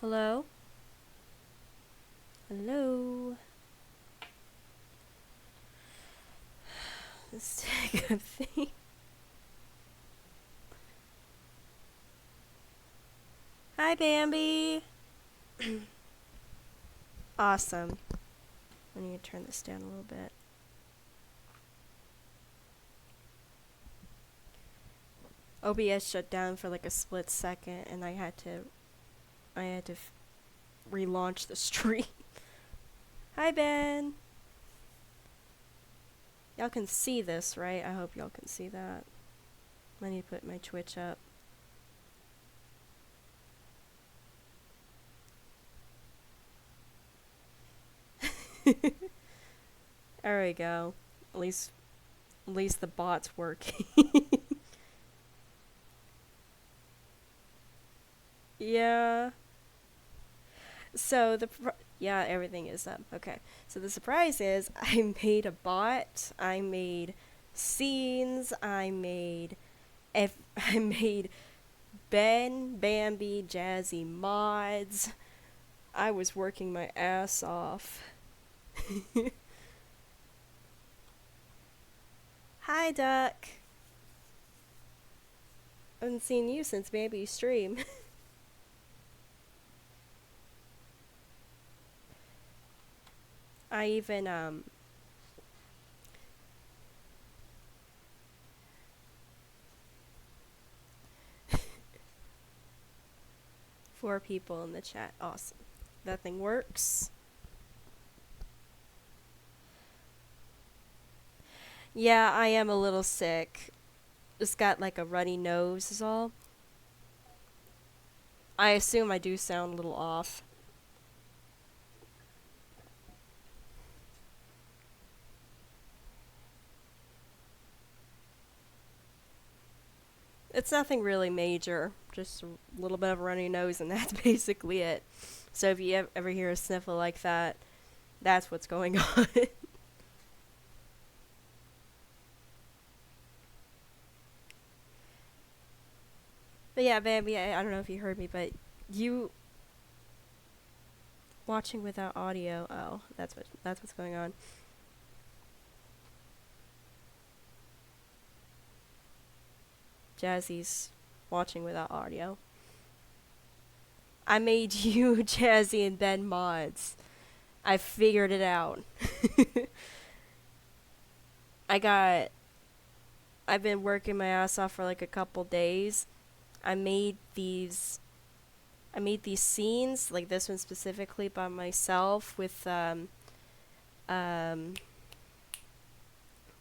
Hello? Hello? Let's take a thing. Hi, Bambi! Awesome. I need to turn this down a little bit. OBS shut down for like a split second, and I had to relaunch the stream. Hi, Ben! Y'all can see this, right? I hope y'all can see that. I need to put my Twitch up. There we go. At least the bot's working. Yeah. So yeah, everything is up. Okay. So the surprise is I made a bot. I made scenes. I made Ben, Bambi, Jazzy mods. I was working my ass off. Hi, Duck. I haven't seen you since Bambi's stream. I even 4 people in the chat. Awesome. That thing works. Yeah, I am a little sick. Just got like a runny nose is all. I assume I do sound a little off. It's nothing really major, just a little bit of a runny nose, and that's basically it. So if you ever hear a sniffle like that, that's what's going on. But yeah, Bambi, I don't know if you heard me, but you watching without audio. Oh, that's what's going on. Jazzy's watching without audio. I made you, Jazzy, and Ben mods. I figured it out. I've been working my ass off for like a couple days. I made these scenes, like this one specifically by myself with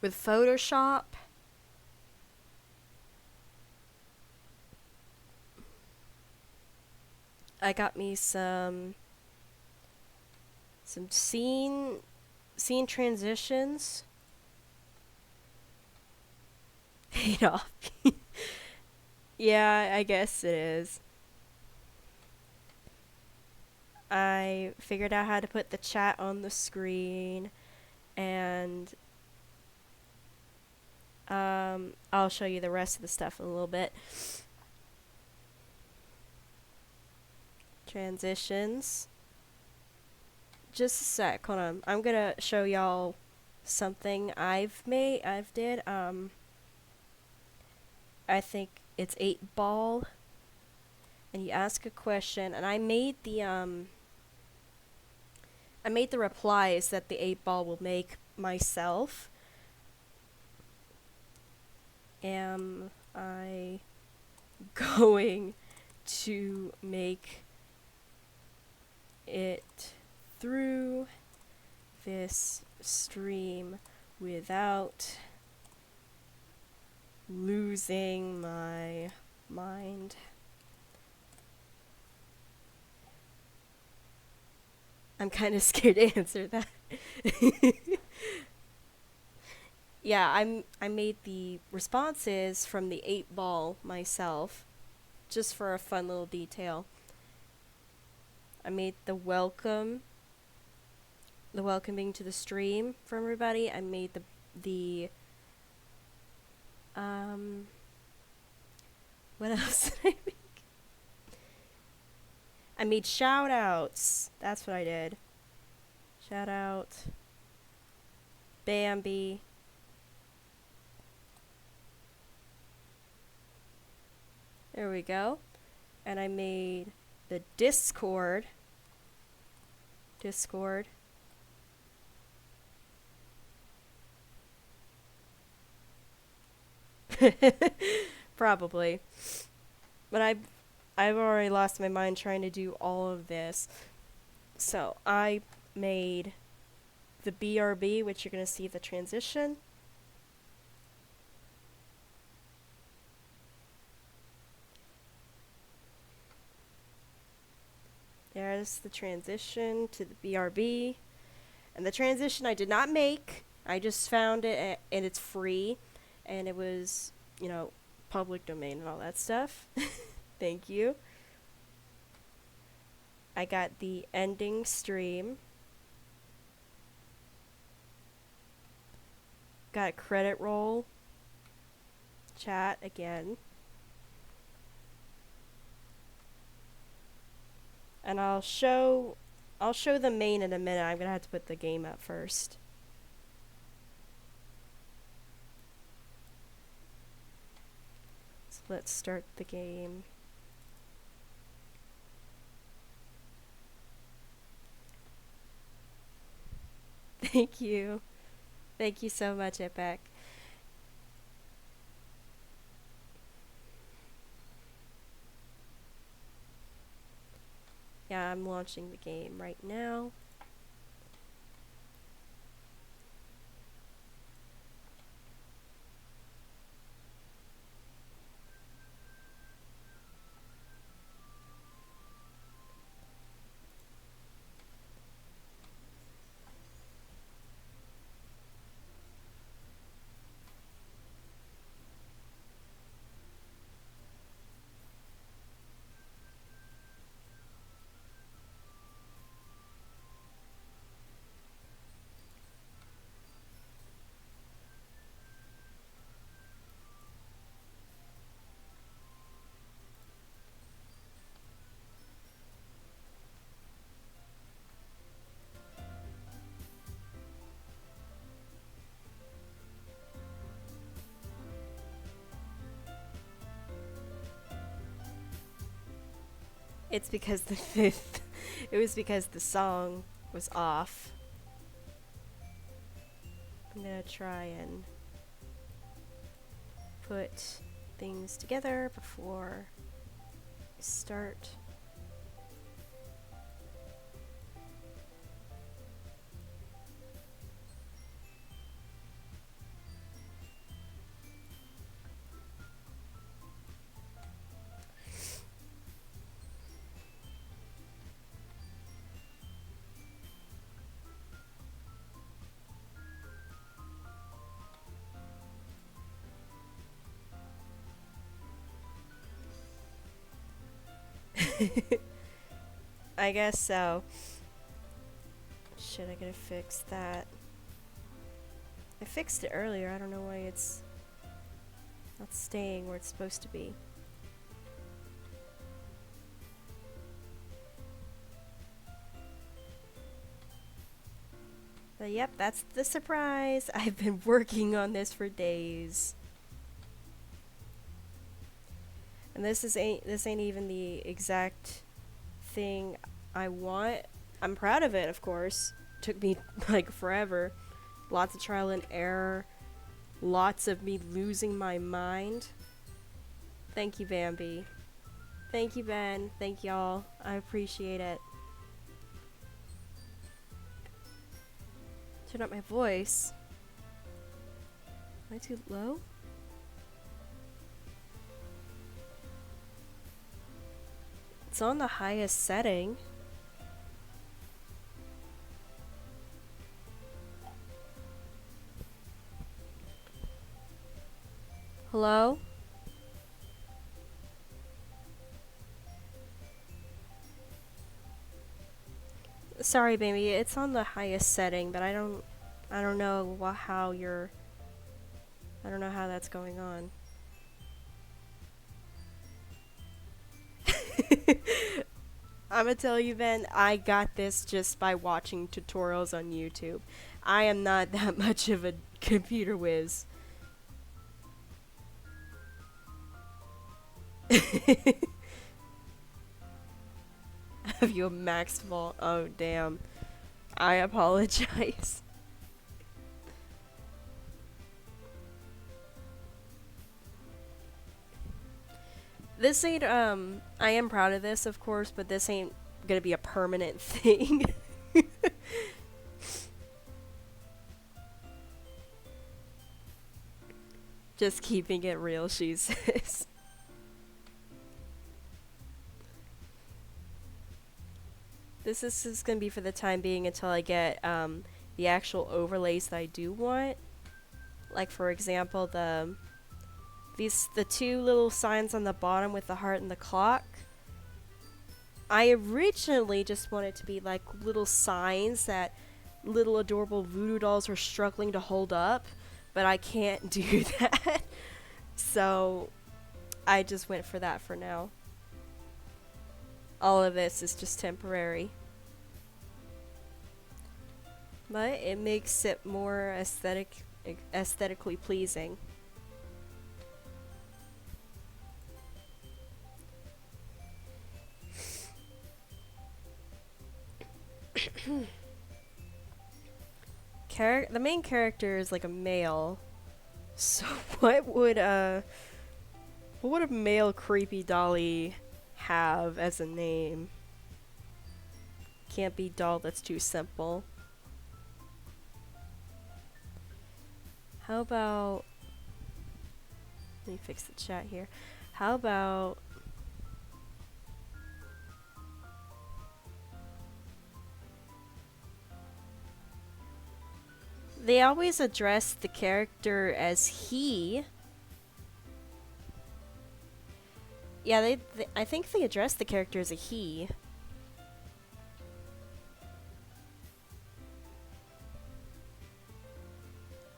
Photoshop. I got me some scene transitions. Paid off. Yeah, I guess it is. I figured out how to put the chat on the screen, and I'll show you the rest of the stuff in a little bit. Transitions. Just a sec, hold on. I'm gonna show y'all something I've did. I think it's 8-ball, and you ask a question, and I made the replies that the 8-ball will make myself. Am I going to make it through this stream without losing my mind? I'm kind of scared to answer that. Yeah, I made the responses from the 8-ball myself, just for a fun little detail. I made the welcoming to the stream for everybody. I made the what else did I make? I I made shout outs. That's what I did. Shout out Bambi. There we go. And I made the Discord. Probably. But I've already lost my mind trying to do all of this. So I made the BRB, which you're going to see the transition. There's the transition to the BRB. And the transition I did not make. I just found it and it's free. And it was, public domain and all that stuff. Thank you. I got the ending stream. Got a credit roll. Chat again. And I'll show the main in a minute. I'm gonna have to put the game up first. So let's start the game. Thank you. Thank you so much, Epic. Yeah, I'm launching the game right now. It's because the fifth. It was because the song was off. I'm gonna try and put things together before we start. I guess so. Shit, I gotta fix that. I fixed it earlier. I don't know why it's not staying where it's supposed to be. But yep, that's the surprise. I've been working on this for days. And this ain't even the exact thing I want. I'm proud of it, of course. Took me like forever. Lots of trial and error. Lots of me losing my mind. Thank you, Bambi. Thank you, Ben. Thank y'all. I appreciate it. Turn up my voice. Am I too low? It's on the highest setting. Hello? Sorry, baby. It's on the highest setting, but I don't know how you're. I don't know how that's going on. I'm gonna tell you, Ben, I got this just by watching tutorials on YouTube. I am not that much of a computer whiz. Have you a max vault? Oh, damn. I apologize. This ain't, I am proud of this, of course, but this ain't gonna be a permanent thing. Just keeping it real, she says. This is gonna be for the time being until I get, the actual overlays that I do want. Like, for example, the two little signs on the bottom with the heart and the clock. I originally just wanted to be like little signs that little adorable voodoo dolls were struggling to hold up, but I can't do that. So I just went for that for now. All of this is just temporary. But it makes it more aesthetically pleasing. The main character is like a male. So what would a male creepy dolly have as a name? Can't be doll, that's too simple. How about, let me fix the chat here. How about they always address the character as he. Yeah, I think they address the character as a he.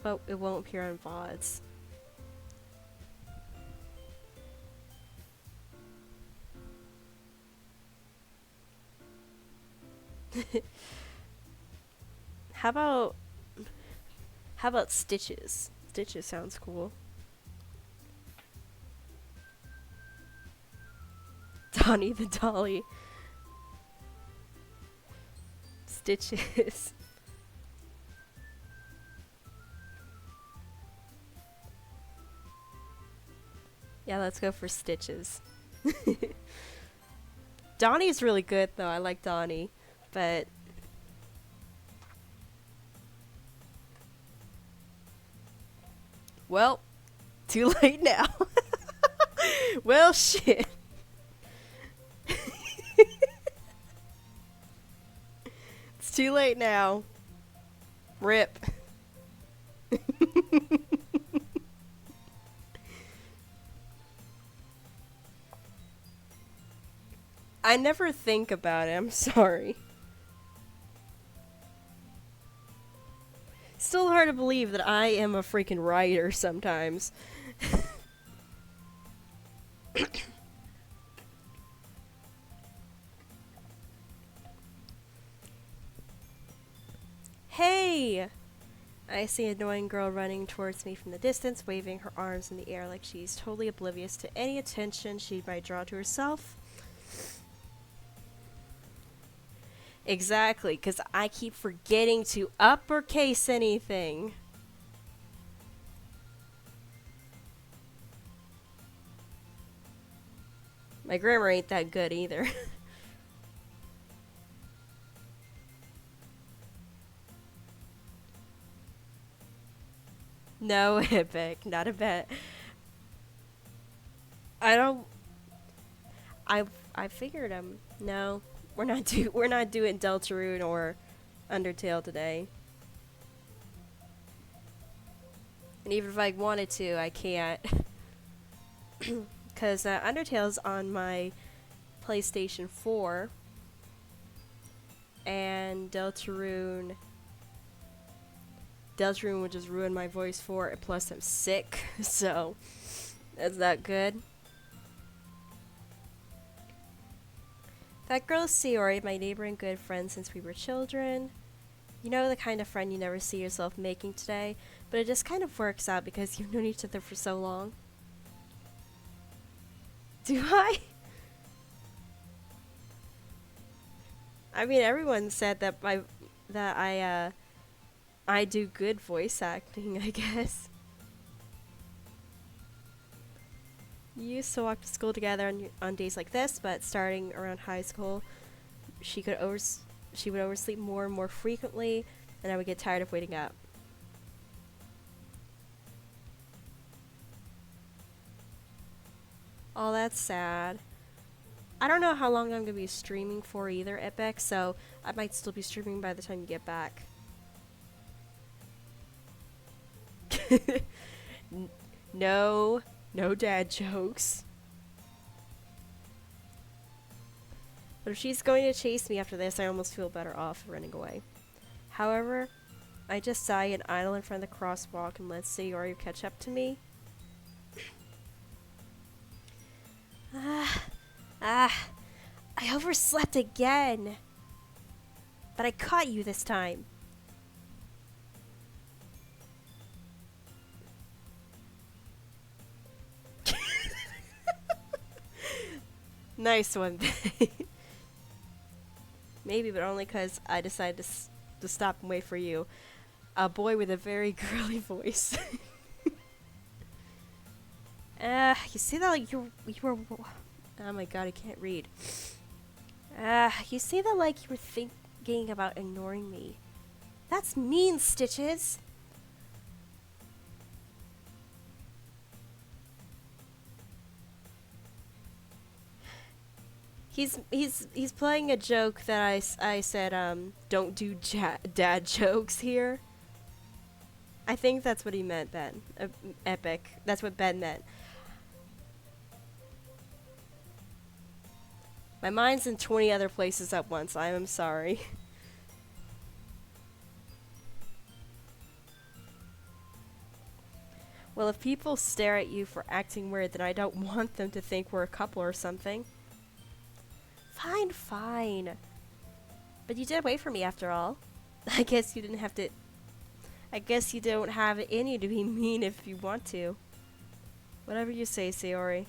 But it won't appear on VODs. How about Stitches? Stitches sounds cool. Donnie the Dolly. Stitches. Yeah, let's go for Stitches. Donnie's really good though. I like Donnie, but well, too late now. Well, shit. It's too late now. Rip. I never think about it. I'm sorry. Still hard to believe that I am a freaking writer sometimes. Hey! I see an annoying girl running towards me from the distance, waving her arms in the air like she's totally oblivious to any attention she might draw to herself. Exactly, because I keep forgetting to uppercase anything. My grammar ain't that good either. No, Epic, not a bet. I don't. I figured no, we're not doing Deltarune or Undertale today. And even if I wanted to, I can't. Because Undertale's on my PlayStation 4. And Deltarune would just ruin my voice for it. Plus, I'm sick. So, that's not good. That girl's Sayori, my neighbor and good friend since we were children. You know, the kind of friend you never see yourself making today, but it just kind of works out because you've known each other for so long. Do I? I mean, everyone said that I do good voice acting, I guess. We used to walk to school together on days like this, but starting around high school, she could she would oversleep more and more frequently, and I would get tired of waiting up. Oh, that's sad. I don't know how long I'm gonna be streaming for either, Epic, so I might still be streaming by the time you get back. No, no dad jokes. But if she's going to chase me after this, I almost feel better off running away. However, I just sigh and idle in front of the crosswalk and let Sayori catch up to me. I overslept again. But I caught you this time. Nice one. Maybe, but only because I decided to stop and wait for you. A boy with a very girly voice. You see that like you were... Oh my god, I can't read. You see that like you were thinking about ignoring me. That's mean, Stitches! He's playing a joke that I said, don't do dad jokes here. I think that's what he meant, Ben. Epic. That's what Ben meant. My mind's in 20 other places at once. I am sorry. Well, if people stare at you for acting weird, then I don't want them to think we're a couple or something. Fine, fine. But you did wait for me after all. I guess you didn't have to... I guess you don't have it in you to be mean if you want to. Whatever you say, Sayori.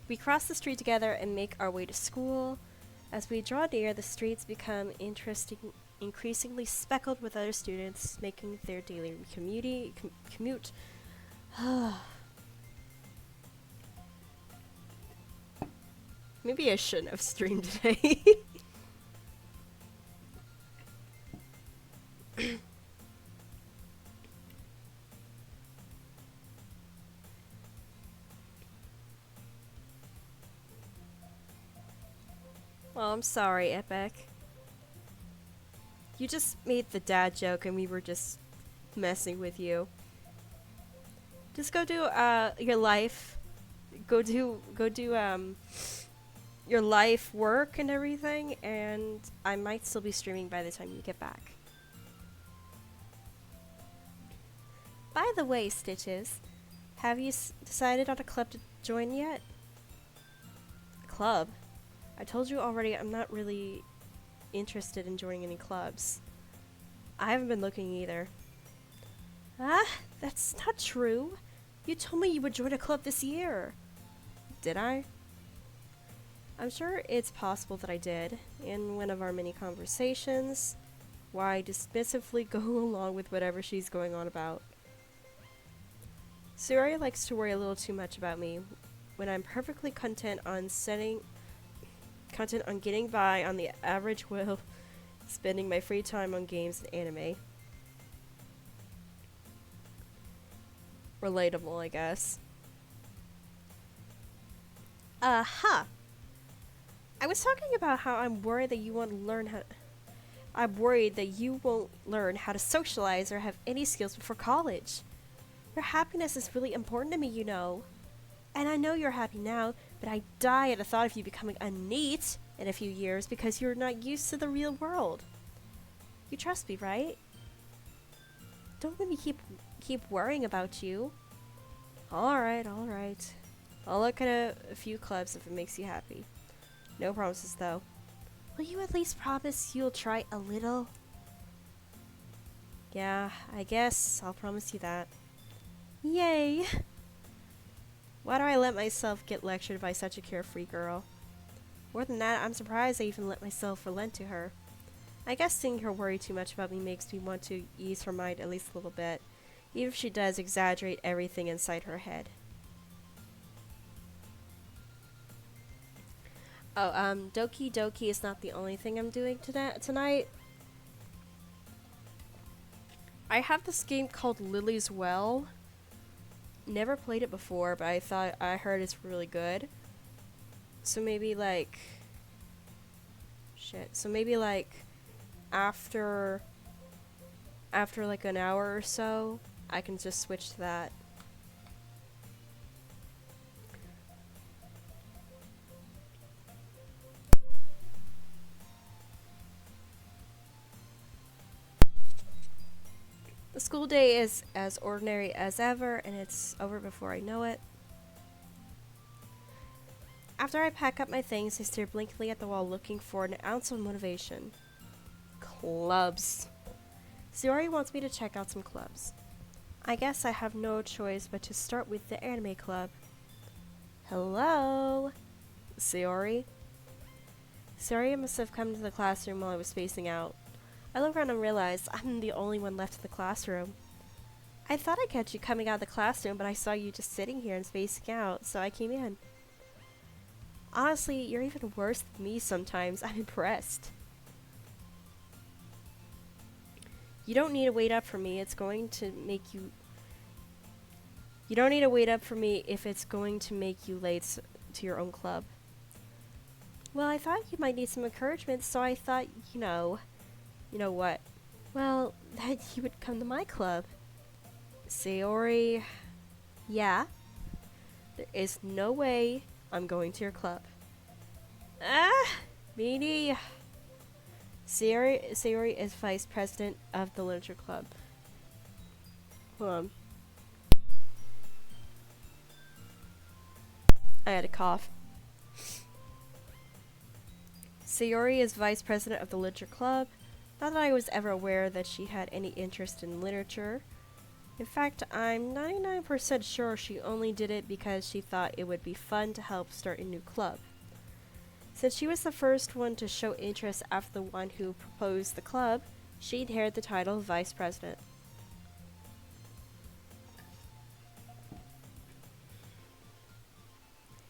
We cross the street together and make our way to school. As we draw near, the streets become increasingly speckled with other students making their daily commute. Maybe I shouldn't have streamed today. Well, I'm sorry, Epic. You just made the dad joke and we were just messing with you. Just go do your life. Go do your life work and everything, and I might still be streaming by the time you get back. By the way, Stitches, have you decided on a club to join yet? A club? I told you already I'm not really interested in joining any clubs. I haven't been looking either. Ah, that's not true. You told me you would join a club this year. Did I? I'm sure it's possible that I did, in one of our many conversations, why I dismissively go along with whatever she's going on about. Sayori likes to worry a little too much about me, when I'm perfectly content on getting by on the average while spending my free time on games and anime. Relatable, I guess. Uh-huh. I was talking about how I'm worried that you won't learn how to socialize or have any skills before college. Your happiness is really important to me, you know. And I know you're happy now, but I die at the thought of you becoming a NEET in a few years because you're not used to the real world. You trust me, right? Don't let me keep worrying about you. Alright, alright. I'll look at a few clubs if it makes you happy. No promises, though. Will you at least promise you'll try a little? Yeah, I guess I'll promise you that. Yay! Why do I let myself get lectured by such a carefree girl? More than that, I'm surprised I even let myself relent to her. I guess seeing her worry too much about me makes me want to ease her mind at least a little bit, even if she does exaggerate everything inside her head. Oh, Doki Doki is not the only thing I'm doing tonight. I have this game called Lily's Well. Never played it before, but I heard it's really good. So maybe like So maybe like after like an hour or so, I can just switch to that. The school day is as ordinary as ever, and it's over before I know it. After I pack up my things, I stare blankly at the wall looking for an ounce of motivation. Clubs. Sayori wants me to check out some clubs. I guess I have no choice but to start with the anime club. Hello? Sayori? Sayori must have come to the classroom while I was spacing out. I look around and realize I'm the only one left in the classroom. I thought I'd catch you coming out of the classroom, but I saw you just sitting here and spacing out, so I came in. Honestly, you're even worse than me sometimes. I'm impressed. You don't need to wait up for me. It's going to make you... You don't need to wait up for me if it's going to make you late to your own club. Well, I thought you might need some encouragement, so I thought, you know... You know what? Well, that you would come to my club. Sayori... Yeah? There is no way I'm going to your club. Ah! Meanie! Sayori is vice president of the literature club. Hold on. I had a cough. Sayori is vice president of the literature club. Not that I was ever aware that she had any interest in literature. In fact, I'm 99% sure she only did it because she thought it would be fun to help start a new club. Since she was the first one to show interest after the one who proposed the club, she inherited the title of vice president.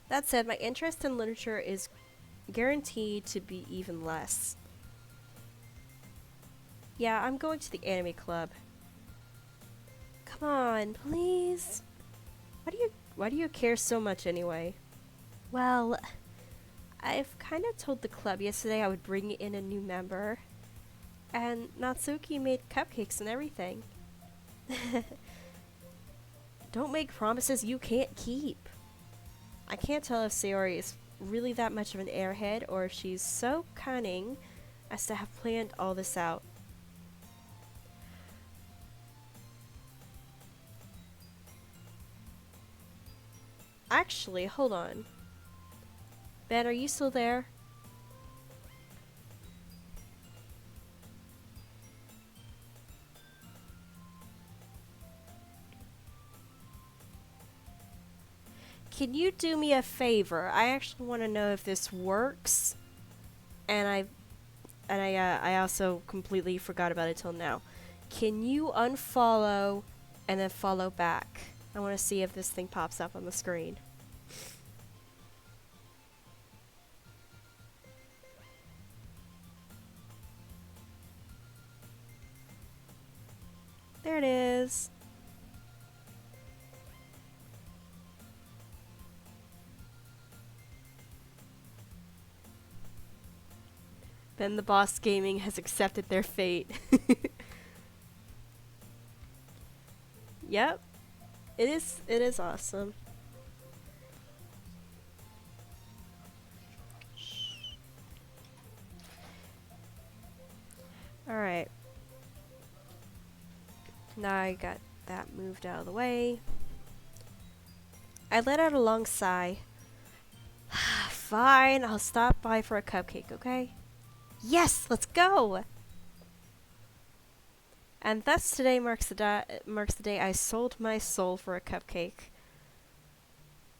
That said, my interest in literature is guaranteed to be even less. Yeah, I'm going to the anime club. Come on, please. Why do you care so much anyway? Well, I've kind of told the club yesterday I would bring in a new member. And Natsuki made cupcakes and everything. Don't make promises you can't keep. I can't tell if Sayori is really that much of an airhead or if she's so cunning as to have planned all this out. Actually, hold on. Ben, are you still there? Can you do me a favor? I actually want to know if this works. And I also completely forgot about it till now. Can you unfollow and then follow back? I want to see if this thing pops up on the screen. There it is. Then the boss gaming has accepted their fate. Yep. It is awesome. Alright. Now I got that moved out of the way. I let out a long sigh. Fine, I'll stop by for a cupcake, okay? Yes, let's go! And thus today marks the day I sold my soul for a cupcake.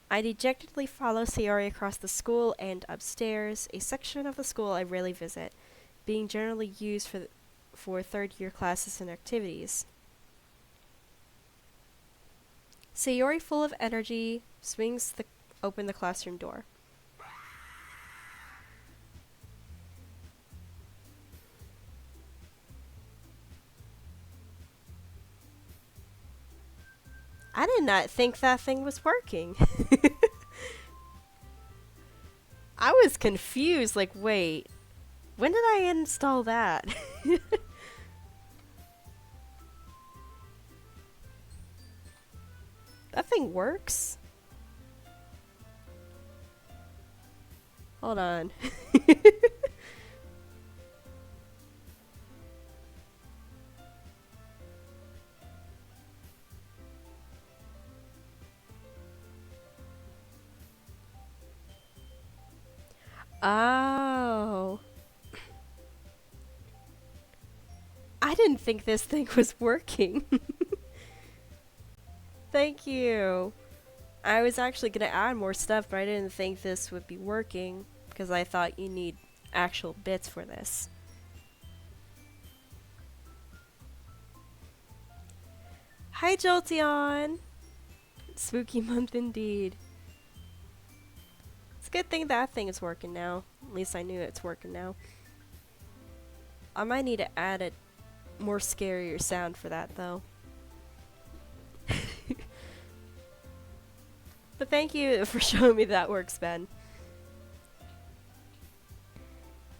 I dejectedly follow Sayori across the school and upstairs, a section of the school I rarely visit, being generally used for third-year classes and activities. Sayori, full of energy, swings open the classroom door. I did not think that thing was working. I was confused, like, wait, when did I install that? That thing works? Hold on. Oh. I didn't think this thing was working. Thank you. I was actually gonna add more stuff, but I didn't think this would be working because I thought you need actual bits for this. Hi, Jolteon! Spooky month indeed. It's a good thing that thing is working now. At least I knew it's working now. I might need to add a more scarier sound for that, though. But thank you for showing me that works, Ben.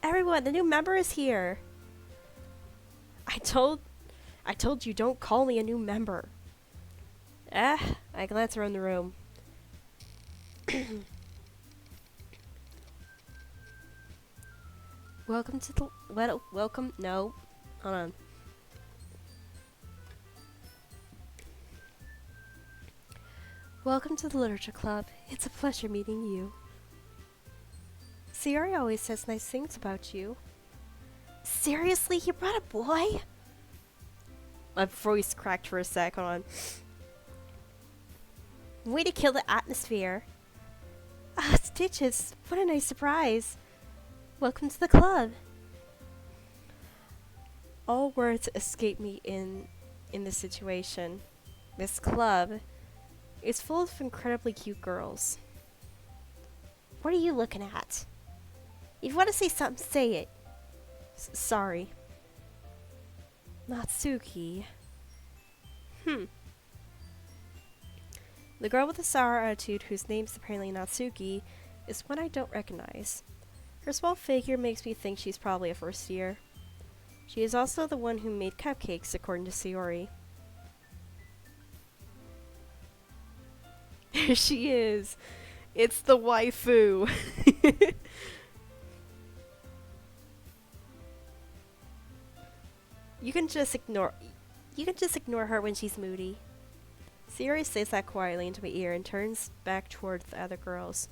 Everyone, the new member is here. I told you don't call me a new member. I glance around the room. Welcome to the welcome. No, hold on. Welcome to the Literature Club. It's a pleasure meeting you. Sayori always says nice things about you. Seriously, you brought a boy? My voice cracked for a sec. Hold on. Way to kill the atmosphere. Ah, Stitches, what a nice surprise. Welcome to the club. All words escape me in this situation. This club is full of incredibly cute girls. What are you looking at? If you want to say something, say it. Sorry. Natsuki. The girl with the sour attitude, whose name's apparently Natsuki, is one I don't recognize. Her small figure makes me think she's probably a first year. She is also the one who made cupcakes, according to Sayori. There she is. It's the waifu. You can just ignore her when she's moody. Sayori says that quietly into my ear and turns back towards the other girls.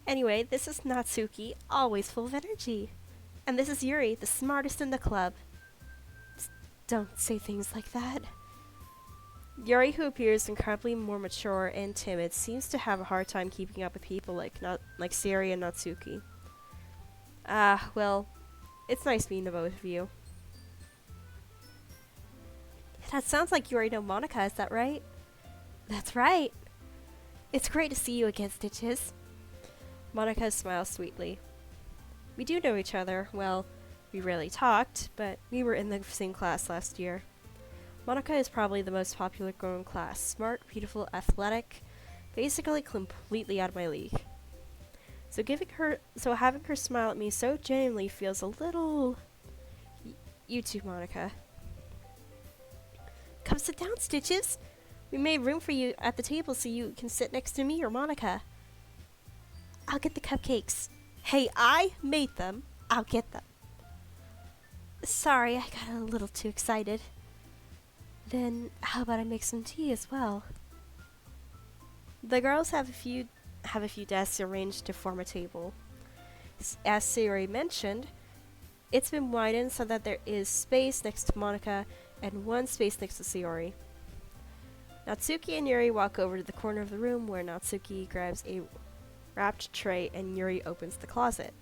Anyway, this is Natsuki, always full of energy. And this is Yuri, the smartest in the club. Don't say things like that. Yuri, who appears incredibly more mature and timid, seems to have a hard time keeping up with people like Sayori and Natsuki. Well, it's nice meeting the both of you. That sounds like you already know Monica, is that right? That's right. It's great to see you again, Stitches. Monica smiles sweetly. We do know each other. Well, we rarely talked, but we were in the same class last year. Monica is probably the most popular girl in class. Smart, beautiful, athletic, basically completely out of my league. So having her smile at me so genuinely feels a little... You too, Monica. Come sit down, Stitches. We made room for you at the table so you can sit next to me or Monica. I'll get the cupcakes. Hey, I made them. I'll get them. Sorry, I got a little too excited. Then how about I make some tea as well? The girls have a few desks arranged to form a table. As Sayori mentioned, it's been widened so that there is space next to Monica and one space next to Sayori. Natsuki and Yuri walk over to the corner of the room where Natsuki grabs a wrapped tray and Yuri opens the closet.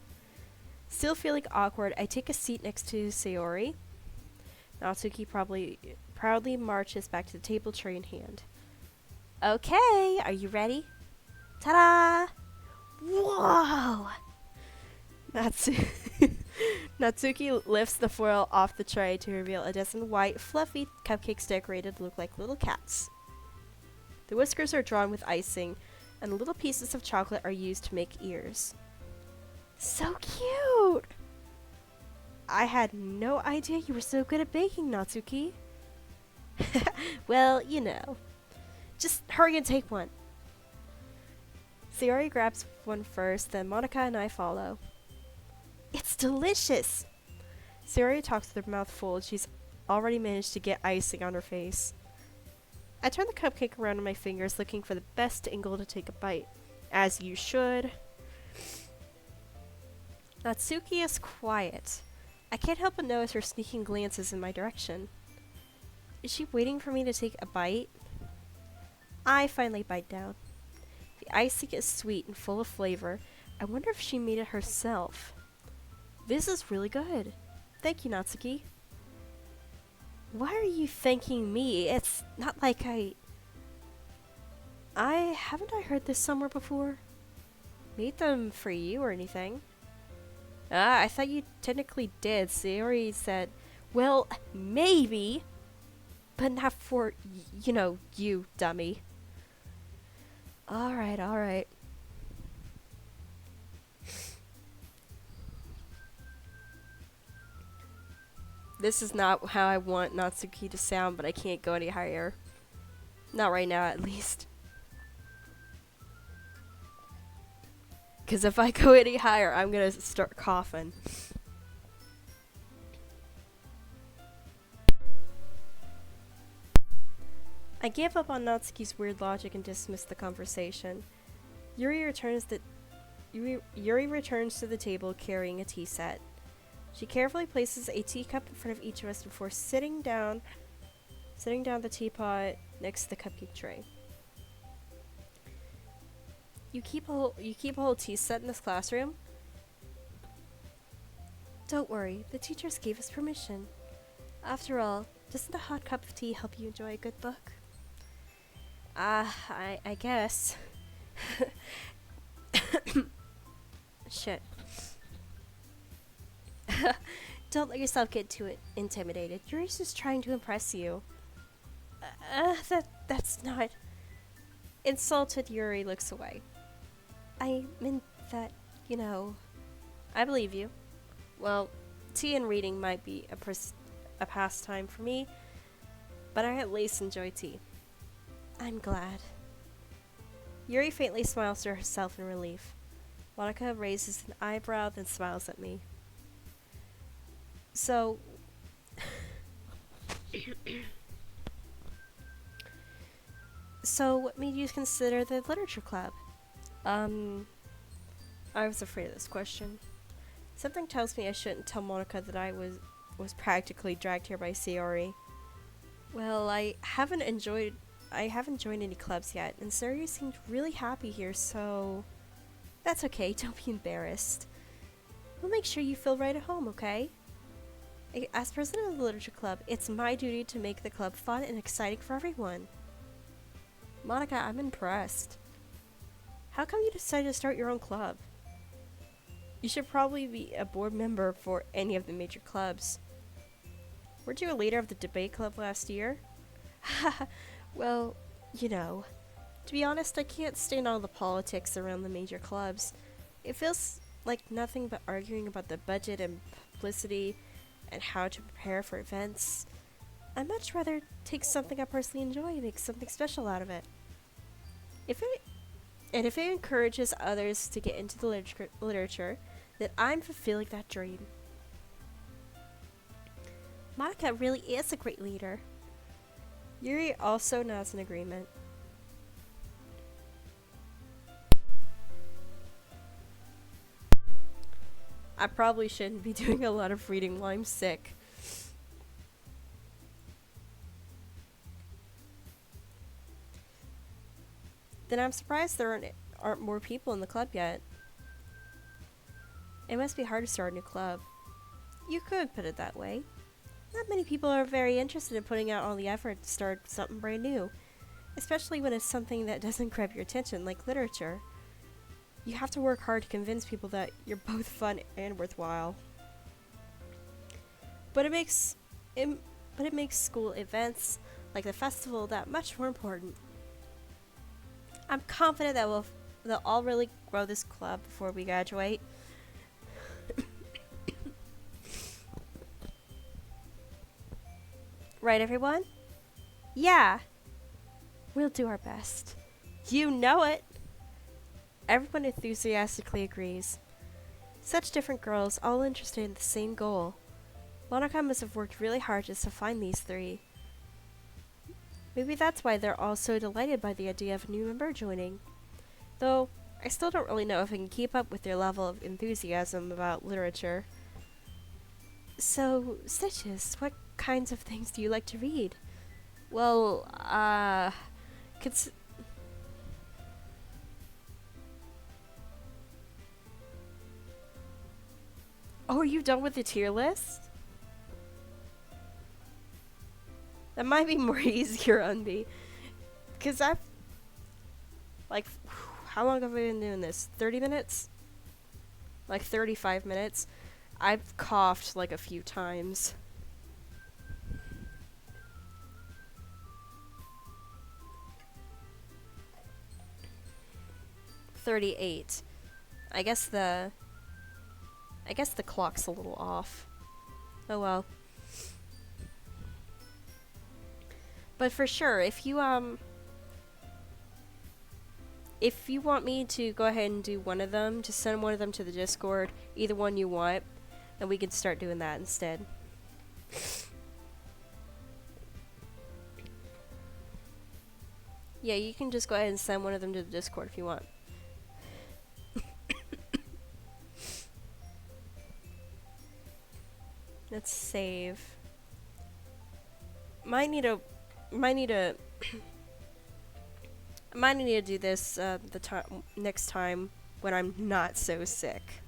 Still feeling awkward, I take a seat next to Sayori. Natsuki proudly marches back to the table, tray in hand. Okay, are you ready? Ta-da! Whoa! Natsuki lifts the foil off the tray to reveal a dozen white, fluffy cupcakes decorated to look like little cats. The whiskers are drawn with icing, and the little pieces of chocolate are used to make ears. So cute! I had no idea you were so good at baking, Natsuki. Well, you know. Just hurry and take one. Sayori grabs one first, then Monica and I follow. It's delicious! Sayori talks with her mouth full, and she's already managed to get icing on her face. I turn the cupcake around on my fingers, looking for the best angle to take a bite. As you should. Natsuki is quiet. I can't help but notice her sneaking glances in my direction. Is she waiting for me to take a bite? I finally bite down. The icing is sweet and full of flavor. I wonder if she made it herself. This is really good. Thank you, Natsuki. Why are you thanking me? It's not like haven't I heard this somewhere before? Made them for you or anything? I thought you technically did. Sayori said, well, maybe, but not for, you dummy. Alright. This is not how I want Natsuki to sound, but I can't go any higher. Not right now, at least. Because if I go any higher, I'm going to start coughing. I gave up on Natsuki's weird logic and dismissed the conversation. Yuri returns to the table carrying a tea set. She carefully places a teacup in front of each of us before sitting down the teapot next to the cupcake tray. You keep a whole tea set in this classroom? Don't worry, the teachers gave us permission. After all, doesn't a hot cup of tea help you enjoy a good book? I guess. Shit. Don't let yourself get too intimidated. Yuri's just trying to impress you. That's not... Insulted, Yuri looks away. I meant that, I believe you. Well, tea and reading might be a pastime for me, but I at least enjoy tea. I'm glad. Yuri faintly smiles to herself in relief. Monica raises an eyebrow, then smiles at me. So... So, what made you consider the literature club? I was afraid of this question. Something tells me I shouldn't tell Monica that I was practically dragged here by Sayori. Well, I haven't joined any clubs yet, and Sayori seemed really happy here, so... That's okay, don't be embarrassed. We'll make sure you feel right at home, okay? As president of the literature club, it's my duty to make the club fun and exciting for everyone. Monica, I'm impressed. How come you decided to start your own club? You should probably be a board member for any of the major clubs. Weren't you a leader of the debate club last year? Well, to be honest, I can't stand all the politics around the major clubs. It feels like nothing but arguing about the budget and publicity and how to prepare for events. I'd much rather take something I personally enjoy and make something special out of it. If it encourages others to get into the literature, then I'm fulfilling that dream. Monica really is a great leader. Yuri also nods in agreement. I probably shouldn't be doing a lot of reading while I'm sick. Then I'm surprised there aren't more people in the club yet. It must be hard to start a new club. You could put it that way. Not many people are very interested in putting out all the effort to start something brand new, especially when it's something that doesn't grab your attention, like literature. You have to work hard to convince people that you're both fun and worthwhile. But it makes school events like the festival that much more important. I'm confident that they'll all really grow this club before we graduate. Right, everyone? Yeah. We'll do our best. You know it. Everyone enthusiastically agrees. Such different girls, all interested in the same goal. Monica must have worked really hard just to find these three. Maybe that's why they're all so delighted by the idea of a new member joining. Though, I still don't really know if I can keep up with their level of enthusiasm about literature. So, Stitches, what kinds of things do you like to read? Well, Oh, are you done with the tier list? That might be more easier on me. Because how long have I been doing this? 30 minutes? Like 35 minutes? I've coughed like a few times. $38. I guess the clock's a little off. Oh well. But for sure, if you want me to go ahead and do one of them, just send one of them to the Discord, either one you want, and we can start doing that instead. Yeah, you can just go ahead and send one of them to the Discord if you want. Let's save. Might need to do this next time when I'm not so sick.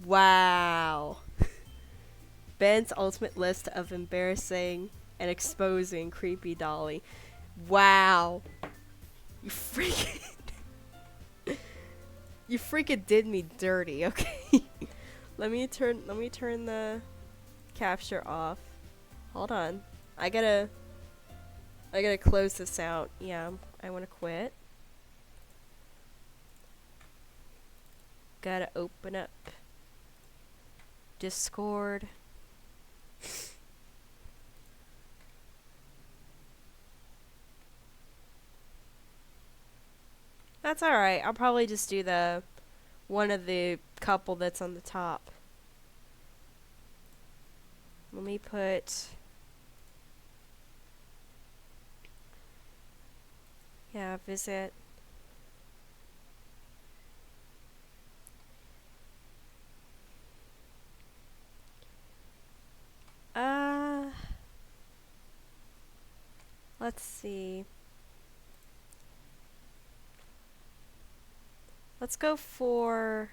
Wow. Ben's ultimate list of embarrassing and exposing creepy Dolly. Wow. You freaking You freaking did me dirty, okay? Let me turn the capture off. Hold on. I gotta close this out. Yeah, I wanna quit. Gotta open up Discord. That's alright. I'll probably just do the one of the couple that's on the top. Let me put... Yeah, visit. Let's see. Let's go for...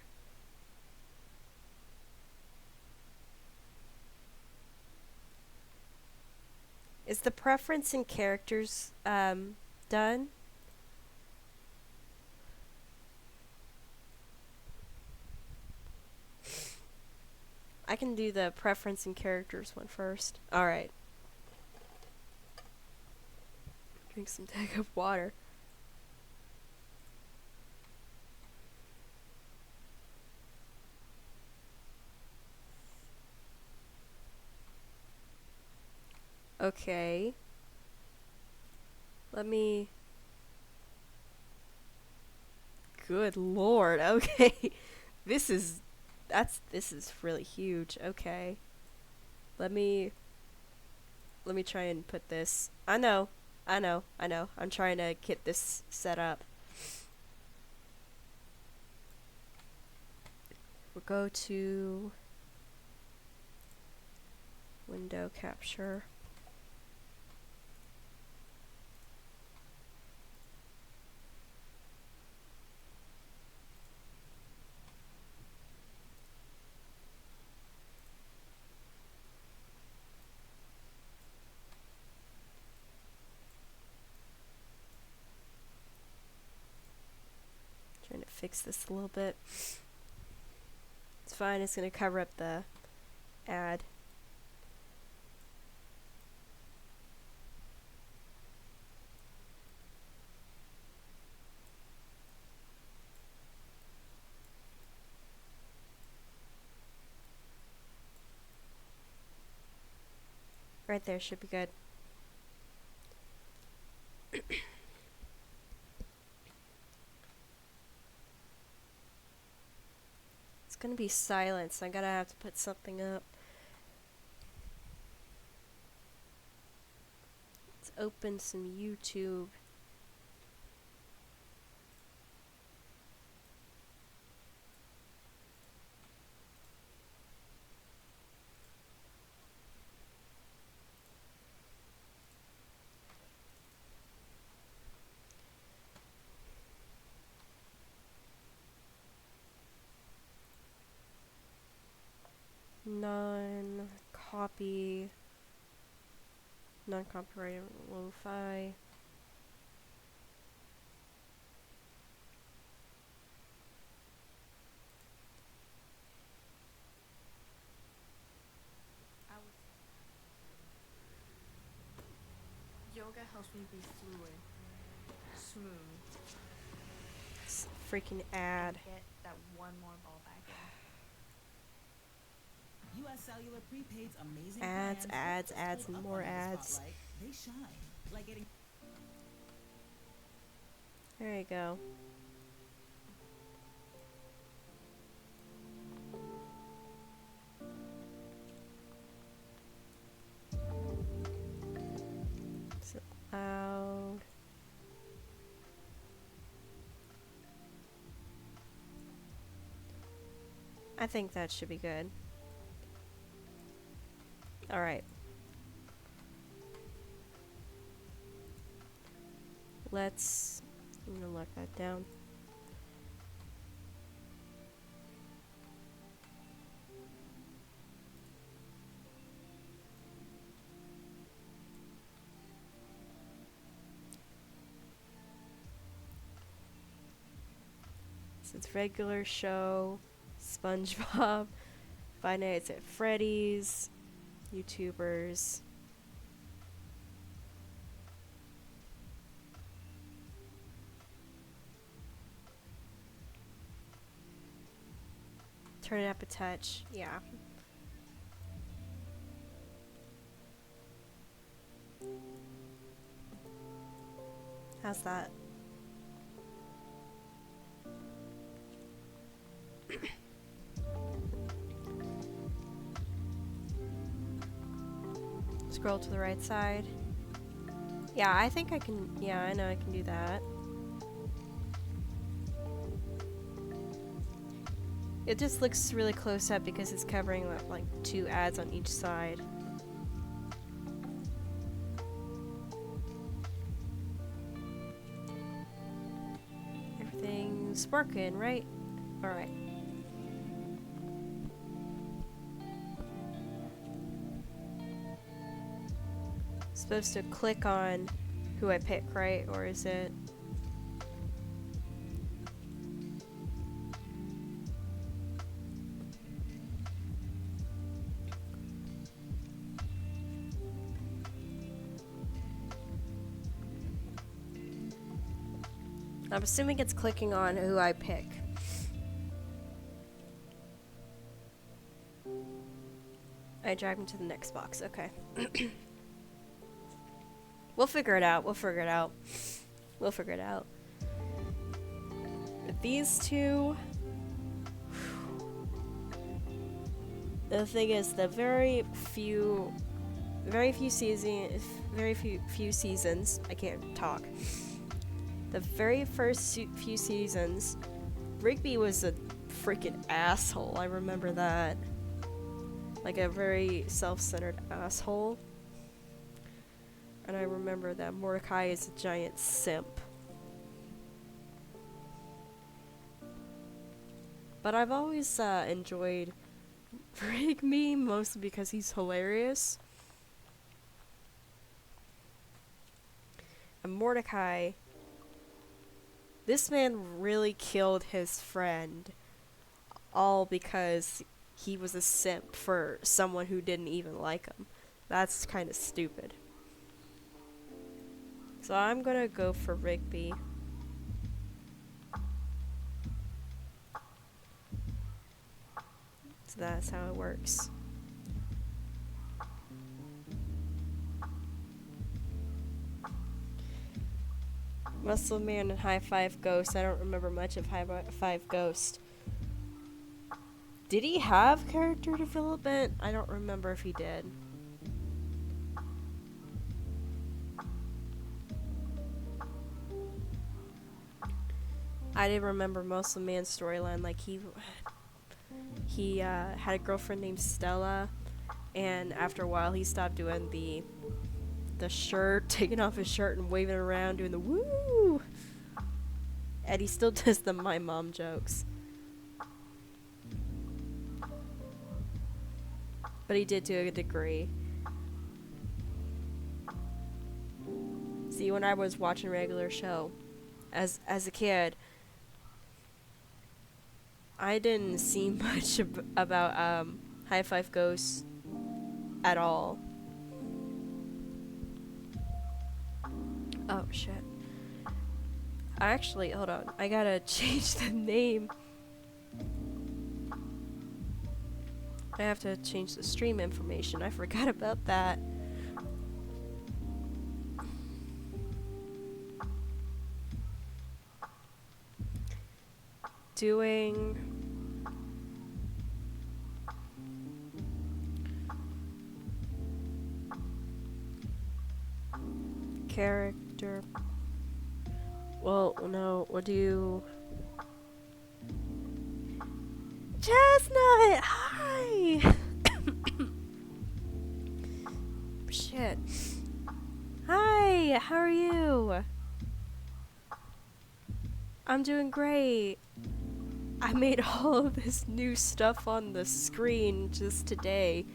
Is the preference in characters done? I can do the preference in characters one first. Alright. Drink some tag of water. Okay. Let me... Good lord, okay. This is really huge. Okay. Let me try and put this... I know. I'm trying to get this set up. We'll go to window capture. Trying to fix this a little bit. It's fine, it's going to cover up the ad. Right there should be good. It's gonna be silent, so I'm gonna have to put something up. Let's open some YouTube. Non-copy, non-copyrighted lo-fi. Yoga helps me be fluid, smooth. It's a freaking ad. Get that one more ball back in. US Cellular Prepaid's amazing Ads, plans ads, just ads, hold and up more under the ads. spotlight. They shine, like getting. There you go. Is it loud? I think that should be good. Alright. I'm gonna lock that down. So it's regular show, SpongeBob, Five Nights at Freddy's, YouTubers. Turn it up a touch, yeah. How's that? Scroll to the right side. Yeah, I think I can, yeah, I know I can do that. It just looks really close up because it's covering like 2 ads on each side. Everything's working, right? Alright. Supposed to click on who I pick, right? Or is it? I'm assuming it's clicking on who I pick. I drag him to the next box, okay. We'll figure it out, we'll figure it out. We'll figure it out. But these two... The thing is, the very few seasons, I can't talk. The very first few seasons, Rigby was a freaking asshole. I remember that. Like a very self-centered asshole. And I remember that Mordecai is a giant simp. But I've always enjoyed Rigby, mostly because he's hilarious. And Mordecai, this man really killed his friend, all because he was a simp for someone who didn't even like him. That's kind of stupid. So I'm gonna go for Rigby. So that's how it works. Muscle Man and High Five Ghost. I don't remember much of High Five Ghost. Did he have character development? I don't remember if he did. I didn't remember Muscle Man's storyline. Like he had a girlfriend named Stella, and after a while he stopped doing the shirt, taking off his shirt and waving it around, doing the woo. And he still does the my mom jokes. But he did to a degree. See, when I was watching a regular show, as a kid, I didn't see much about High Five Ghost at all. Oh shit. Actually, hold on. I gotta change the name. I have to change the stream information. I forgot about that. Doing character. Well, no, we'll do Chestnut. Hi. Shit. Hi. How are you? I'm doing great. I made all of this new stuff on the screen just today.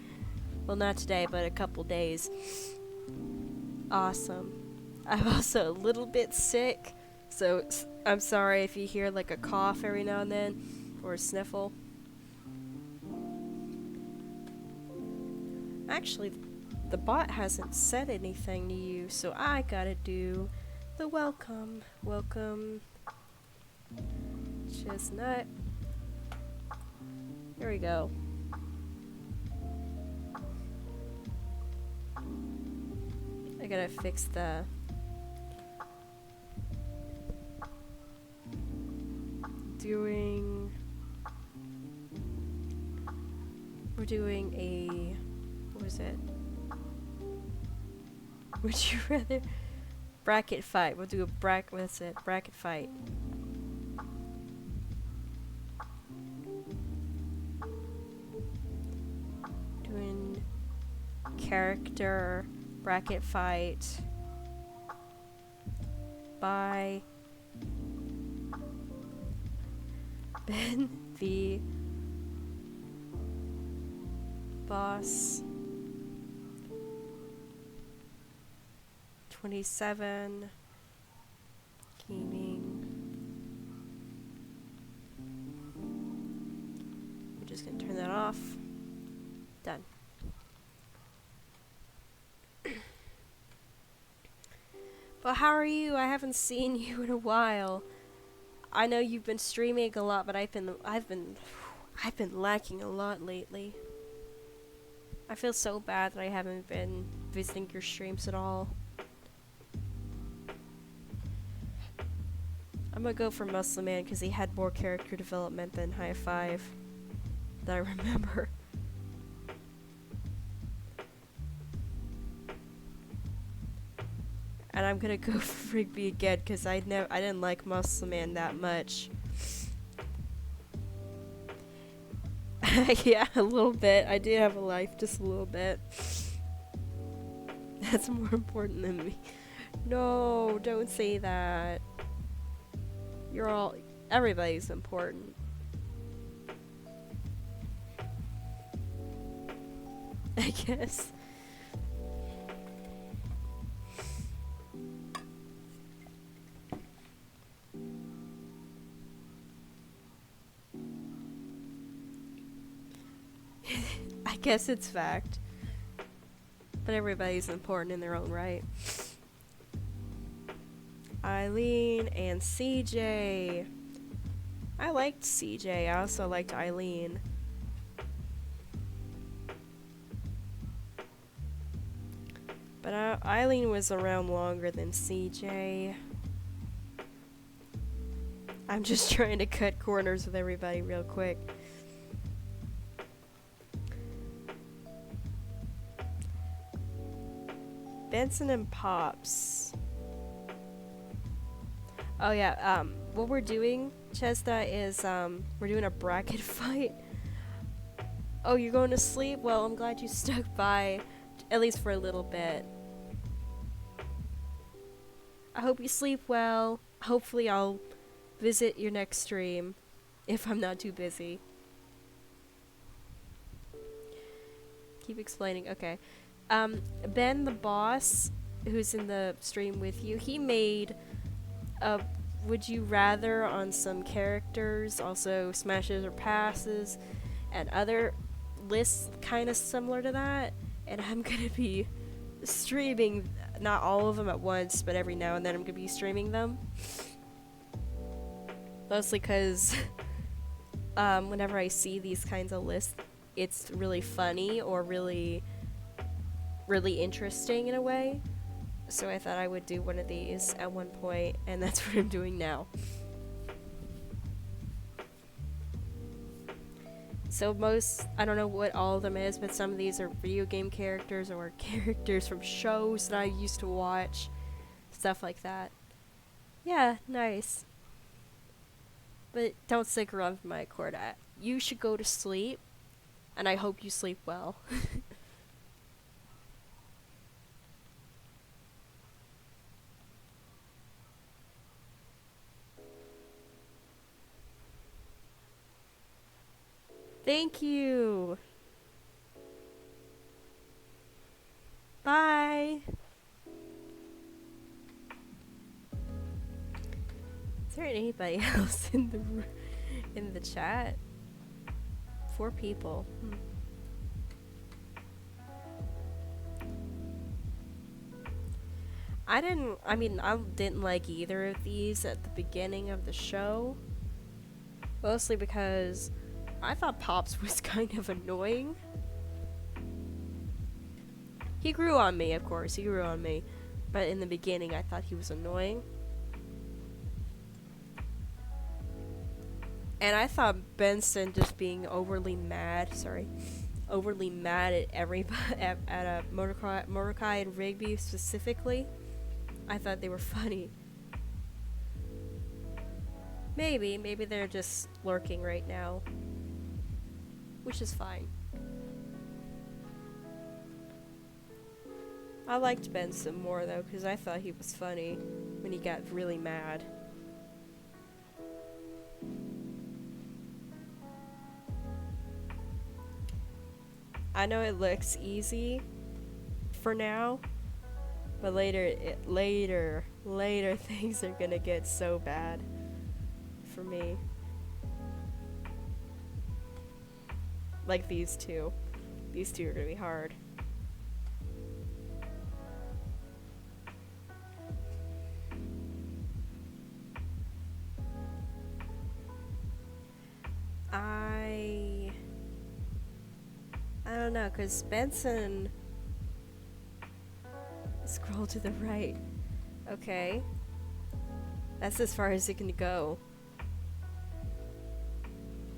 Well, not today, but a couple days. Awesome. I'm also a little bit sick, so I'm sorry if you hear like a cough every now and then, or a sniffle. Actually, the bot hasn't said anything to you, so I gotta do the welcome. Welcome, Chestnut. There we go. I gotta fix the we're doing a, what was it? Would you rather bracket fight? We'll do a what's it? Bracket fight. Doing character bracket fight by Ben the Boss 27 Gaming. We're just gonna turn that off. Done. But how are you? I haven't seen you in a while. I know you've been streaming a lot, but I've been lacking a lot lately. I feel so bad that I haven't been visiting your streams at all. I'm gonna go for Muscle Man because he had more character development than High Five that I remember. And I'm gonna go for Rigby again because I didn't like Muscle Man that much. Yeah, a little bit. I do have a life, just a little bit. That's more important than me. No, don't say that. You're all. Everybody's important. I guess. I guess it's fact. But everybody's important in their own right. Eileen and CJ. I liked CJ. I also liked Eileen. But Eileen was around longer than CJ. I'm just trying to cut corners with everybody real quick. Benson and Pops. Oh yeah, what we're doing, Chesta, is we're doing a bracket fight. Oh, you're going to sleep? Well, I'm glad you stuck by, at least for a little bit. I hope you sleep well. Hopefully I'll visit your next stream, if I'm not too busy. Keep explaining, okay. Ben the boss, who's in the stream with you, he made a would you rather on some characters, also smashes or passes, and other lists kind of similar to that. And I'm gonna be streaming, not all of them at once, but every now and then I'm gonna be streaming them. Mostly because whenever I see these kinds of lists, it's really funny or really interesting in a way. So I thought I would do one of these at one point, and that's what I'm doing now. So I don't know what all of them is, but some of these are video game characters or characters from shows that I used to watch. Stuff like that. Yeah, nice. But don't stick around for my accord. You should go to sleep, and I hope you sleep well. Thank you. Bye. Is there anybody else in the chat? 4 people. I didn't like either of these at the beginning of the show. Mostly because I thought Pops was kind of annoying. He grew on me, of course, he grew on me. But in the beginning, I thought he was annoying. And I thought Benson just being overly mad at everybody, at Mordecai and Rigby specifically. I thought they were funny. Maybe they're just lurking right now. Which is fine. I liked Benson more though, because I thought he was funny when he got really mad. I know it looks easy for now, but later things are gonna get so bad for me. Like these two. These two are gonna be hard. I don't know, cause Benson. Scroll to the right. Okay. That's as far as it can go.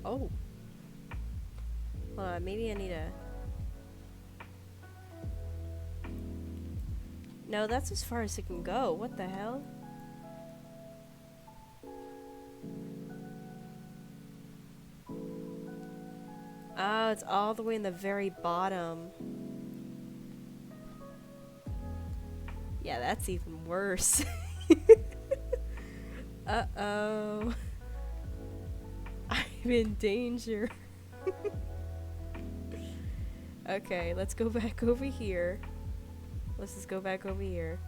Oh. Hold on, maybe I need a... No, that's as far as it can go. What the hell? Oh, it's all the way in the very bottom. Yeah, that's even worse. Uh-oh. I'm in danger. Okay, let's go back over here. Let's just go back over here.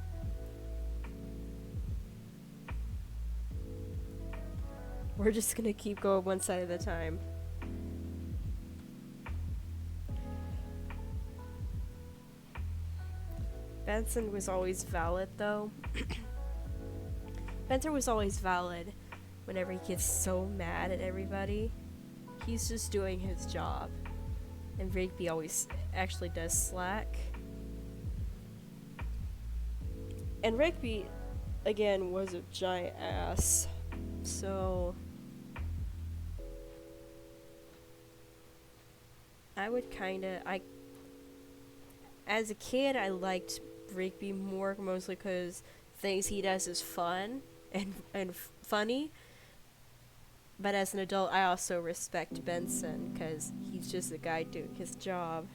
We're just gonna keep going one side at a time. Benson was always valid, though. Benson was always valid whenever he gets so mad at everybody. He's just doing his job. And Rigby always actually does slack. And Rigby, again, was a giant ass. So I would as a kid, I liked Rigby more, mostly because things he does is fun and funny. But as an adult, I also respect Benson because he's just a guy doing his job.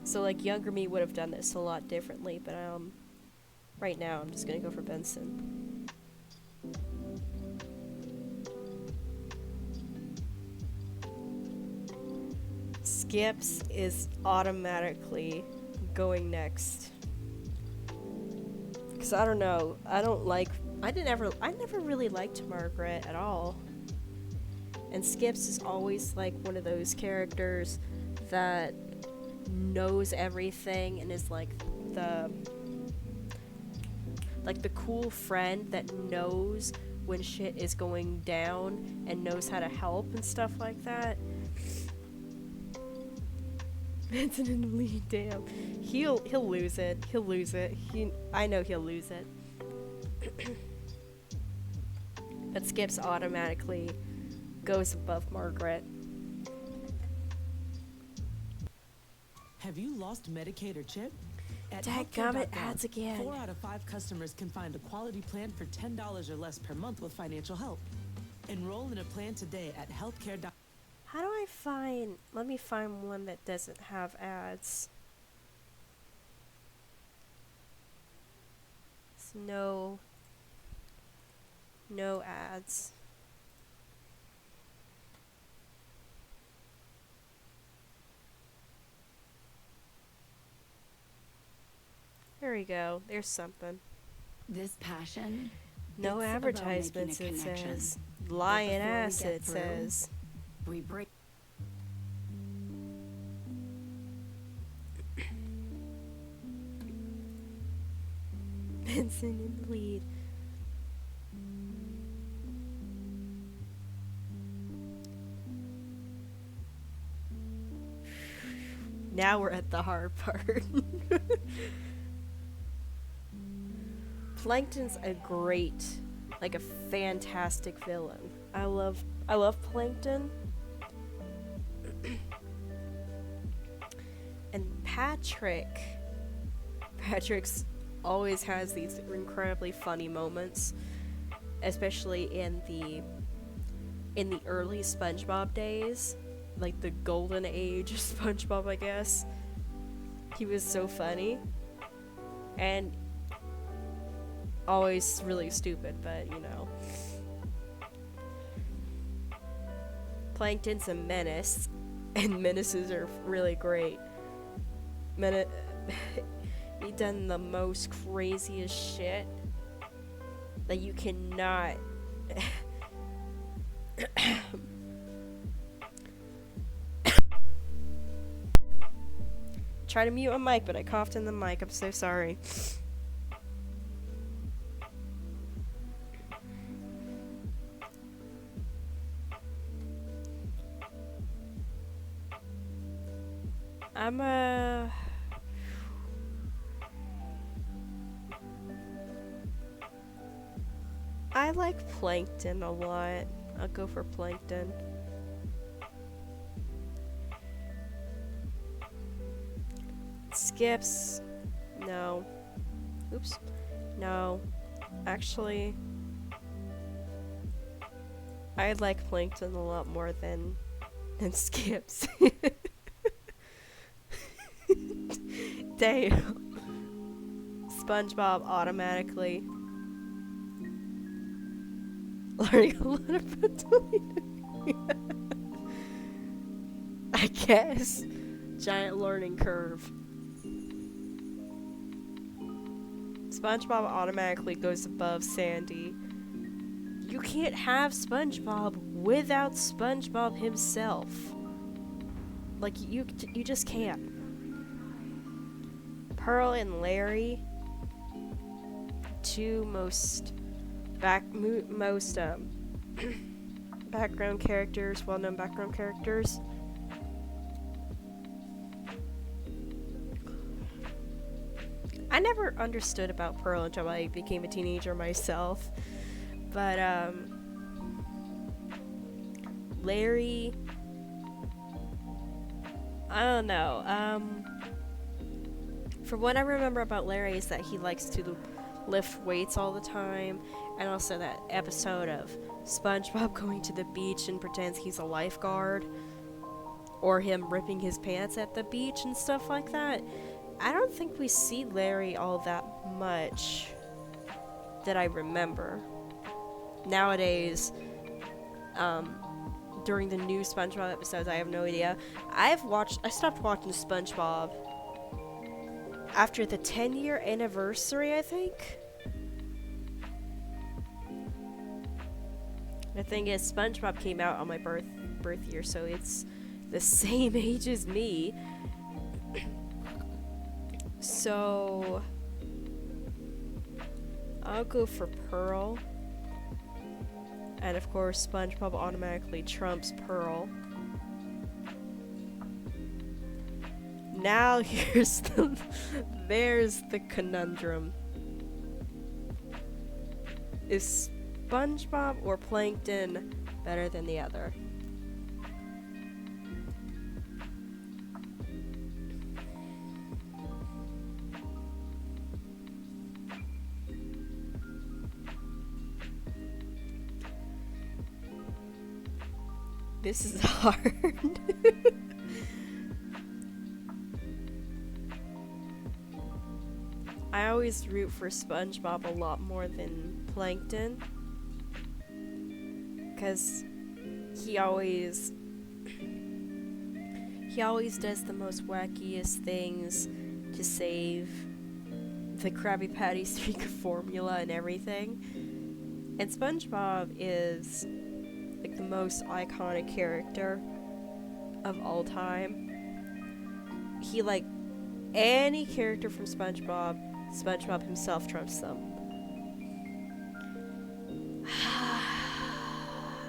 So like younger me would have done this a lot differently, but right now I'm just gonna go for Benson. Skips is automatically going next. Cause I don't know, I never really liked Margaret at all. And Skips is always like one of those characters that knows everything and is like the cool friend that knows when shit is going down and knows how to help and stuff like that. Benson in the lead, damn. He'll lose it. He'll lose it. I know he'll lose it. But Skips automatically goes above Margaret. Have you lost Medicaid or CHIP? At Dadgummit, healthcare.gov, ads again. 4 out of 5 customers can find a quality plan for $10 or less per month with financial help. Enroll in a plan today at healthcare.gov. How do I let me find one that doesn't have ads. It's no ads. There we go. There's something. This passion. No it's advertisements, about it making a connection. says. But Lion before we ass, get it through, says. We break. Benson in the lead. Now we're at the hard part. Plankton's a fantastic villain. I love Plankton. And Patrick's always has these incredibly funny moments, especially in the early SpongeBob days, like the golden age of SpongeBob, I guess. He was so funny and always really stupid, but you know. Plankton's a menace, and menaces are really great. He done the most craziest shit that you cannot. Try to mute my mic, but I coughed in the mic. I'm so sorry. I like Plankton a lot. I'll go for Plankton. Skips. No. Oops. No. Actually. I like Plankton a lot more than Skips. Damn. SpongeBob automatically learning a lot about Toledo. I guess. Giant learning curve. SpongeBob automatically goes above Sandy. You can't have SpongeBob without SpongeBob himself. Like, you just can't. Pearl and Larry, two most background characters, well-known background characters. I never understood about Pearl until I became a teenager myself. But, Larry, I don't know. From what I remember about Larry is that he likes to lift weights all the time, and also that episode of SpongeBob going to the beach and pretends he's a lifeguard, or him ripping his pants at the beach and stuff like that. I don't think we see Larry all that much that I remember. Nowadays, during the new SpongeBob episodes, I have no idea. I stopped watching SpongeBob after the 10-year anniversary, I think. The thing is, SpongeBob came out on my birth year, so it's the same age as me. So I'll go for Pearl. And of course, SpongeBob automatically trumps Pearl. Now there's the conundrum. Is SpongeBob or Plankton better than the other? This is hard. I always root for SpongeBob a lot more than Plankton, because he always does the most wackiest things to save the Krabby Patty streak formula and everything. And SpongeBob is like the most iconic character of all time. He, like, any character from SpongeBob himself trumps them.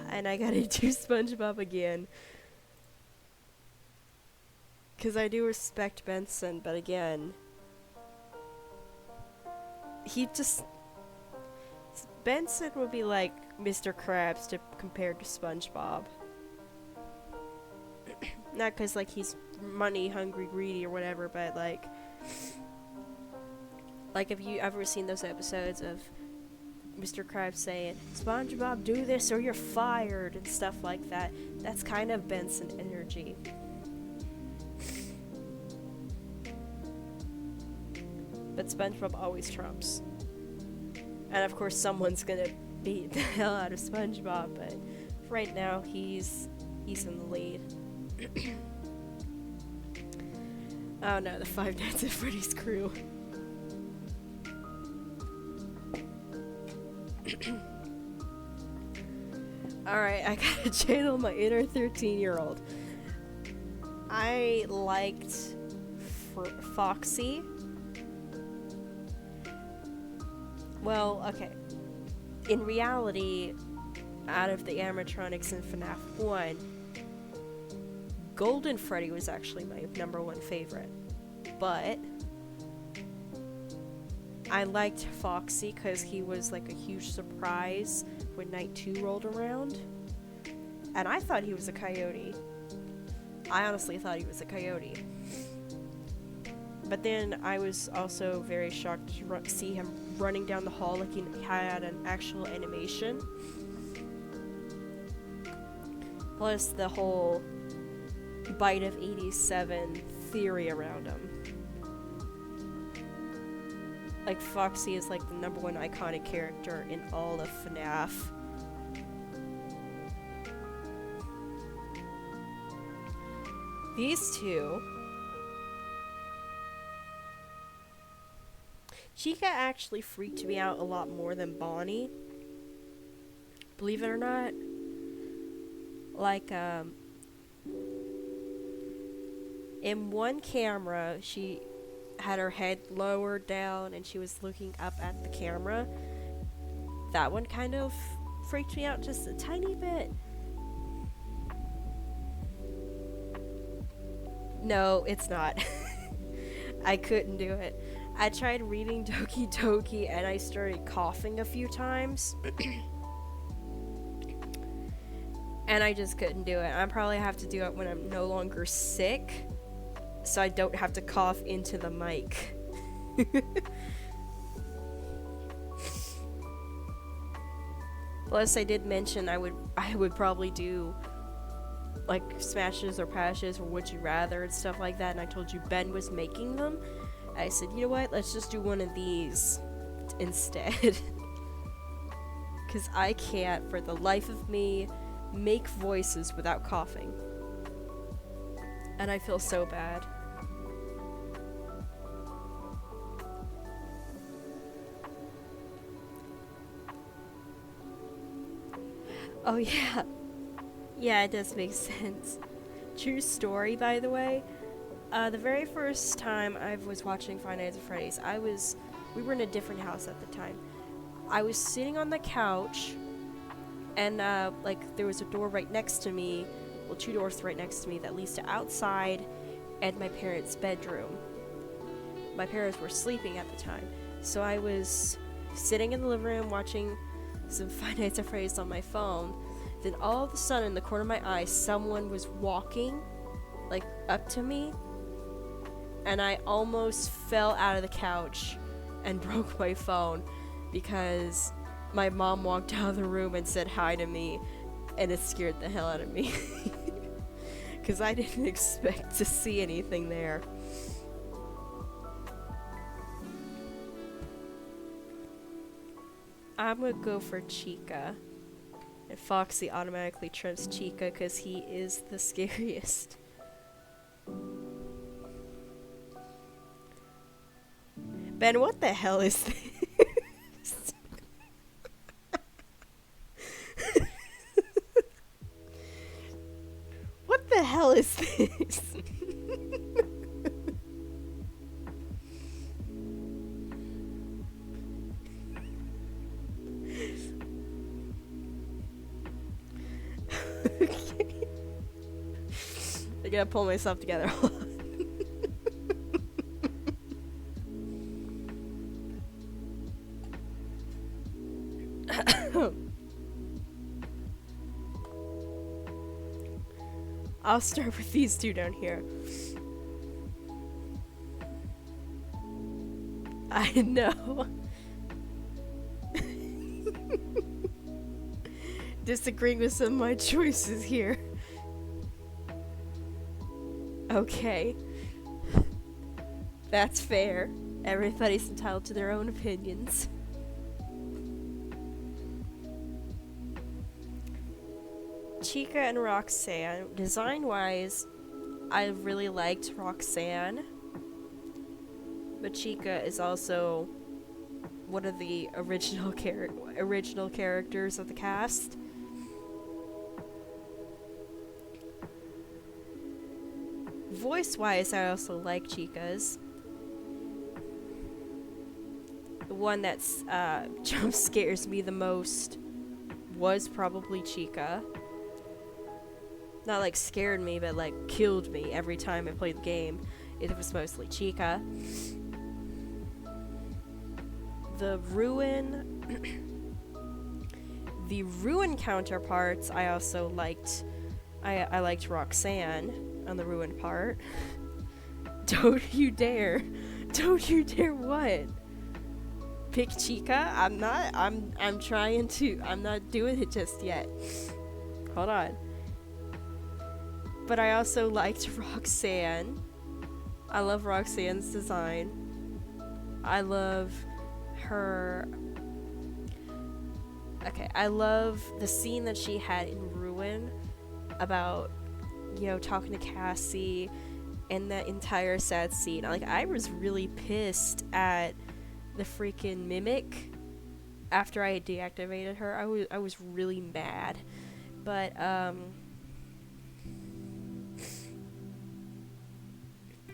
And I gotta do SpongeBob again. Because I do respect Benson, but again, Benson would be like Mr. Krabs compared to SpongeBob. Not because, like, he's money hungry, greedy, or whatever, but like, have you ever seen those episodes of Mr. Krabs saying, "SpongeBob, do this or you're fired," and stuff like that? That's kind of Benson energy. But SpongeBob always trumps. And of course someone's gonna beat the hell out of SpongeBob, but right now he's in the lead. Oh no, the Five Nights at Freddy's crew. Alright, I gotta channel my inner 13-year-old. I liked Foxy. Well, okay. In reality, out of the animatronics in FNAF 1, Golden Freddy was actually my #1 favorite. But I liked Foxy because he was like a huge surprise when Night 2 rolled around. And I thought he was a coyote. I honestly thought he was a coyote. But then I was also very shocked to see him running down the hall like he had an actual animation. Plus the whole Bite of 87 theory around him. Like, Foxy is like the #1 iconic character in all of FNAF. These two. Chica actually freaked me out a lot more than Bonnie. Believe it or not. Like, in one camera, she had her head lowered down and she was looking up at the camera. That one kind of freaked me out just a tiny bit. No, it's not. I couldn't do it. I tried reading Doki Doki and I started coughing a few times. And I just couldn't do it. I probably have to do it when I'm no longer sick, so I don't have to cough into the mic. Plus, I did mention I would probably do like smashes or pashes or would you rather and stuff like that, and I told you Ben was making them. I said, you know what? Let's just do one of these instead. Because I can't, for the life of me, make voices without coughing. And I feel so bad. Oh yeah. Yeah, it does make sense. True story, by the way. The very first time I was watching Five Nights at Freddy's, we were in a different house at the time. I was sitting on the couch, and like there was a door right next to me, well, 2 doors right next to me that leads to outside and my parents' bedroom. My parents were sleeping at the time, so I was sitting in the living room watching some Five Nights at Freddy's on my phone. Then all of a sudden, in the corner of my eye, someone was walking, like, up to me, and I almost fell out of the couch and broke my phone because my mom walked out of the room and said hi to me, and it scared the hell out of me. Because I didn't expect to see anything there. I'm gonna go for Chica. And Foxy automatically trumps Chica because he is the scariest. Ben, what the hell is this? What the hell is this? Okay. I gotta pull myself together. I'll start with these two down here. I know. Disagreeing with some of my choices here. Okay. That's fair. Everybody's entitled to their own opinions. Chica and Roxanne. Design-wise, I really liked Roxanne. But Chica is also one of the original characters of the cast. Voice-wise, I also like Chica's. The one that's jump scares me the most was probably Chica. Not like scared me, but like killed me every time I played the game. It was mostly Chica. The Ruin counterparts, I also liked. I liked Roxanne on the Ruin part. Don't you dare! Don't you dare! What? Pick Chica? I'm not. I'm trying to. I'm not doing it just yet. Hold on. But I also liked Roxanne. I love Roxanne's design. I love her. Okay, I love the scene that she had in Ruin about, talking to Cassie and that entire sad scene. Like, I was really pissed at the freaking mimic after I had deactivated her. I was really mad. But,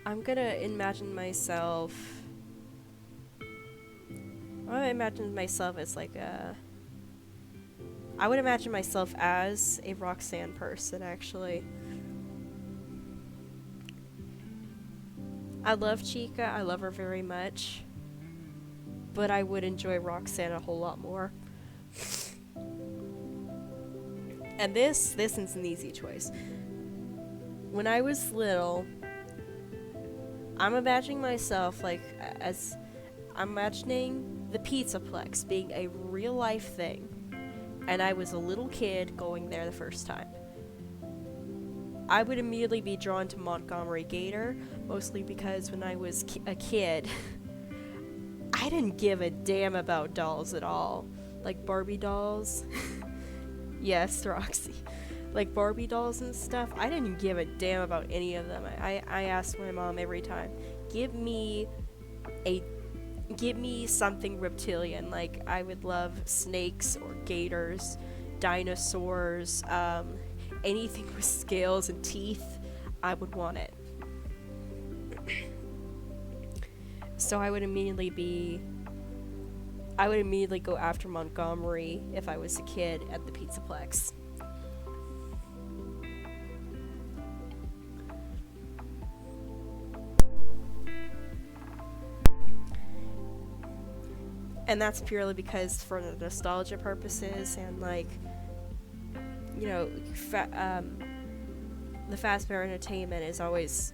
I'm gonna imagine myself. As like a. I would imagine myself as a Roxanne person, actually. I love Chica, I love her very much. But I would enjoy Roxanne a whole lot more. And this is an easy choice. When I was little, I'm imagining myself I'm imagining the Pizzaplex being a real life thing. And I was a little kid going there the first time. I would immediately be drawn to Montgomery Gator, mostly because when I was a kid, I didn't give a damn about dolls at all. Like Barbie dolls. Yes, Roxy. Like Barbie dolls and stuff, I didn't give a damn about any of them. I asked my mom every time, give me something reptilian. Like, I would love snakes or gators, dinosaurs, anything with scales and teeth. I would want it. So I would immediately go after Montgomery if I was a kid at the Pizzaplex. And that's purely because, for the nostalgia purposes, and the Fazbear Entertainment is always,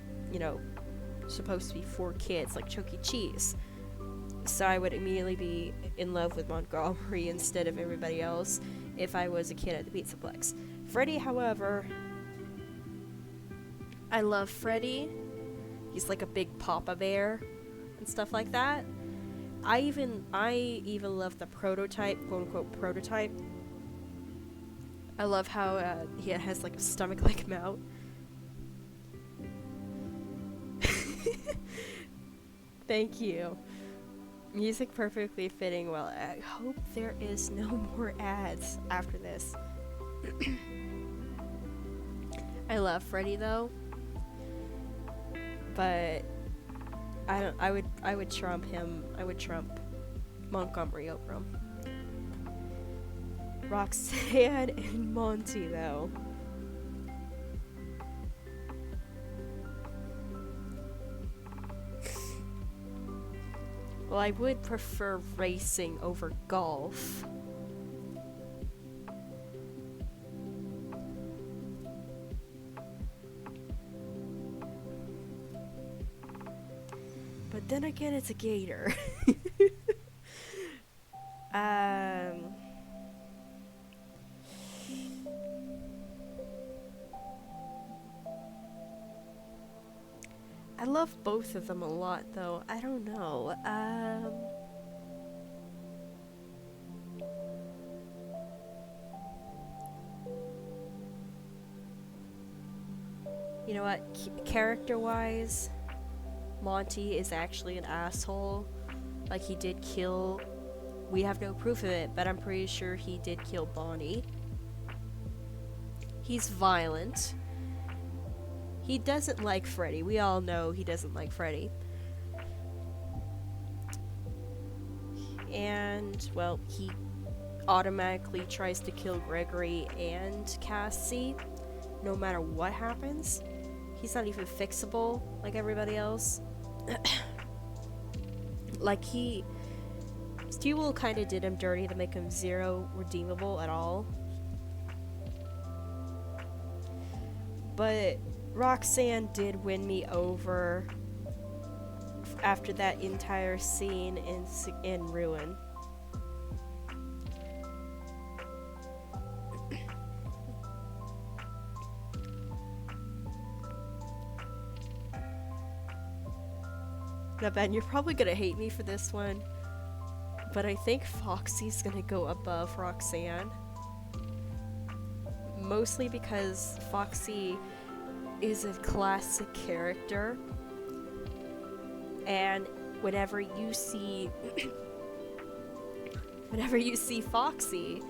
supposed to be for kids, like Chuck E. Cheese. So I would immediately be in love with Montgomery instead of everybody else if I was a kid at the Pizzaplex. Freddy, however, I love Freddy. He's like a big Papa Bear and stuff like that. I even love the prototype, quote unquote prototype. I love how he has like a stomach-like mouth. Thank you. Music perfectly fitting. Well, I hope there is no more ads after this. I love Freddy though, but I would trump him. I would trump Montgomery over him. Roxanne and Monty though. Well, I would prefer racing over golf. But then again, it's a gator. I love both of them a lot, though. I don't know. You know what? Character-wise, Monty is actually an asshole. Like, he did kill... We have no proof of it, but I'm pretty sure he did kill Bonnie. He's violent. He doesn't like Freddy. We all know he doesn't like Freddy. And, well, he automatically tries to kill Gregory and Cassie, no matter what happens. He's not even fixable like everybody else. Like, Stewell kind of did him dirty to make him zero redeemable at all. But Roxanne did win me over after that entire scene in Ruin. Now, Ben, you're probably gonna hate me for this one, but I think Foxy's gonna go above Roxanne. Mostly because Foxy is a classic character, and whenever you see Foxy,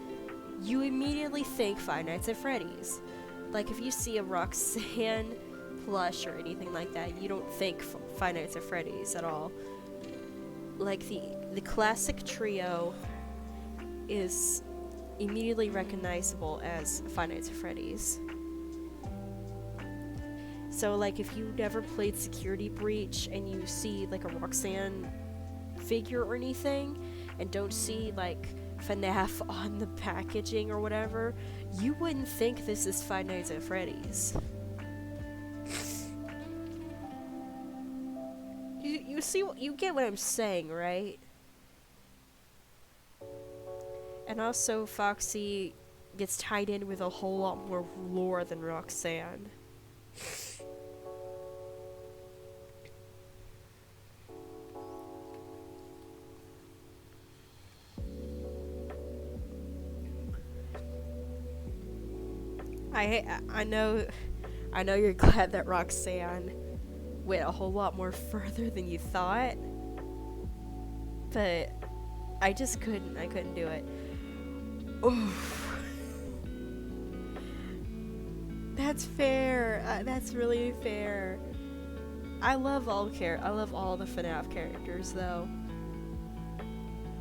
you immediately think Five Nights at Freddy's. Like, if you see a Roxanne plush or anything like that, you don't think Five Nights at Freddy's at all. Like, the classic trio is immediately recognizable as Five Nights at Freddy's. So, like, if you never played Security Breach and you see, like, a Roxanne figure or anything, and don't see, like, FNAF on the packaging or whatever, you wouldn't think this is Five Nights at Freddy's. You see, you get what I'm saying, right? And also, Foxy gets tied in with a whole lot more lore than Roxanne. I know you're glad that Roxanne went a whole lot more further than you thought, but I couldn't do it. Oof. That's fair. That's really fair. I love all the FNAF characters though.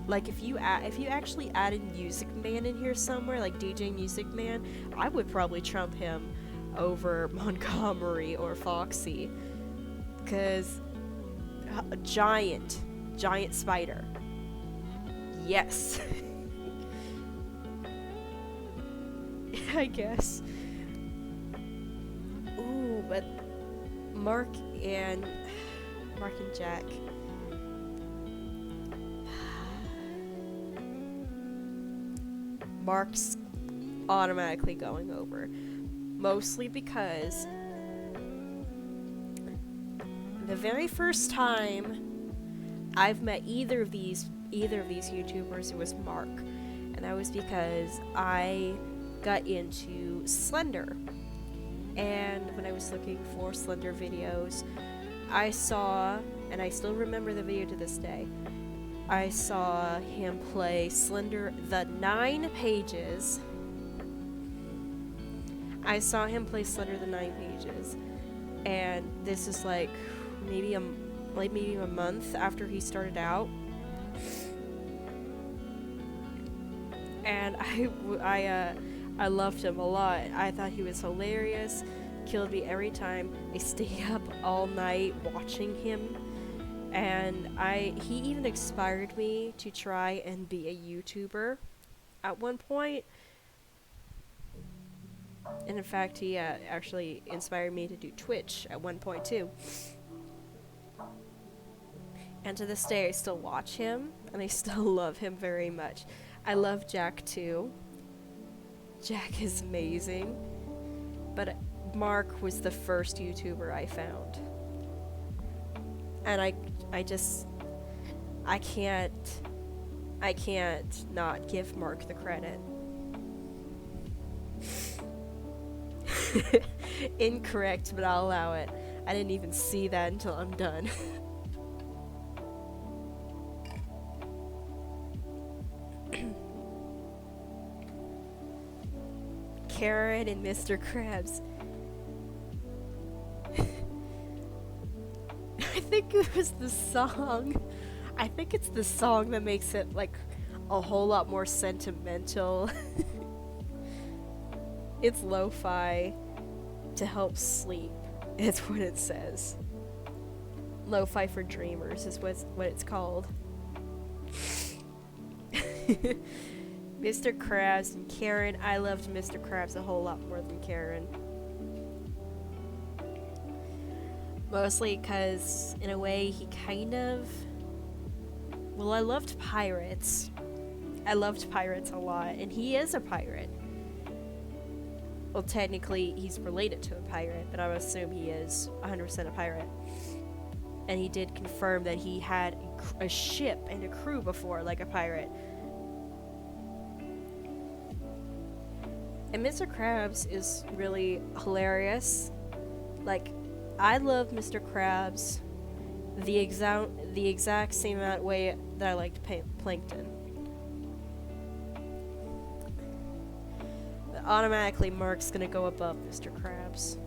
Like, if you actually added Music Man in here somewhere, like DJ Music Man, I would probably trump him over Montgomery or Foxy. Cause giant spider. Yes. I guess. Ooh, but Mark and Jack. Mark's automatically going over, mostly because the very first time I've met either of these YouTubers, it was Mark, and that was because I got into Slender, and when I was looking for Slender videos, I saw, and I still remember the video to this day, I saw him play Slender the 9 Pages. I saw him play Slender the 9 Pages, and this is like maybe a month after he started out, and I loved him a lot. I thought he was hilarious, killed me every time. I stayed up all night watching him. And he even inspired me to try and be a YouTuber at one point. And in fact, he actually inspired me to do Twitch at one point too. And to this day, I still watch him, and I still love him very much. I love Jack too. Jack is amazing. But Mark was the first YouTuber I found. And I can't not give Mark the credit. Incorrect, but I'll allow it. I didn't even see that until I'm done. Karen and Mr. Krabs. I think it was the song. I think it's the song that makes it like a whole lot more sentimental. It's lo-fi to help sleep. It's what it says. Lo-fi for dreamers is what it's called. Mr. Krabs and Karen. I loved Mr. Krabs a whole lot more than Karen. Mostly because, in a way, he kind of... Well, I loved pirates. I loved pirates a lot, and he is a pirate. Well, technically, he's related to a pirate, but I would assume he is 100% a pirate. and he did confirm that he had a ship and a crew before, like a pirate. And Mr. Krabs is really hilarious. Like, I love Mr. Krabs the exact same amount way that I liked Plankton. But automatically, Mark's gonna go above Mr. Krabs.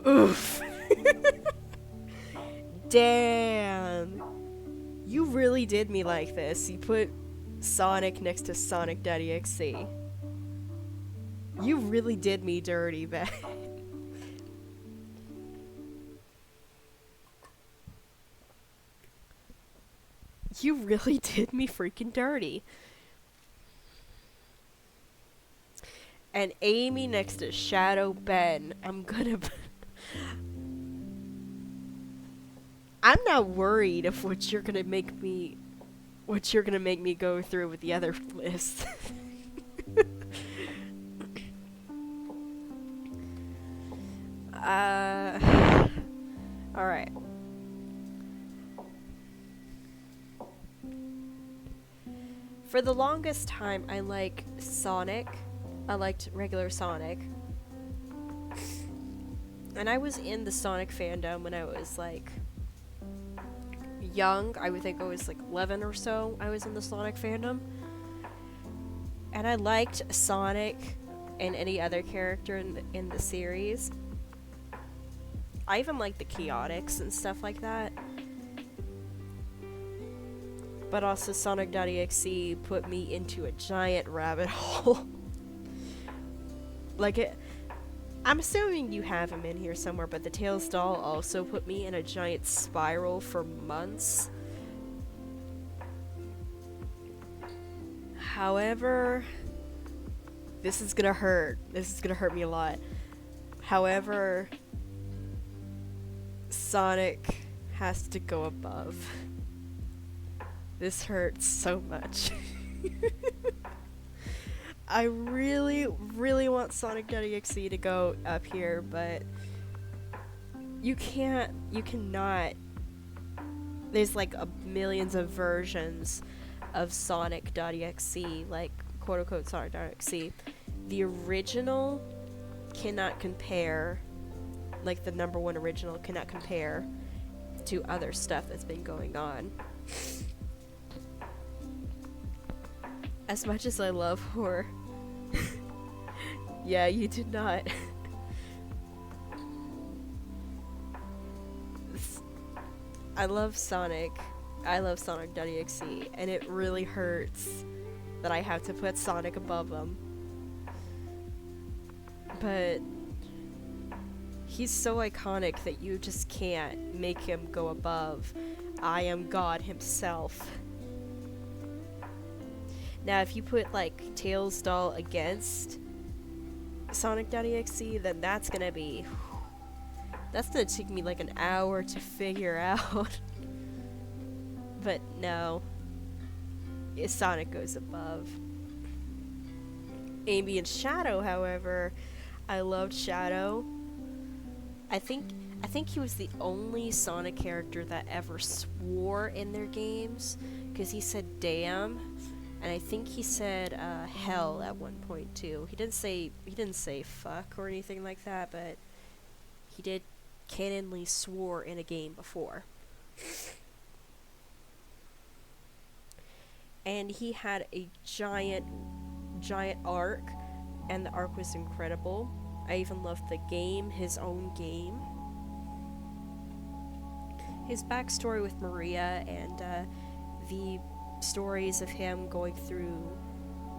Oof. Damn. You really did me like this. You put Sonic next to Sonic ddlc. You really did me dirty, man. You really did me freaking dirty. And Amy next to Shadow Ben. I'm not worried of what you're gonna make me go through with the other list. Alright. For the longest time, I liked Sonic. I liked regular Sonic. And I was in the Sonic fandom when I was, like, young. I would think I was, like, 11 or so. I was in the Sonic fandom. And I liked Sonic and any other character in the series. I even liked the Chaotix and stuff like that. But also Sonic ddlc put me into a giant rabbit hole. I'm assuming you have him in here somewhere, but the Tails doll also put me in a giant spiral for months. However, this is gonna hurt. This is gonna hurt me a lot. However, Sonic has to go above. This hurts so much. I really, really want Sonic ddlc to go up here, but you cannot. There's like millions of versions of Sonic ddlc, like quote unquote Sonic ddlc. The original cannot compare, like the number one original cannot compare to other stuff that's been going on. As much as I love horror. Yeah, you did not. I love Sonic. I love Sonic ddlc, and it really hurts that I have to put Sonic above him. But he's so iconic that you just can't make him go above I Am God himself. Now, if you put, like, Tails doll against Sonic ddlc, then that's gonna take me, like, an hour to figure out. But no. Sonic goes above. Amy and Shadow, however, I loved Shadow. I think he was the only Sonic character that ever swore in their games, because he said damn. And I think he said hell at one point too. He didn't say fuck or anything like that, but he did canonly swore in a game before. And he had a giant arc, and the arc was incredible. I even loved the game, his own game. His backstory with Maria and the stories of him going through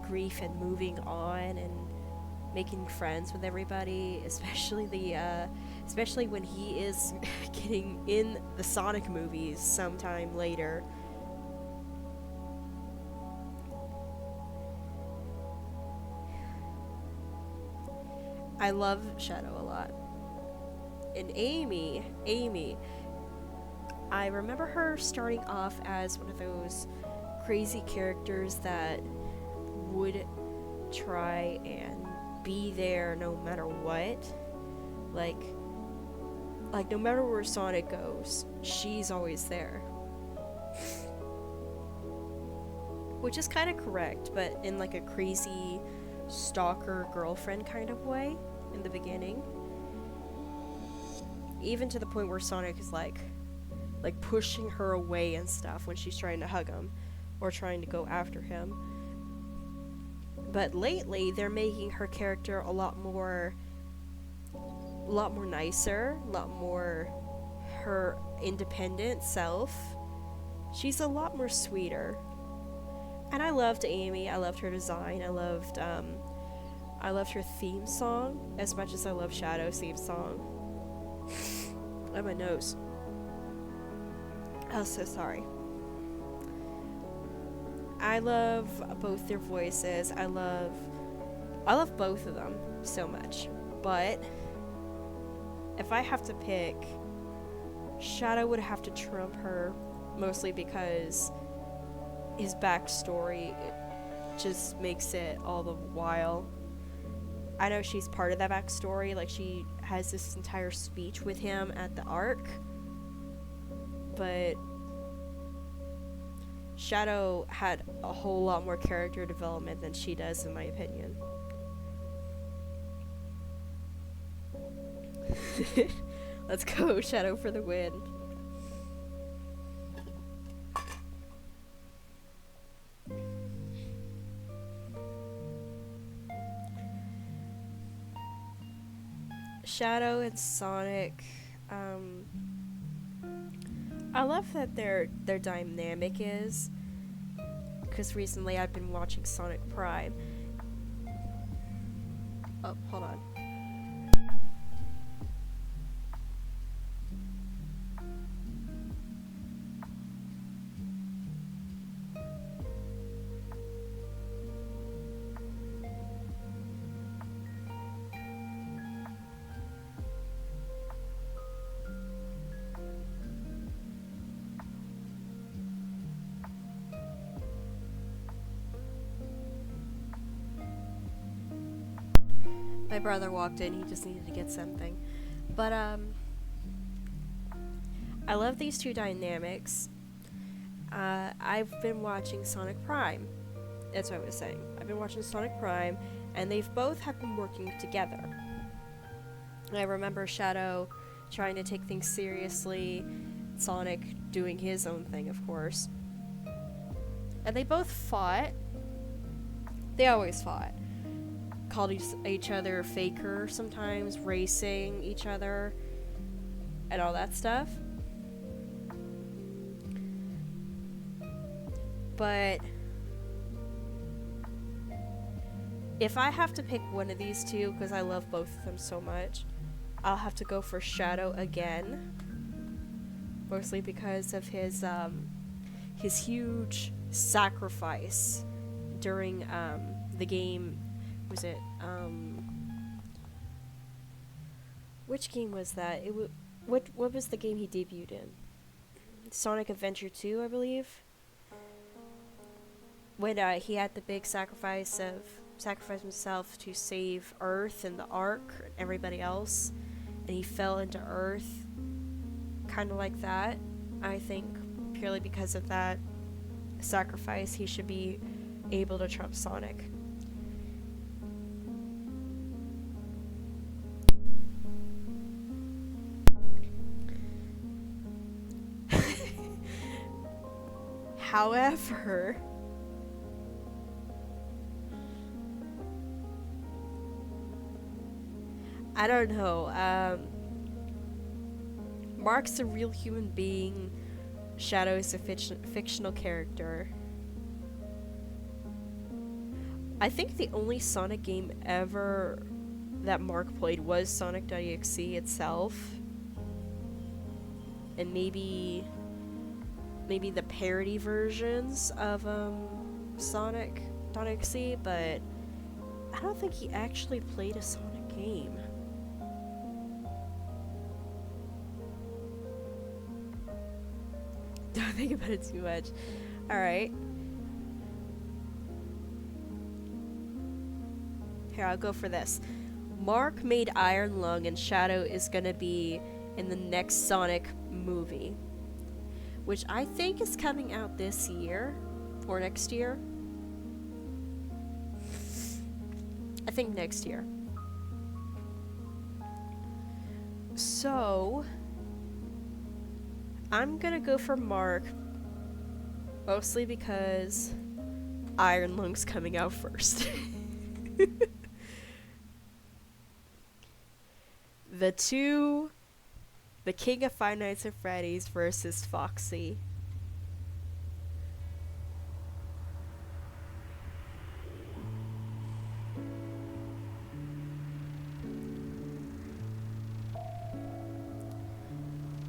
grief and moving on and making friends with everybody, especially when he is getting in the Sonic movies sometime later. I love Shadow a lot. And Amy, I remember her starting off as one of those crazy characters that would try and be there no matter what. Like, no matter where Sonic goes, she's always there. Which is kind of correct, but in like a crazy stalker girlfriend kind of way in the beginning. Even to the point where Sonic is like pushing her away and stuff when she's trying to hug him or trying to go after him. But lately they're making her character a lot more nicer, a lot more her independent self. She's a lot more sweeter. And I loved Amy. I loved her design. I loved her theme song as much as I love Shadow's theme song. Oh, my nose. I'm so sorry. I love both their voices. I love both of them so much. But if I have to pick, Shadow would have to trump her, mostly because his backstory just makes it all the while. I know she's part of that backstory, like she has this entire speech with him at the Ark, but Shadow had a whole lot more character development than she does, in my opinion. Let's go, Shadow for the win. Shadow and Sonic, I love that their dynamic is, because recently I've been watching Sonic Prime. Oh, hold on. My brother walked in, he just needed to get something. But, I love these two dynamics. I've been watching Sonic Prime. That's what I was saying. I've been watching Sonic Prime, and they've both have been working together. I remember Shadow trying to take things seriously, Sonic doing his own thing, of course. And they both fought. They always fought. Called each other faker sometimes, racing each other, and all that stuff. But if I have to pick one of these two, because I love both of them so much, I'll have to go for Shadow again. Mostly because of his huge sacrifice during the game. Was it which game was that? What was the game he debuted in? Sonic Adventure 2, I believe. When he had the big sacrifice himself to save Earth and the Ark and everybody else, and he fell into Earth, kind of like that. I think purely because of that sacrifice, he should be able to trump Sonic. However, I don't know. Mark's a real human being. Shadow is a fictional character. I think the only Sonic game ever that Mark played was Sonic ddlc itself. And maybe the parody versions of Sonic ddlc, but I don't think he actually played a Sonic game. Don't think about it too much. Alright. here, I'll go for this. Mark made Iron Lung, and Shadow is gonna be in the next Sonic movie, which I think is coming out this year or next year. I think next year. So I'm gonna go for Mark, mostly because Iron Lung's coming out first. The King of Five Nights at Freddy's versus Foxy.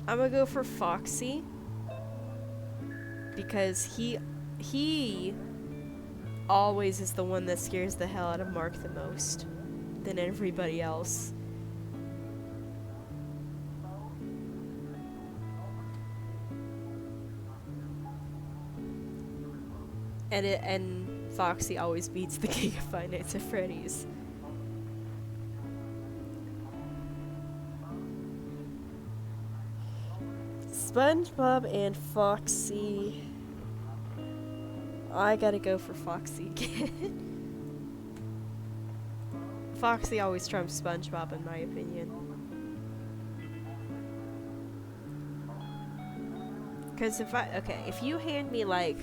I'm gonna go for Foxy because he always is the one that scares the hell out of Mark the most than everybody else. And Foxy always beats the King of Five Nights at Freddy's. SpongeBob and Foxy. I gotta go for Foxy again. Foxy always trumps SpongeBob in my opinion. Because if you hand me like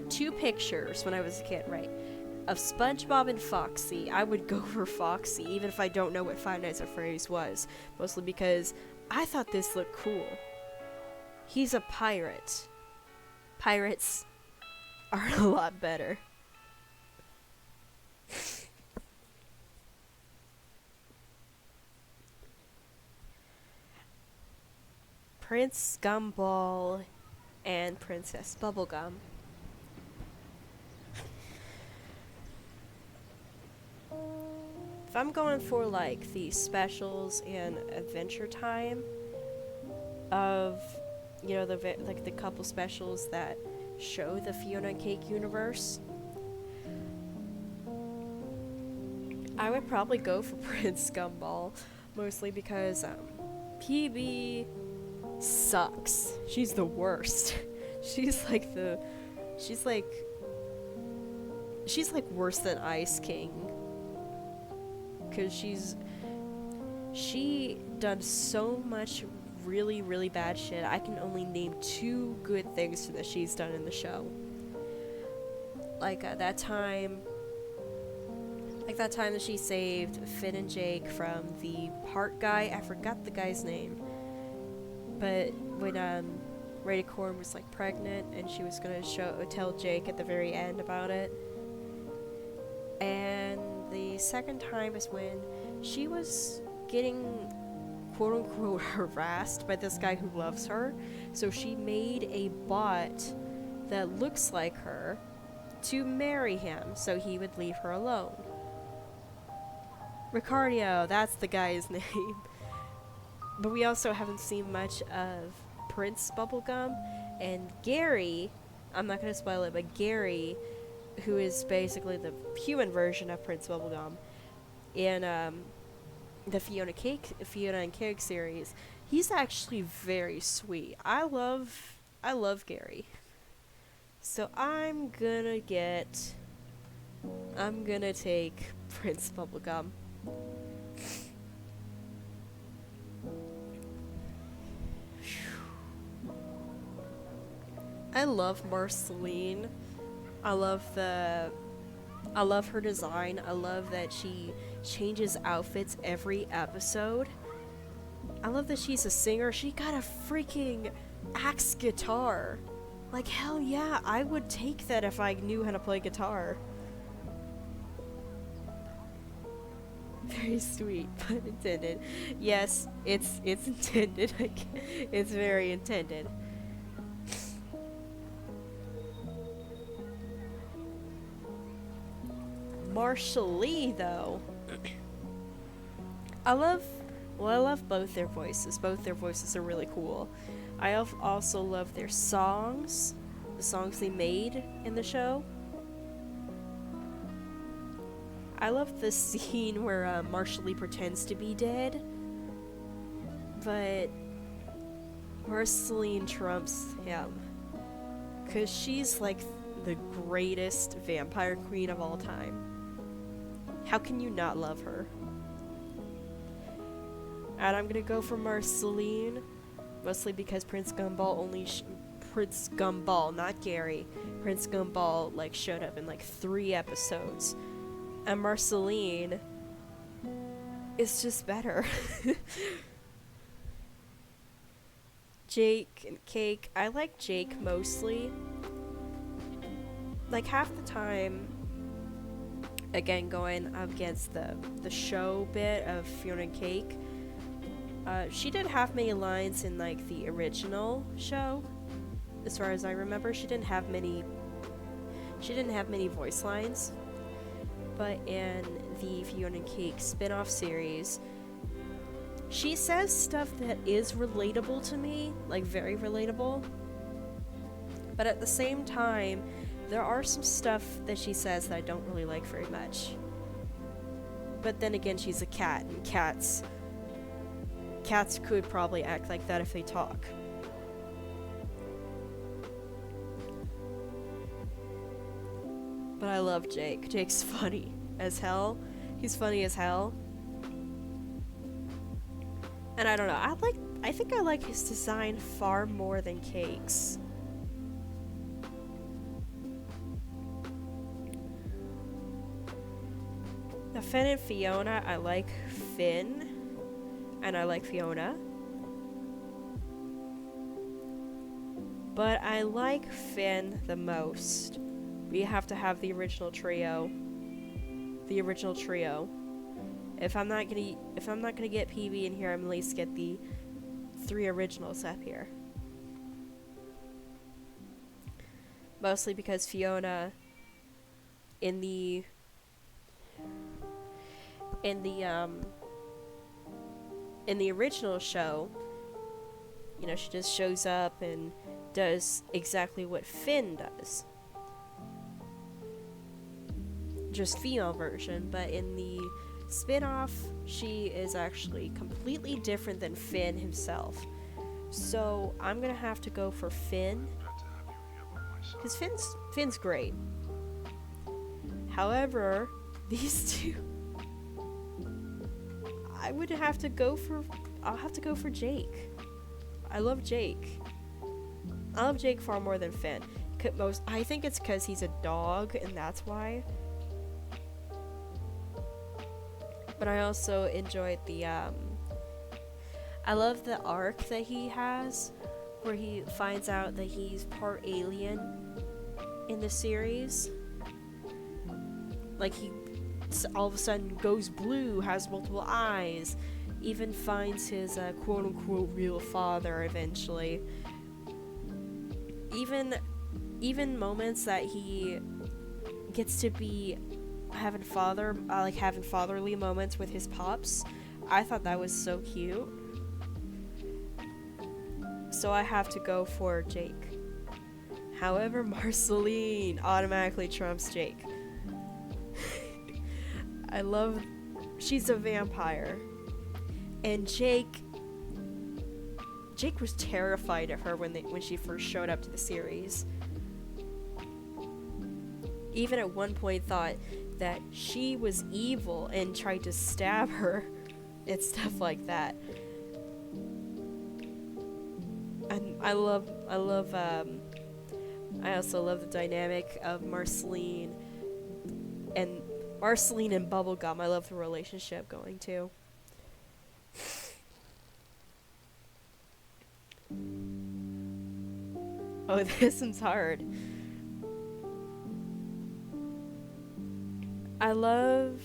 two pictures when I was a kid, right, of SpongeBob and Foxy, I would go for Foxy, even if I don't know what Five Nights at Freddy's was. Mostly because I thought this looked cool. He's a pirate. Pirates are a lot better. Prince Gumball and Princess Bubblegum. If I'm going for like the specials and Adventure Time of, you know, the couple specials that show the Fiona and Cake universe, I would probably go for Prince Gumball, mostly because PB sucks. She's the worst. She's like worse than Ice King. Because she done so much really, really bad shit. I can only name 2 good things that she's done in the show. Like that time that she saved Finn and Jake from the part guy. I forgot the guy's name. But when Radicorn was like pregnant and she was gonna tell Jake at the very end about it. And the second time is when she was getting quote-unquote harassed by this guy who loves her, so she made a bot that looks like her to marry him so he would leave her alone. Ricardio, that's the guy's name. But we also haven't seen much of Prince Bubblegum, and Gary, I'm not going to spoil it, but Gary, who is basically the human version of Prince Bubblegum in the Fiona and Cake series, he's actually very sweet. I love Gary. So I'm gonna take Prince Bubblegum. I love Marceline. I love her design. I love that she changes outfits every episode. I love that she's a singer. She got a freaking axe guitar. Like, hell yeah, I would take that if I knew how to play guitar. Very sweet, pun intended. Yes, it's intended. It's very intended. Marshall though. I love both their voices. Both their voices are really cool. I also love their songs, the songs they made in the show. I love the scene where Marshall Lee pretends to be dead, but Marceline trumps him. Because she's like the greatest vampire queen of all time. How can you not love her? And I'm gonna go for Marceline, mostly because Prince Gumball Prince Gumball, not Gary. Prince Gumball like showed up in like 3 episodes. And Marceline is just better. Jake and Cake. I like Jake mostly. Like half the time, again going up against the show bit of Fiona and Cake, she didn't have many lines in like the original show. As far as I remember, she didn't have many voice lines. But in the Fiona and Cake spin-off series, she says stuff that is relatable to me, like very relatable. But at the same time, there are some stuff that she says that I don't really like very much. But then again, she's a cat, and cats could probably act like that if they talk. But I love Jake. Jake's funny as hell. He's funny as hell. And I don't know, I think I like his design far more than Cake's. Now Finn and Fiona, I like Finn. And I like Fiona. But I like Finn the most. We have to have the original trio. The original trio. If I'm not gonna get PB in here, I'm at least get the 3 originals up here. Mostly because Fiona in the original show, you know, she just shows up and does exactly what Finn does. Just female version, but in the spin-off, she is actually completely different than Finn himself. So I'm gonna have to go for Finn, because Finn's great. However, these two, I'll have to go for Jake. I love Jake. I love Jake far more than Finn. I think it's because he's a dog, and that's why. But I also enjoyed I love the arc that he has, where he finds out that he's part alien in the series. Like, he all of a sudden goes blue, has multiple eyes, even finds his quote-unquote real father eventually. Even moments that he gets to be having fatherly moments with his pops, I thought that was so cute. So I have to go for Jake. However, Marceline automatically trumps Jake. She's a vampire. And Jake was terrified of her when she first showed up to the series. Even at one point thought that she was evil and tried to stab her and stuff like that. And I also love the dynamic of Marceline and Bubblegum. I love the relationship going too. Oh, this one's hard. I love,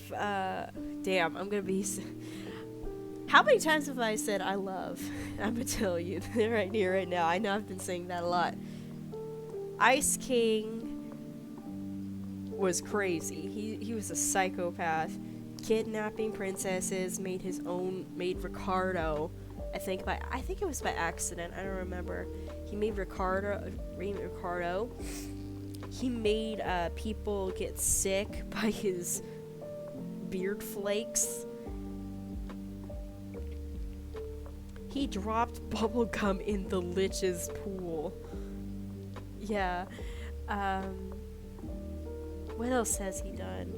damn, I'm gonna be, how many times have I said I love? I'm gonna tell you right here, right now. I know I've been saying that a lot. Ice King was crazy. He was a psychopath. Kidnapping princesses, made Ricardo, I think it was by accident, I don't remember. He made Ricardo. He made people get sick by his beard flakes. He dropped bubblegum in the Lich's pool. Yeah. What else has he done?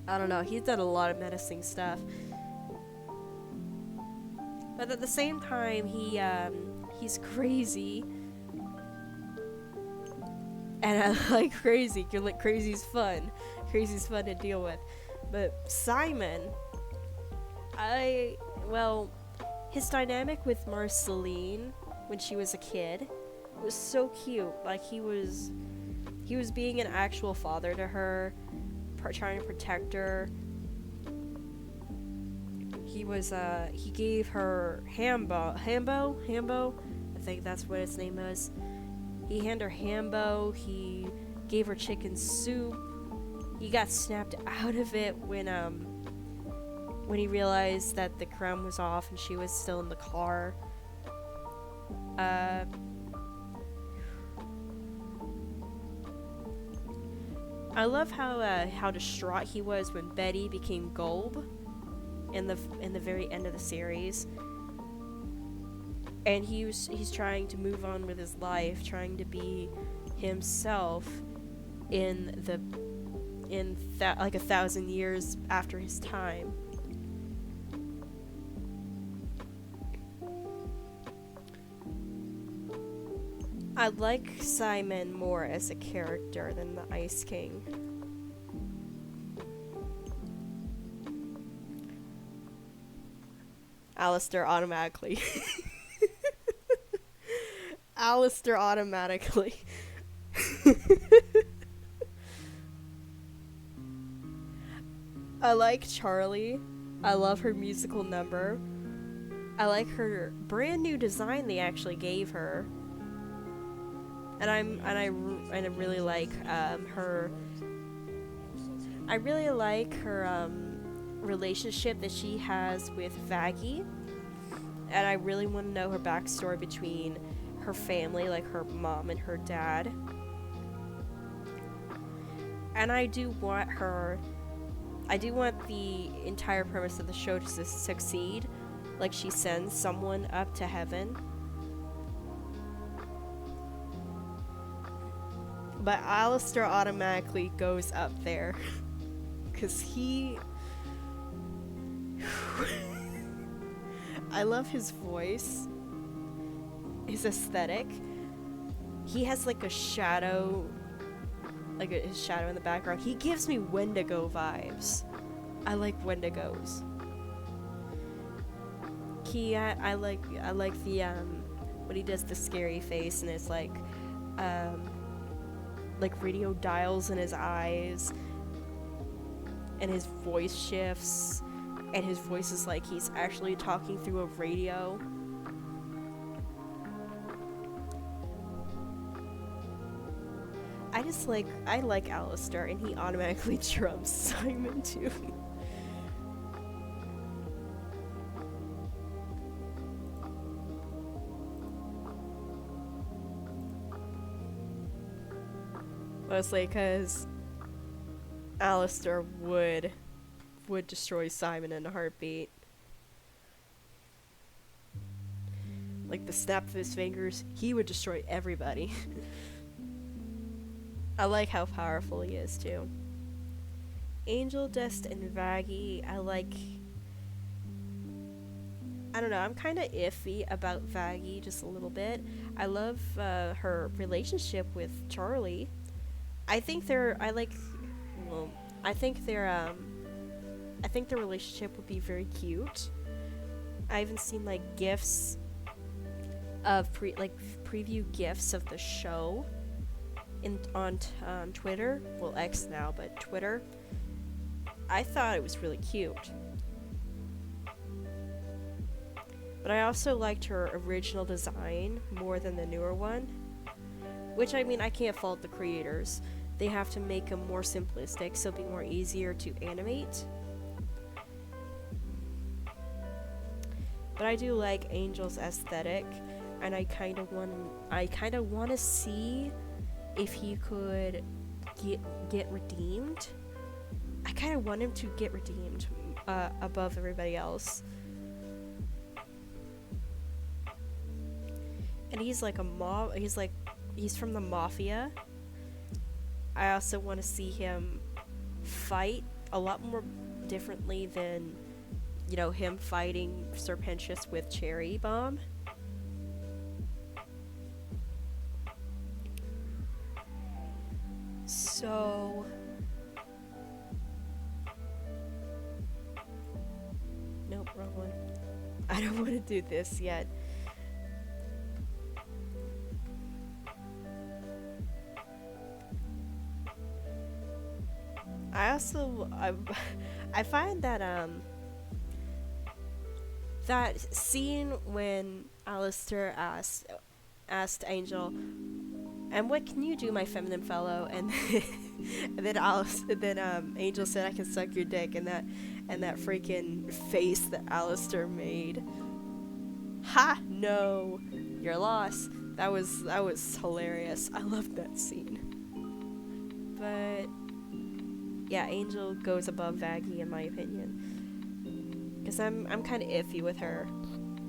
I don't know. He's done a lot of menacing stuff. But at the same time, he's crazy. And I like crazy. Like, crazy's fun. Crazy's fun to deal with. But Simon, well, his dynamic with Marceline when she was a kid was so cute. Like, he was being an actual father to her, trying to protect her. He gave her Hambo, I think that's what its name was. He handed her Hambo, he gave her chicken soup. He got snapped out of it when he realized that the crown was off and she was still in the car. I love how distraught he was when Betty became Golb in the very end of the series. And he's trying to move on with his life, trying to be himself like 1,000 years after his time. I like Simon more as a character than the Ice King. Alistair automatically. Alistair automatically. I like Charlie. I love her musical number. I like her brand new design they actually gave her. And I really like her. I really like her relationship that she has with Vaggie, and I really want to know her backstory between her family, like her mom and her dad. And I do want the entire premise of the show to succeed, like she sends someone up to heaven. But Alistair automatically goes up there. Because I love his voice. His aesthetic. He has like a shadow. His shadow in the background. He gives me Wendigo vibes. I like Wendigos. I like the when he does the scary face and it's like radio dials in his eyes, and his voice shifts, and his voice is like he's actually talking through a radio. I like Alistair, and he automatically trumps Simon too. Mostly because Alistair would destroy Simon in a heartbeat. Like the snap of his fingers, he would destroy everybody. I like how powerful he is too. Angel Dust and Vaggie, I don't know, I'm kind of iffy about Vaggie just a little bit. I love her relationship with Charlie. I think their relationship would be very cute. I haven't seen like gifs of preview gifs of the show on Twitter. Well, X now, but Twitter. I thought it was really cute. But I also liked her original design more than the newer one. Which, I mean, I can't fault the creators. They have to make them more simplistic, so it'll be more easier to animate. But I do like Angel's aesthetic, and I kind of want to see if he could get redeemed I kind of want him to get redeemed above everybody else. And he's like he's from the mafia. I also want to see him fight a lot more differently than, you know, him fighting Serpentious with Cherry Bomb. So nope, wrong one. I don't want to do this yet. I find that that scene when Alistair asked Angel, "And what can you do, my feminine fellow?" And then Angel said, "I can suck your dick," and that freaking face that Alistair made. Ha! No, your loss. That was hilarious. I loved that scene. But yeah, Angel goes above Vaggie in my opinion, because I'm kind of iffy with her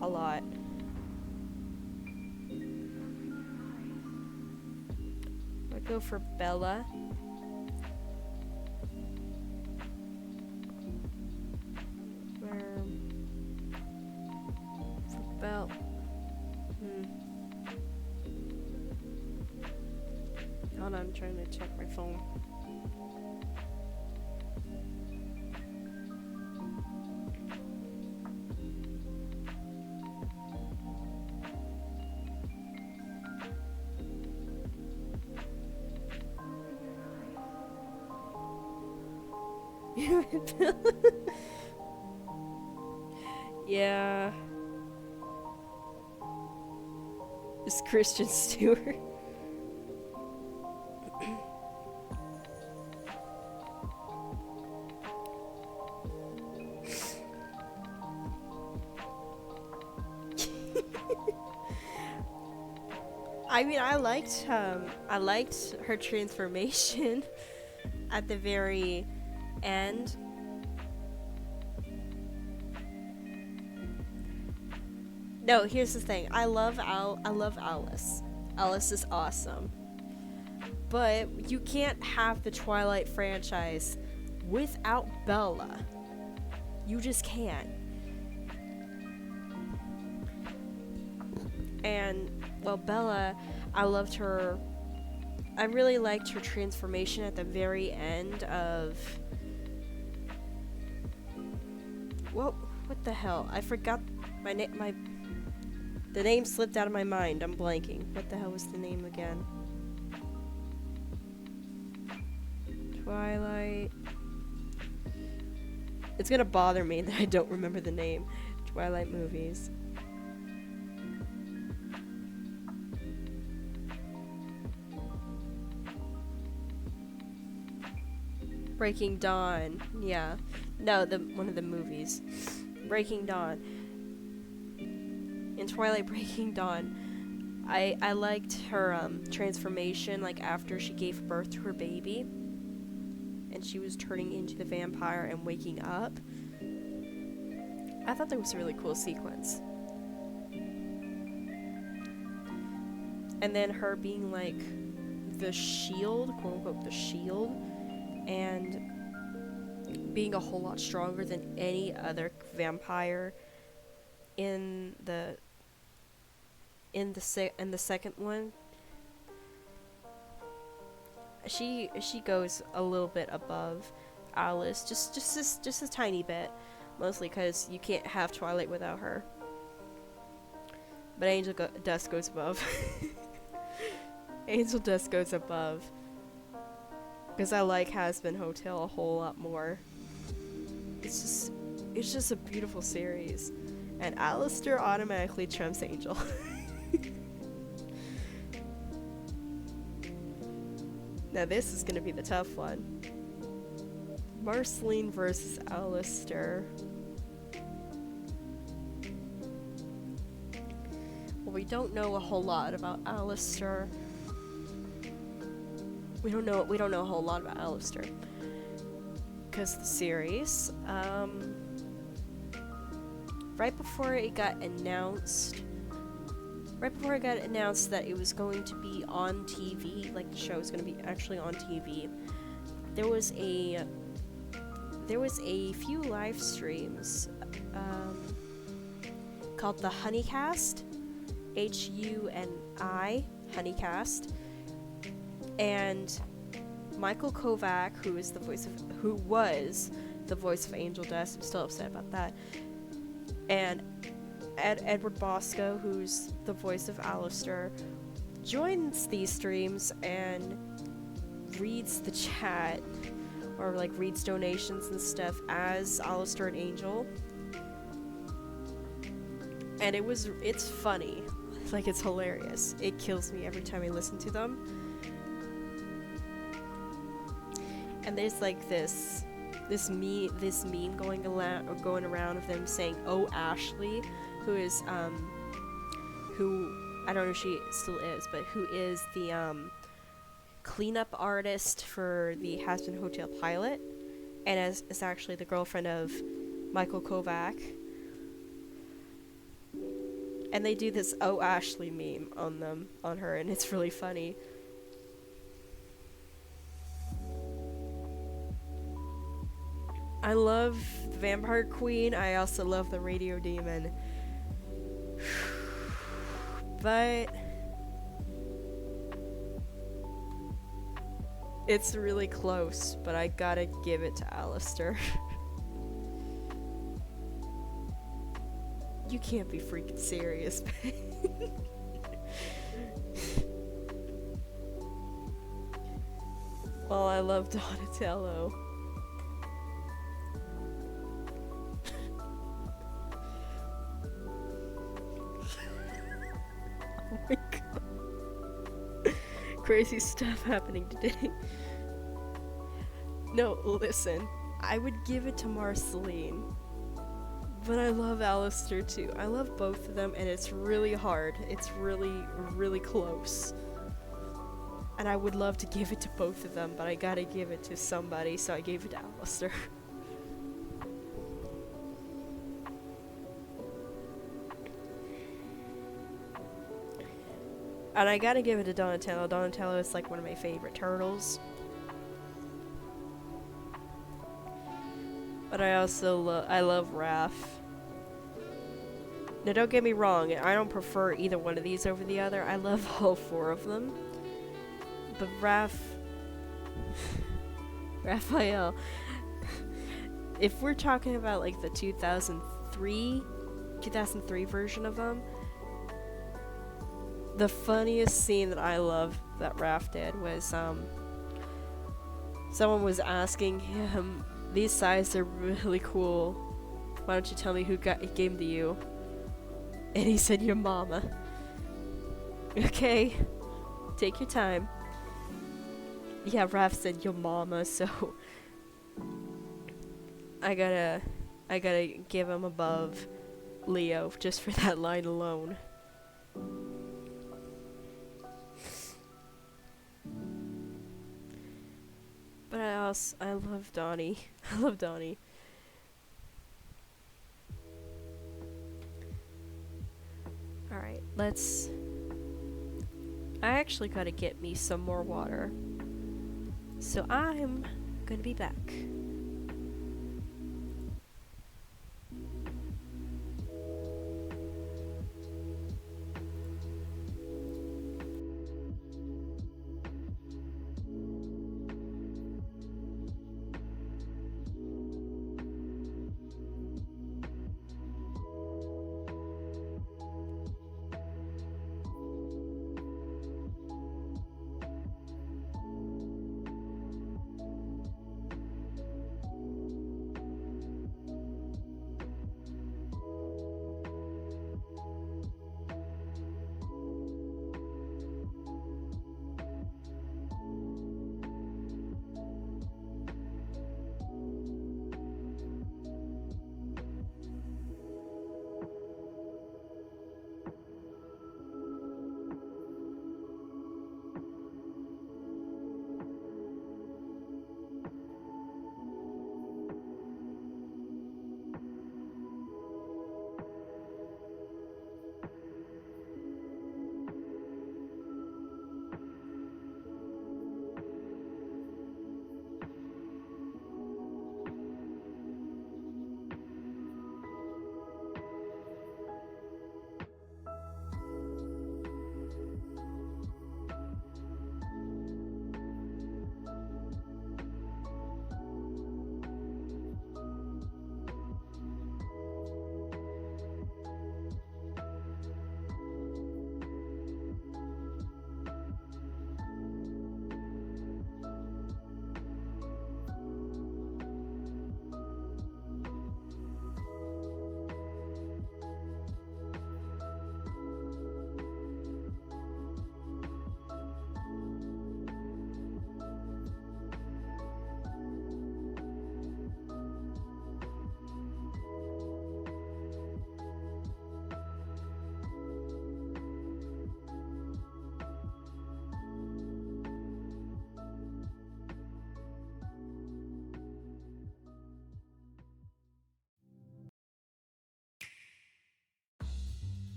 a lot. I go for Bella. For Belle. Hold on, I'm trying to check my phone. Yeah. It's Christian Stewart. I mean, I liked her transformation at the very end. No, here's the thing. I love Alice. Alice is awesome. But you can't have the Twilight franchise without Bella. You just can't. And, well, Bella, I loved her. I really liked her transformation at the very end of... What the hell? I forgot the name slipped out of my mind. I'm blanking. What the hell was the name again? Twilight. It's gonna bother me that I don't remember the name. Twilight movies. Breaking Dawn. Yeah. No, one of the movies. Breaking Dawn. In Twilight Breaking Dawn, I liked her transformation, like after she gave birth to her baby and she was turning into the vampire and waking up. I thought that was a really cool sequence. And then her being like the shield, quote unquote the shield, and being a whole lot stronger than any other vampire in the second one. She goes a little bit above Alice, just a tiny bit, mostly because you can't have Twilight without her. But Angel Dust goes above. Angel Dust goes above. Because I like Hazbin Hotel a whole lot more. It's just a beautiful series. And Alistair automatically trumps Angel. Now this is gonna be the tough one. Marceline versus Alistair. Well, we don't know a whole lot about Alistair. We don't know a whole lot about Alistair. because the series, right before it got announced, that it was going to be on TV, like the show was going to be actually on TV, there was a few live streams called the Honeycast, HUNI, Honeycast, and Michael Kovac, who was the voice of Angel Dust, I'm still upset about that, and Edward Bosco, who's the voice of Alistair, joins these streams and reads the chat, or like reads donations and stuff as Alistair and Angel. And it's funny. Like, it's hilarious. It kills me every time I listen to them. And there's like this meme going around of them saying, "Oh, Ashley," who is who I don't know if she still is, but who is the cleanup artist for the Hazbin Hotel pilot, and is actually the girlfriend of Michael Kovac. And they do this "Oh, Ashley" meme on her, and it's really funny. I love the Vampire Queen. I also love the Radio Demon. But it's really close, but I gotta give it to Alistair. You can't be freaking serious, man. Well, I love Donatello. Oh my god. Crazy stuff happening today. No, listen. I would give it to Marceline. But I love Alistair too. I love both of them, and it's really hard. It's really, really close. And I would love to give it to both of them, but I gotta give it to somebody, so I gave it to Alistair. And I gotta give it to Donatello. Donatello is like one of my favorite turtles. But I also love Raph. Now don't get me wrong, I don't prefer either one of these over the other. I love all four of them. But Raphael, if we're talking about like the 2003 version of them, the funniest scene that I love that Raph did was someone was asking him, "These sides are really cool. Why don't you tell me who gave them to you?" And he said, "Your mama." Okay, take your time. Yeah, Raph said your mama, so I gotta give him above Leo just for that line alone. But I love Donnie. I love Donnie. Alright, I actually gotta get me some more water. So I'm gonna be back.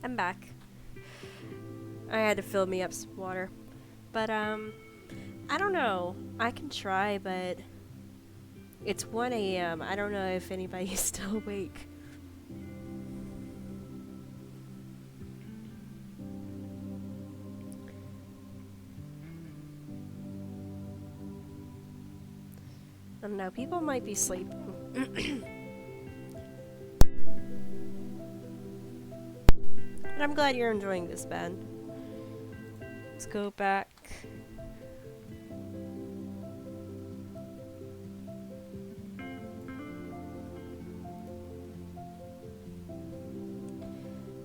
I'm back. I had to fill me up some water. But, I don't know. I can try, but it's 1 a.m. I don't know if anybody's still awake. I don't know. People might be sleeping. But I'm glad you're enjoying this, Ben. Let's go back.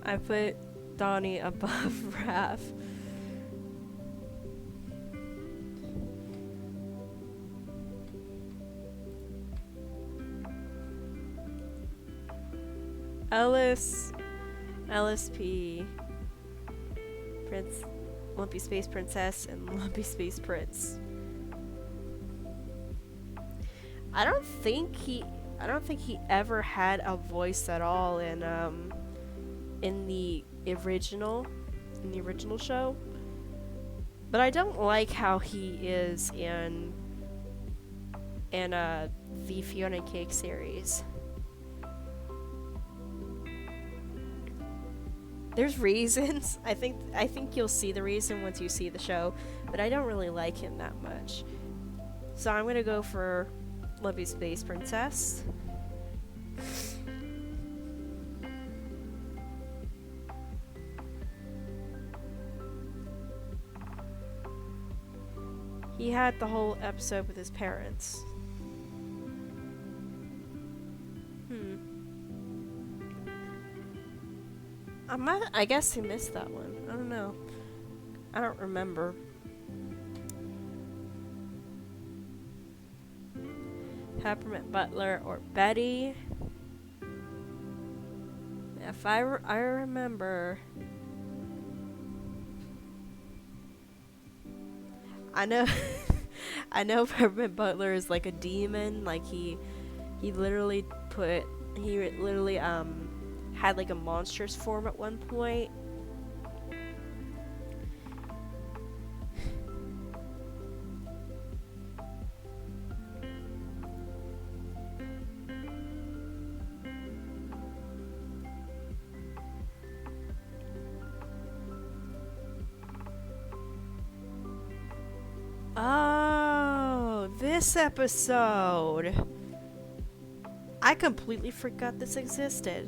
I put Donnie above Raph. LSP, Prince, Lumpy Space Princess, and Lumpy Space Prince. I don't think he ever had a voice at all in the original show. But I don't like how he is in the Fiona and Cake series. There's reasons. I think you'll see the reason once you see the show, but I don't really like him that much. So I'm gonna go for Lumpy Space Princess. He had the whole episode with his parents. I guess he missed that one. I don't know. I don't remember. Peppermint Butler or Betty. If I remember. I know Peppermint Butler is like a demon. Like he literally had like a monstrous form at one point. Oh, this episode. I completely forgot this existed.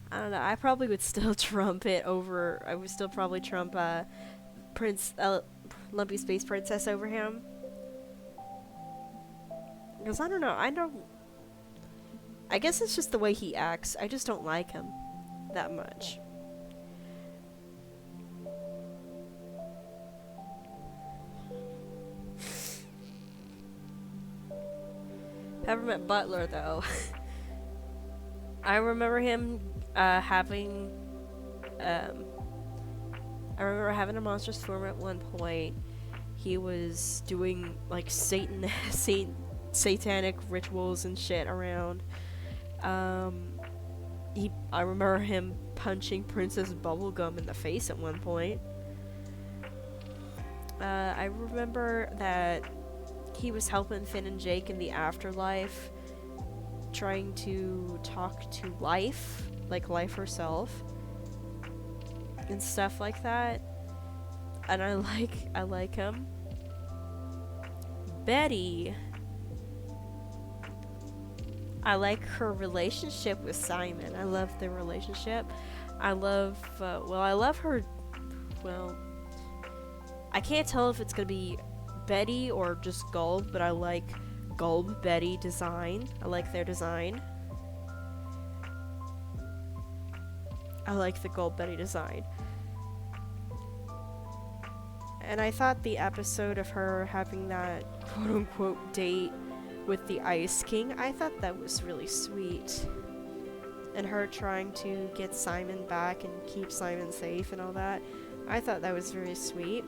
I don't know. I probably would still trump it over. I would still probably trump Lumpy Space Princess over him. Because I don't know. I guess it's just the way he acts. I just don't like him that much. Peppermint Butler, though. I remember him having a monstrous form at one point. He was doing like satanic rituals and shit around. I remember him punching Princess Bubblegum in the face at one point. I remember that he was helping Finn and Jake in the afterlife, trying to talk to Life, like Life herself, and stuff like that. And I like him. Betty, I like her relationship with Simon. I love their relationship. I love her. Well, I can't tell if it's gonna be Betty or just Gulb, but I like Gulb Betty design. I like their design. I like the Gulb Betty design. And I thought the episode of her having that quote-unquote date with the Ice King, I thought that was really sweet. And her trying to get Simon back and keep Simon safe and all that. I thought that was very sweet.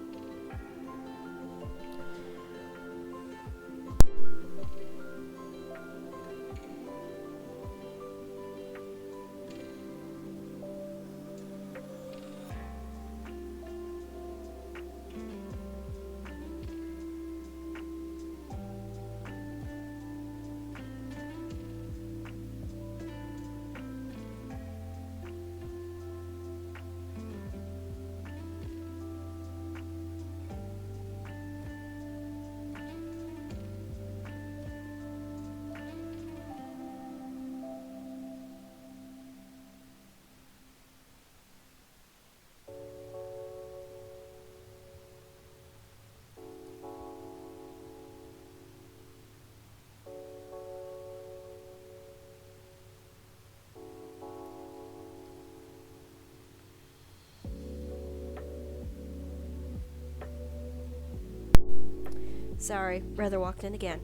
Sorry, brother walked in again.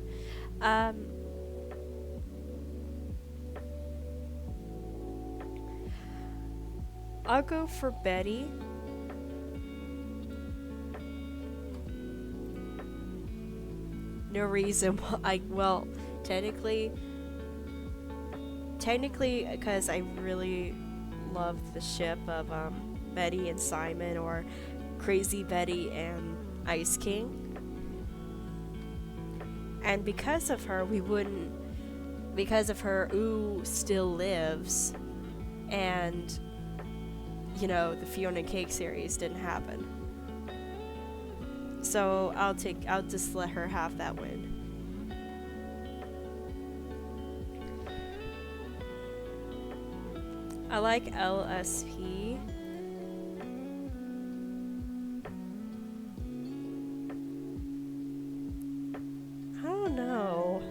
Um, I'll go for Betty. No reason why. Well, technically, because I really loved the ship of Betty and Simon, or Crazy Betty and Ice King. And because of her, we wouldn't. Because of her, Ooh still lives, and the Fiona and Cake series didn't happen. So I'll just let her have that win. I like LSP. I don't know.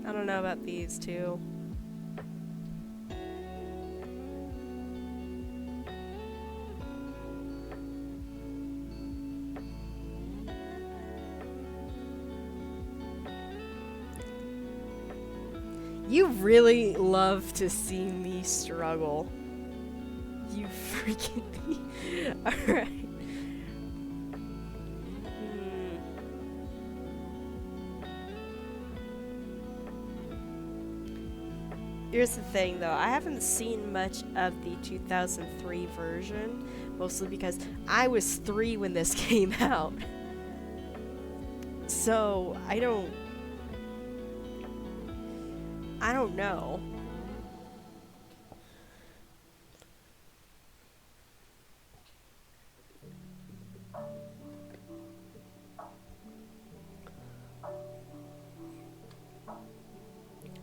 I don't know about these two. You really love to see me struggle. You freaking... Alright. Here's the thing though, I haven't seen much of the 2003 version, mostly because I was 3 when this came out. So, I don't know.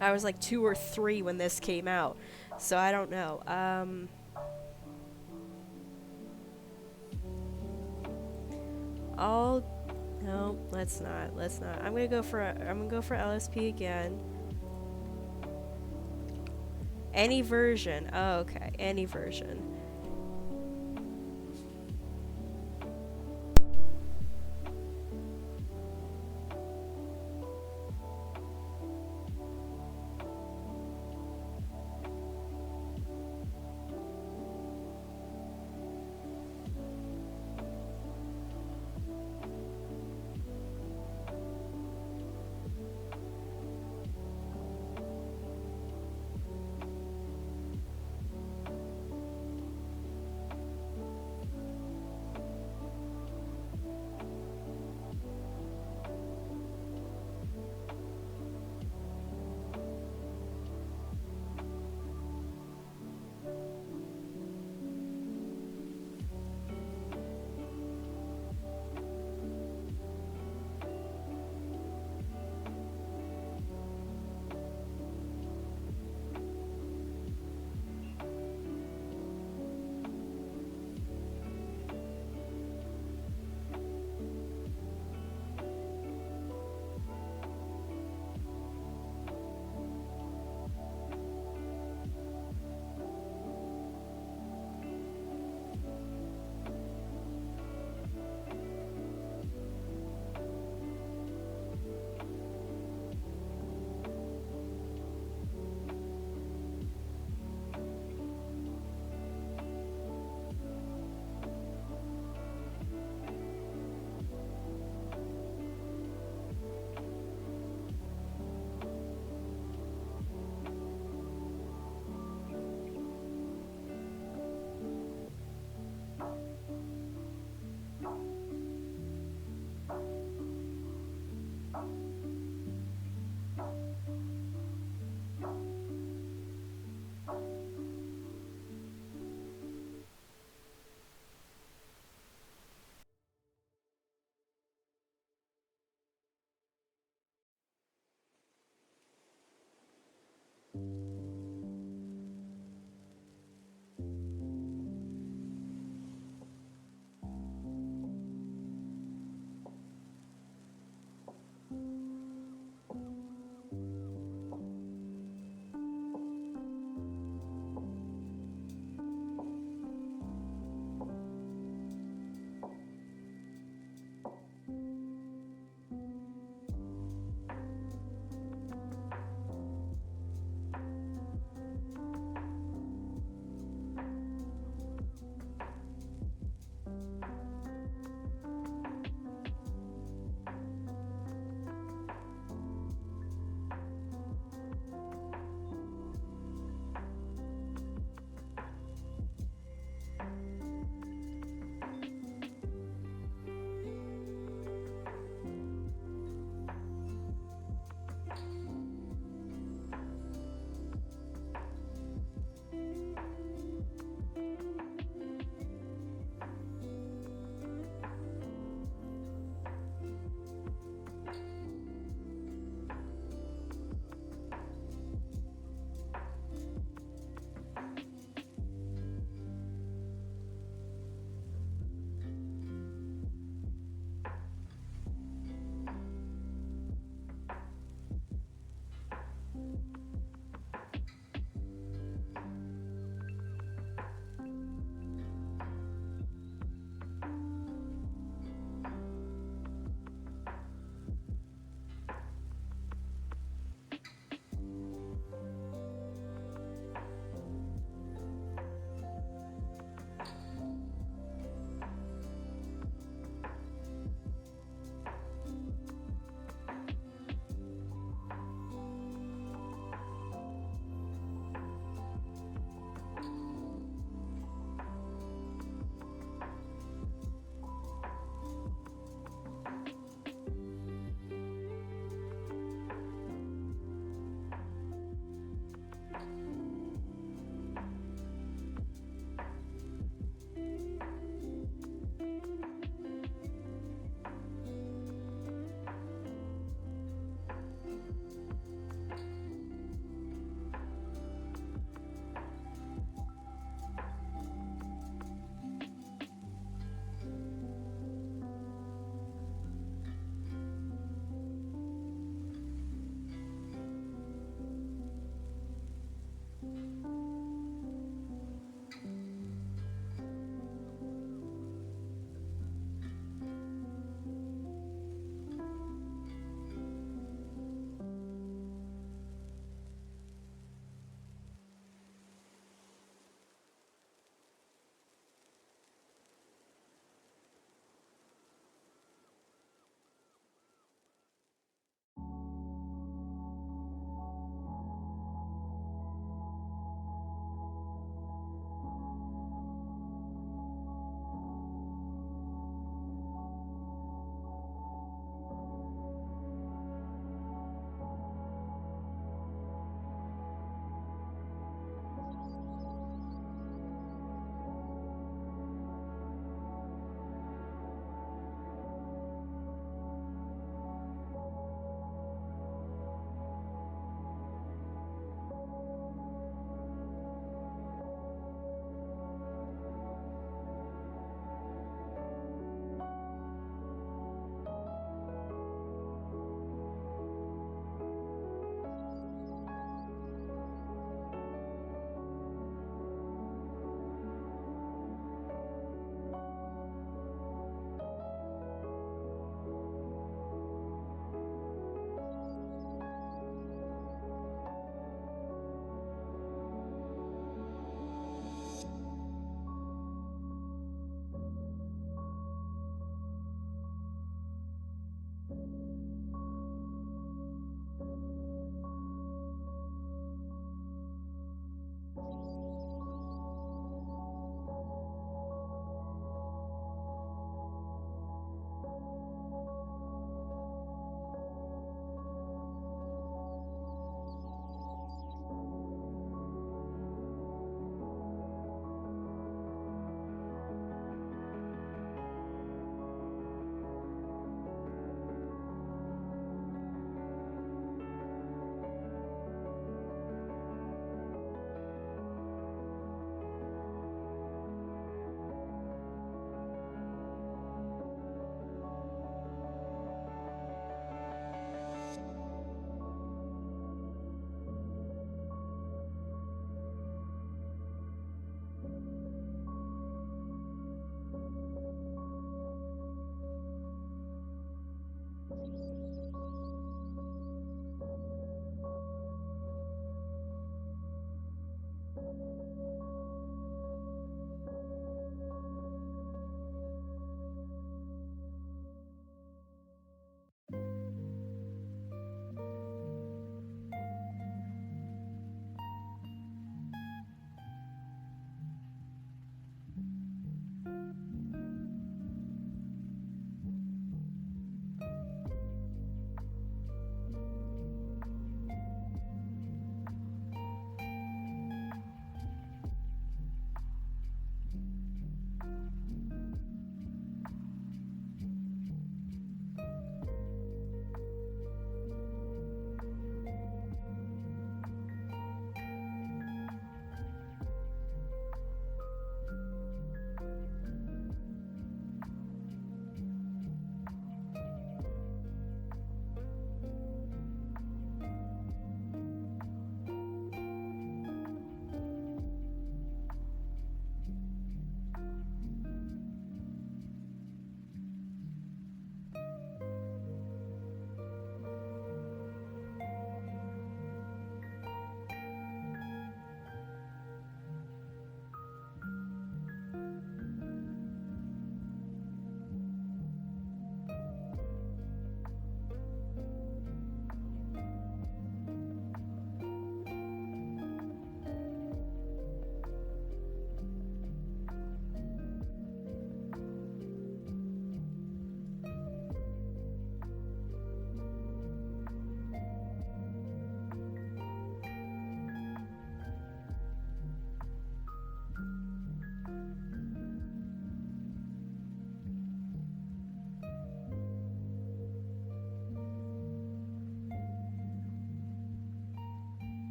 I was like 2 or 3 when this came out, so I don't know. No, let's not. I'm gonna go for LSP again. Any version. Oh, okay. Any version.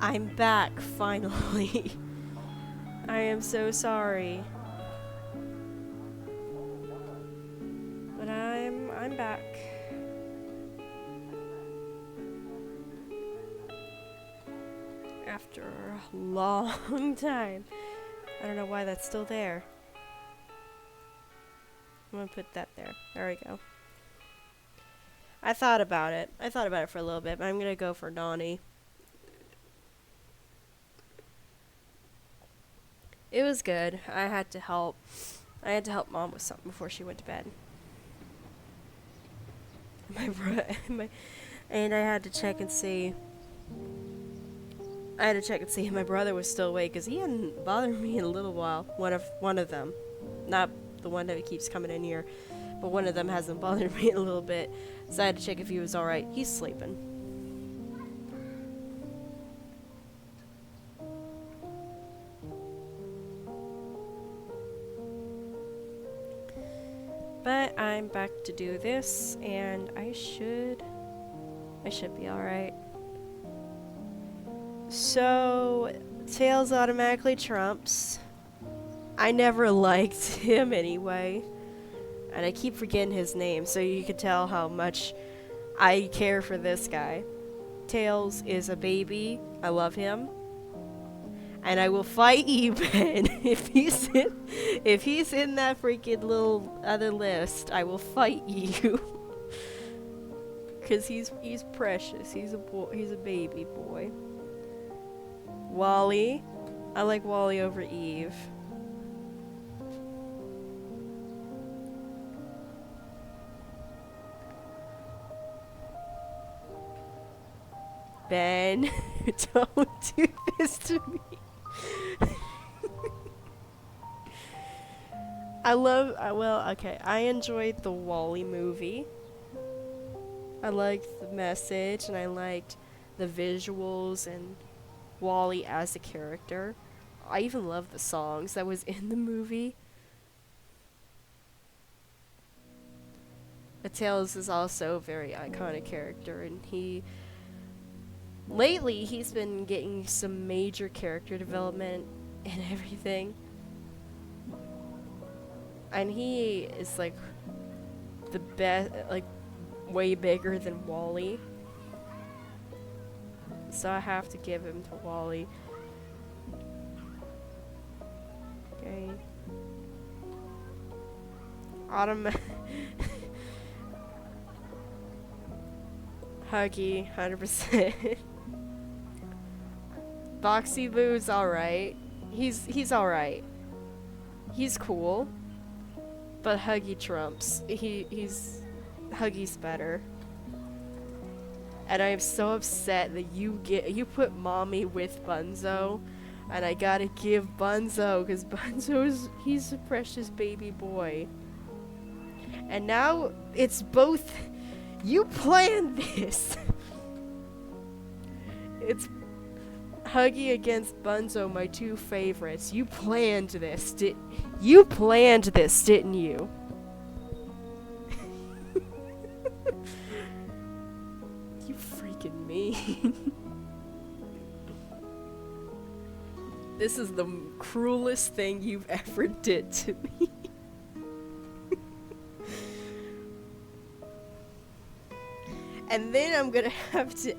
I'm back, finally. I am so sorry. But I'm back. After a long time. I don't know why that's still there. I'm gonna put that there. There we go. I thought about it. I thought about it for a little bit, but I'm gonna go for Nani. It was good. I had to help. I had to help Mom with something before she went to bed. And I had to check and see. I had to check and see if my brother was still awake because he hadn't bothered me in a little while. One of them, not the one that keeps coming in here, but one of them hasn't bothered me in a little bit. So I had to check if he was all right. He's sleeping. But I'm back to do this, and I should be alright. So, Tails automatically trumps. I never liked him anyway. And I keep forgetting his name, so you can tell how much I care for this guy. Tails is a baby. I love him. And I will fight you, Ben. If he's in that freaking little other list, I will fight you. Cause he's precious. He's a baby boy. Wally. I like Wally over Eve. Ben, don't do this to me. I enjoyed the Wall-E movie. I liked the message, and I liked the visuals and Wall-E as a character. I even loved the songs that was in the movie. But Tails is also a very iconic character, and lately he's been getting some major character development and everything. And he is like the best, like way bigger than Wall-E. So I have to give him to Wall-E. Okay. Huggy, 100%. Boxy Boo's alright. He's alright. He's cool. But Huggy trumps. Huggy's better. And I am so upset that you put Mommy with Bunzo, and I gotta give Bunzo, cause he's a precious baby boy. And now it's both. You planned this. It's Huggy against Bunzo, my two favorites. You planned this, didn't you? You freaking mean. This is the cruelest thing you've ever did to me. And then I'm gonna have to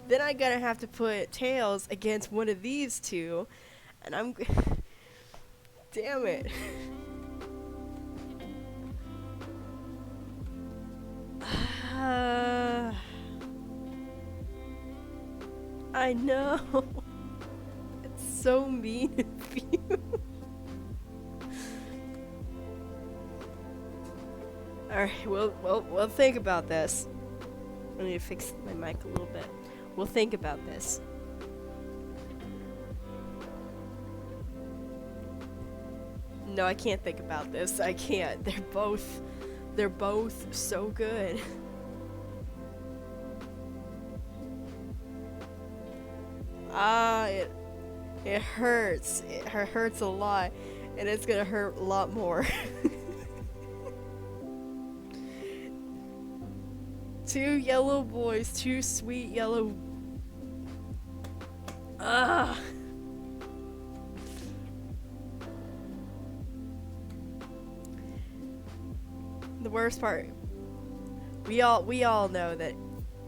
then I gotta have to put Tails against one of these two, and I'm damn it. I know. It's so mean of you. Alright, we'll think about this. I need to fix my mic a little bit. We'll think about this. No, I can't think about this. I can't. They're both so good. It hurts. It hurts a lot, and it's gonna hurt a lot more. Two yellow boys, two sweet yellow Ugh. The worst part, we all know that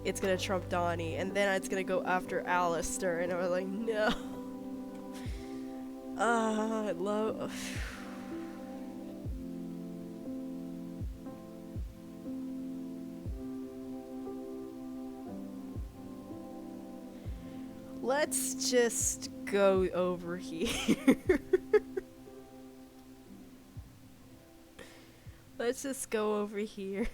it's gonna trump Donnie, and then it's gonna go after Alistair, and I was like, no. I love. Let's just go over here. Let's just go over here.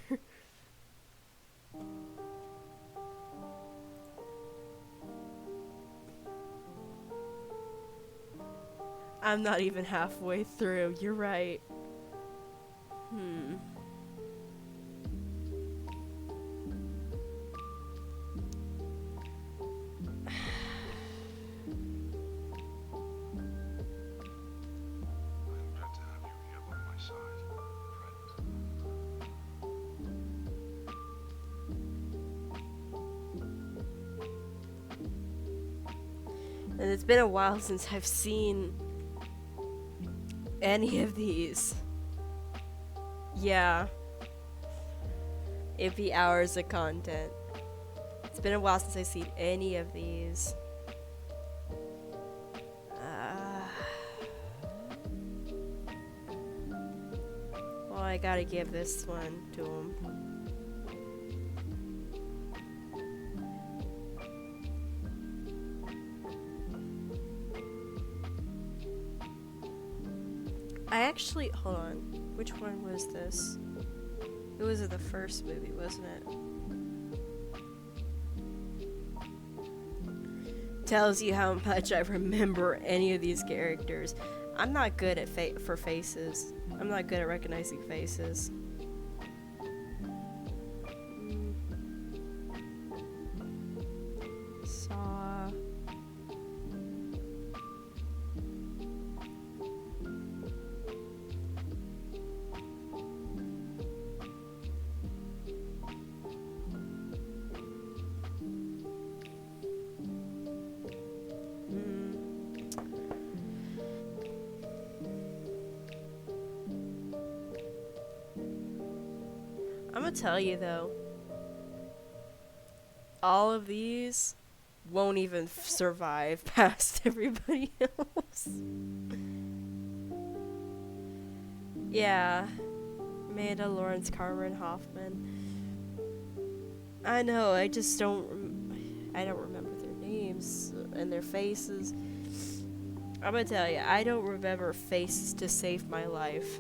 I'm not even halfway through. You're right. Hmm. I'm glad to have you here by my side, friend. And it's been a while since I've seen any of these. Yeah. It'd be hours of content. It's been a while since I've seen any of these. Well, I gotta give this one to him. I actually, hold on. Which one was this? It was the first movie, wasn't it? Tells you how much I remember any of these characters. I'm not good at for faces. I'm not good at recognizing faces. Saw. I'm gonna tell you though, all of these won't even survive past everybody else. Yeah, Amanda, Lawrence, Carmen, Hoffman. I know, I just I don't remember their names and their faces. I'm gonna tell you, I don't remember faces to save my life.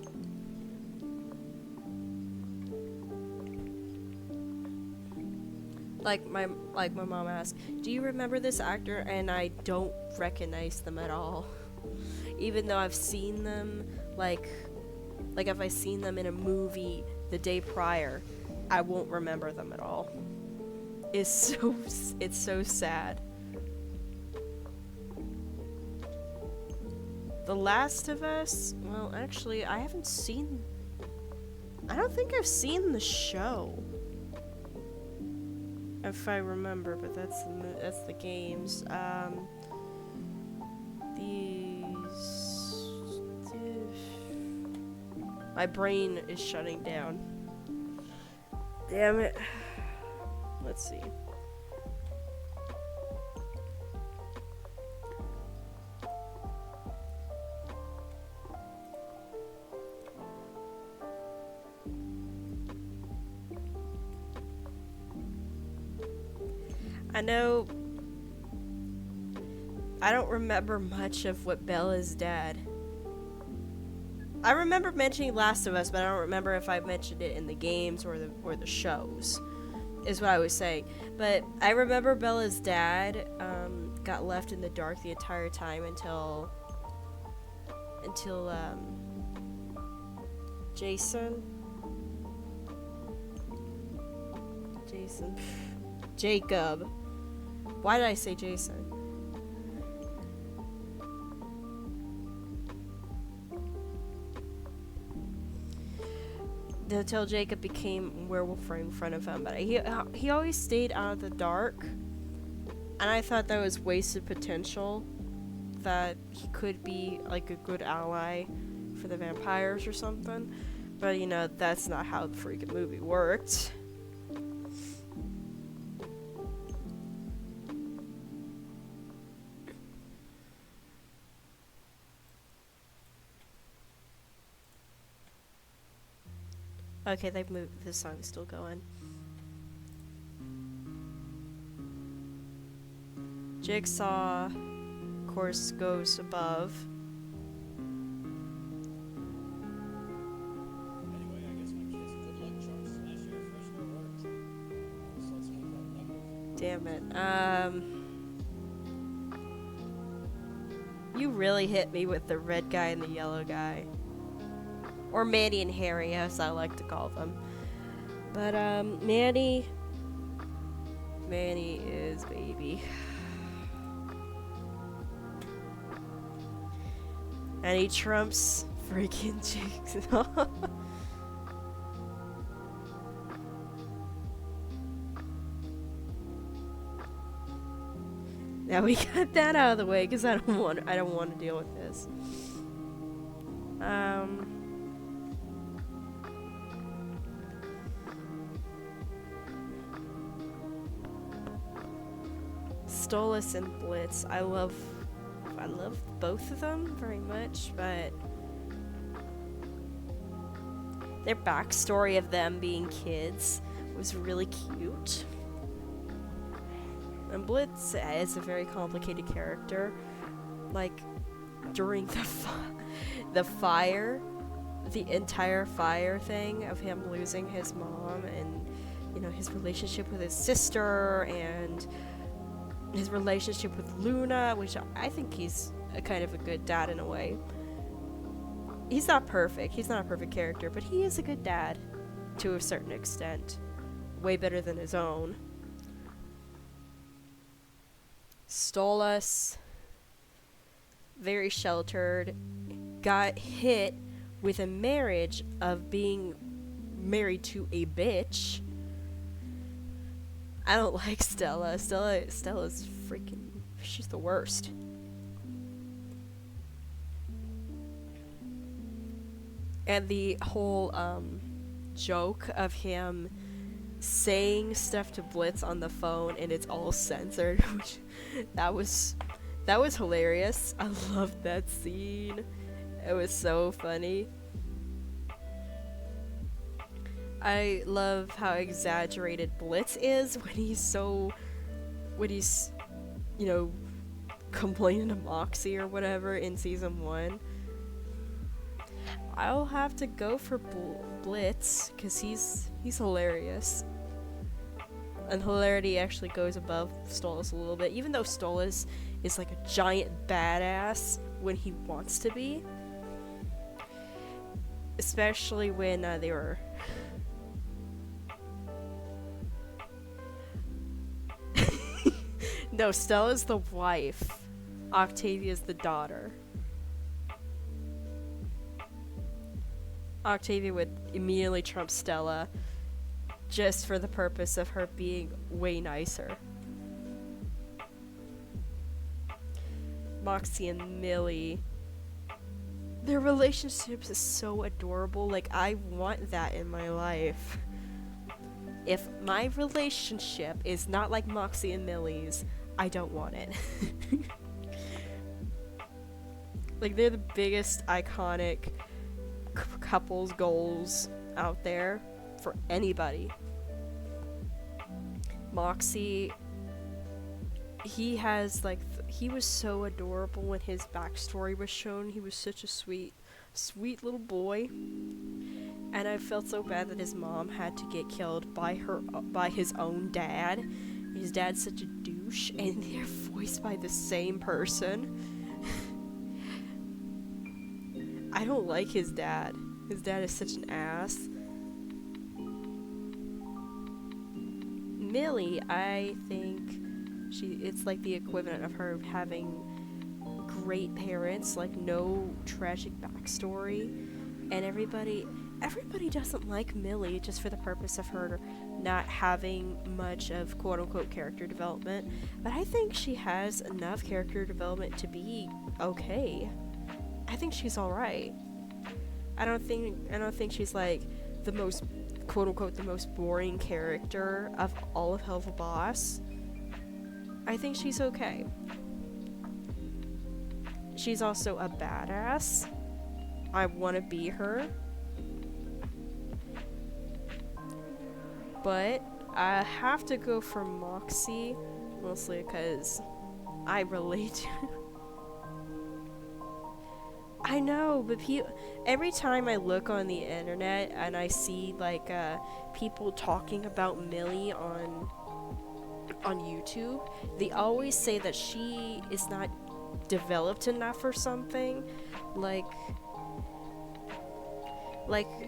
Like my mom asked, do you remember this actor? And I don't recognize them at all. Even though I've seen them, like if I've seen them in a movie the day prior, I won't remember them at all. It's so sad. The Last of Us, well, actually, I don't think I've seen the show. If I remember, but that's the games. My brain is shutting down. Damn it. Let's see. I know I don't remember much of what Bella's dad. I remember mentioning Last of Us, but I don't remember if I mentioned it in the games or the shows, is what I was saying. But I remember Bella's dad got left in the dark the entire time until Jacob. Why did I say Jason? Until Jacob became a werewolf right in front of him, but he always stayed out of the dark And I thought that was wasted potential, that he could be like a good ally for the vampires or something. But you know, that's not how the freaking movie worked. Okay, they've moved. This song is still going. Jigsaw, of course, goes above. Anyway, I guess my kid's good luck charms last year Fresno worked. So let's make that negative. Damn it. You really hit me with the red guy and the yellow guy. Or Manny and Harry, as I like to call them. But, Manny is baby. And he trumps freaking Jigsaw. Now we got that out of the way because I don't want to deal with this. Stolas and Blitz. I love both of them very much, but their backstory of them being kids was really cute. And Blitz is a very complicated character. Like, during the fire, the entire fire thing of him losing his mom, and, you know, his relationship with his sister, and his relationship with Luna, which I think he's a kind of a good dad in a way. He's not perfect. He's not a perfect character, but he is a good dad to a certain extent. Way better than his own. Stolas, very sheltered, got hit with a marriage of being married to a bitch. I don't like Stella. Stella's freaking, she's the worst. And the whole joke of him saying stuff to Blitz on the phone and it's all censored, which that was hilarious. I loved that scene. It was so funny. I love how exaggerated Blitz is when he's, you know, complaining to Moxie or whatever in season 1. I'll have to go for Blitz because he's hilarious. And hilarity actually goes above Stolas a little bit, even though Stolas is like a giant badass when he wants to be. Especially when they were... No, Stella's the wife. Octavia's the daughter. Octavia would immediately trump Stella just for the purpose of her being way nicer. Moxie and Millie, their relationship is so adorable. Like, I want that in my life. If my relationship is not like Moxie and Millie's, I don't want it. Like, they're the biggest iconic couples goals out there for anybody. Moxie, he has like he was so adorable when his backstory was shown. He was such a sweet little boy, and I felt so bad that his mom had to get killed by his own dad. His dad's such a douche, and they're voiced by the same person. I don't like his dad. His dad is such an ass. Millie, I think it's like the equivalent of her having great parents, like no tragic backstory, and everybody doesn't like Millie just for the purpose of her not having much of quote unquote character development, but I think she has enough character development to be okay. I think she's alright. I don't think she's like the most quote unquote the most boring character of all of Helva Boss. I think she's okay. She's also a badass. I want to be her. But I have to go for Moxie, mostly because I relate. I know, but every time I look on the internet and I see like people talking about Millie on YouTube, they always say that she is not developed enough or something. Like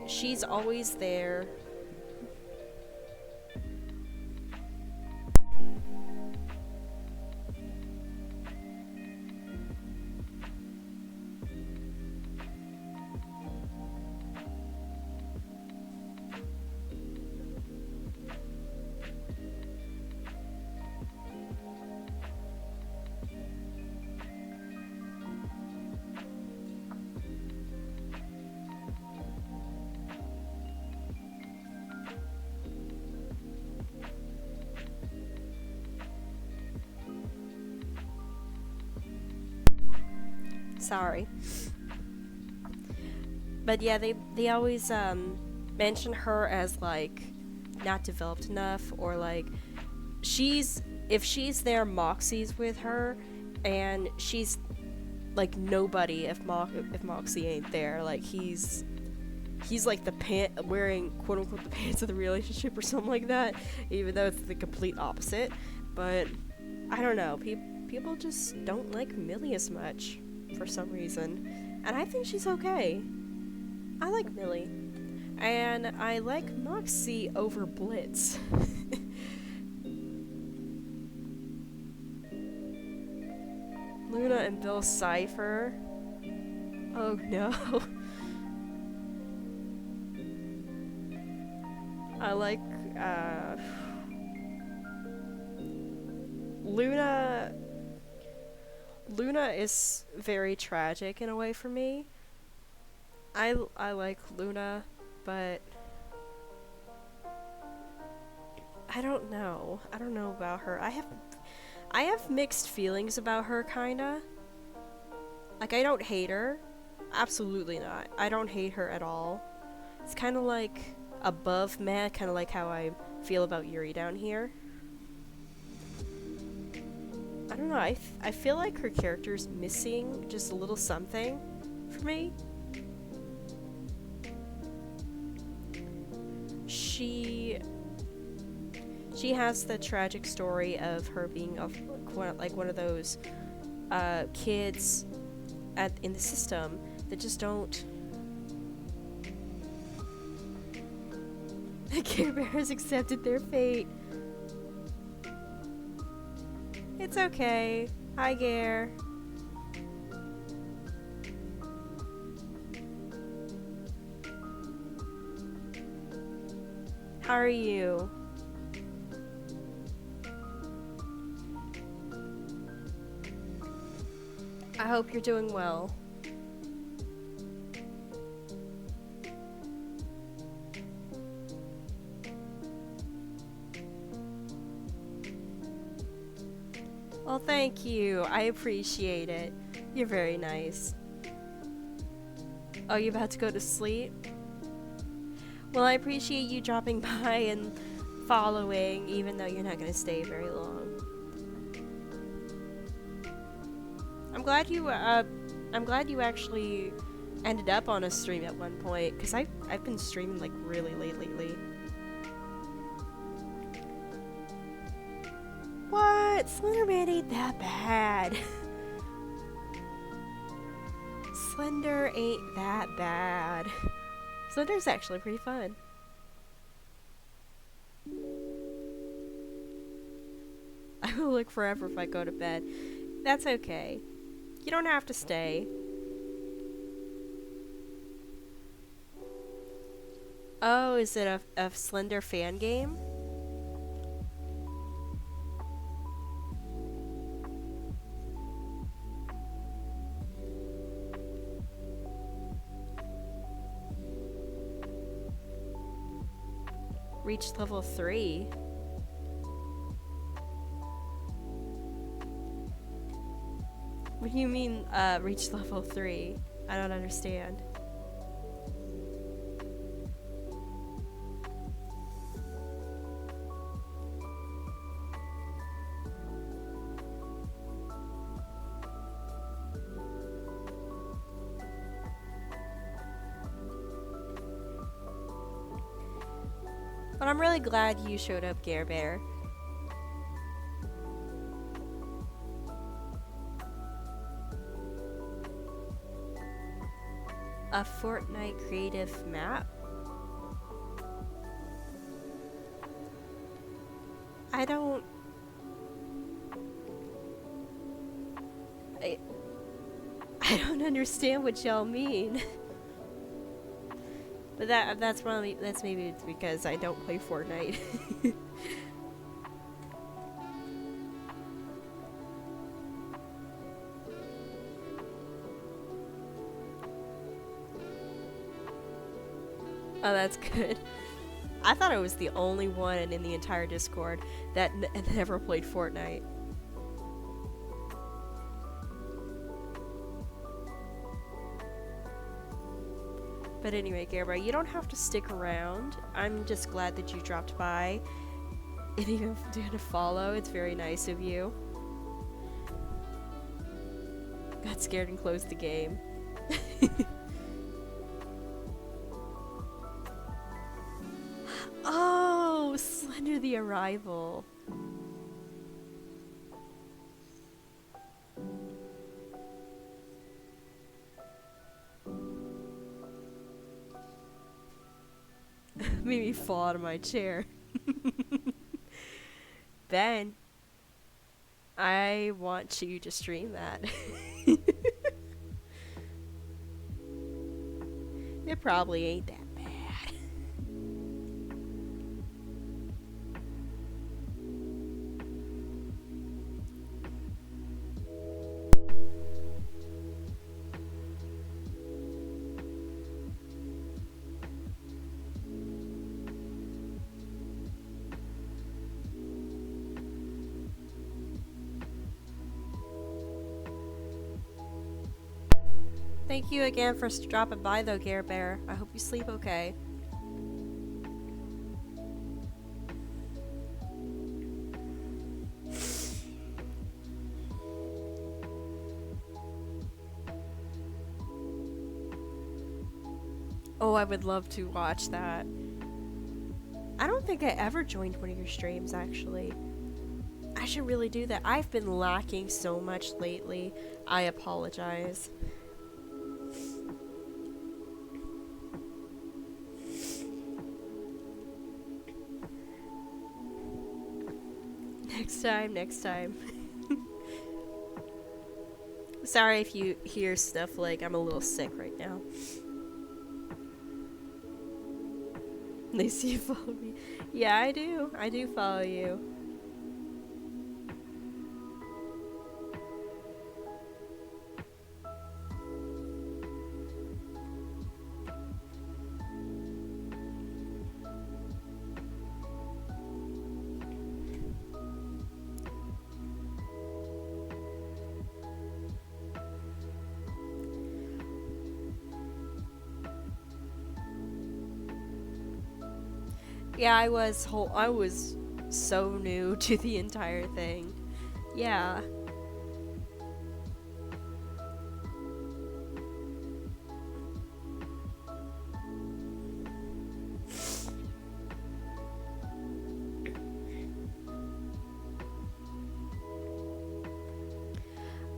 she's always there. Sorry. But yeah, they always mention her as like not developed enough, or like if she's there, Moxie's with her, and she's like nobody if Moxie ain't there. Like he's like the wearing quote unquote the pants of the relationship or something like that, even though it's the complete opposite. But I don't know, people just don't like Millie as much for some reason, and I think she's okay. I like Millie, and I like Moxie over Blitz. Luna and Bill Cipher. Oh no. I like Luna is very tragic in a way for me. I like Luna, but I don't know. I don't know about her. I have mixed feelings about her, kinda. Like, I don't hate her. Absolutely not. I don't hate her at all. It's kind of like above meh, kind of like how I feel about Yuri down here. I don't know, I feel like her character's missing just a little something for me. She has the tragic story of her being like one of those kids in the system that just don't. The Care Bears accepted their fate. It's okay. Hi, Gare. How are you? I hope you're doing well. Well, thank you. I appreciate it. You're very nice. Oh, you about to go to sleep? Well, I appreciate you dropping by and following, even though you're not going to stay very long. I'm glad you actually ended up on a stream at one point, because I've been streaming like really late lately. What? Slenderman ain't that bad. Slender ain't that bad. Slender's actually pretty fun. I will look forever if I go to bed. That's okay. You don't have to stay. Oh, is it a Slender fan game? Reach level 3. What do you mean, reach level 3? I don't understand. But I'm really glad you showed up, Gare Bear. A Fortnite creative map? I don't... I don't understand what y'all mean. But that's probably, that's maybe it's because I don't play Fortnite. Oh, that's good. I thought I was the only one in the entire Discord that never played Fortnite. But anyway, Gabra, you don't have to stick around. I'm just glad that you dropped by and even did a follow. It's very nice of you. Got scared and closed the game. Oh, Slender the Arrival. Made me fall out of my chair. Ben, I want you to stream that. It probably ain't that bad. Thank you again for dropping by though, Gare Bear. I hope you sleep okay. Oh, I would love to watch that. I don't think I ever joined one of your streams, actually. I should really do that. I've been lacking so much lately. I apologize. Next time. Sorry if you hear stuff like I'm a little sick right now. They see you follow me. Yeah, I do. I do follow you. Yeah, I was so new to the entire thing. Yeah.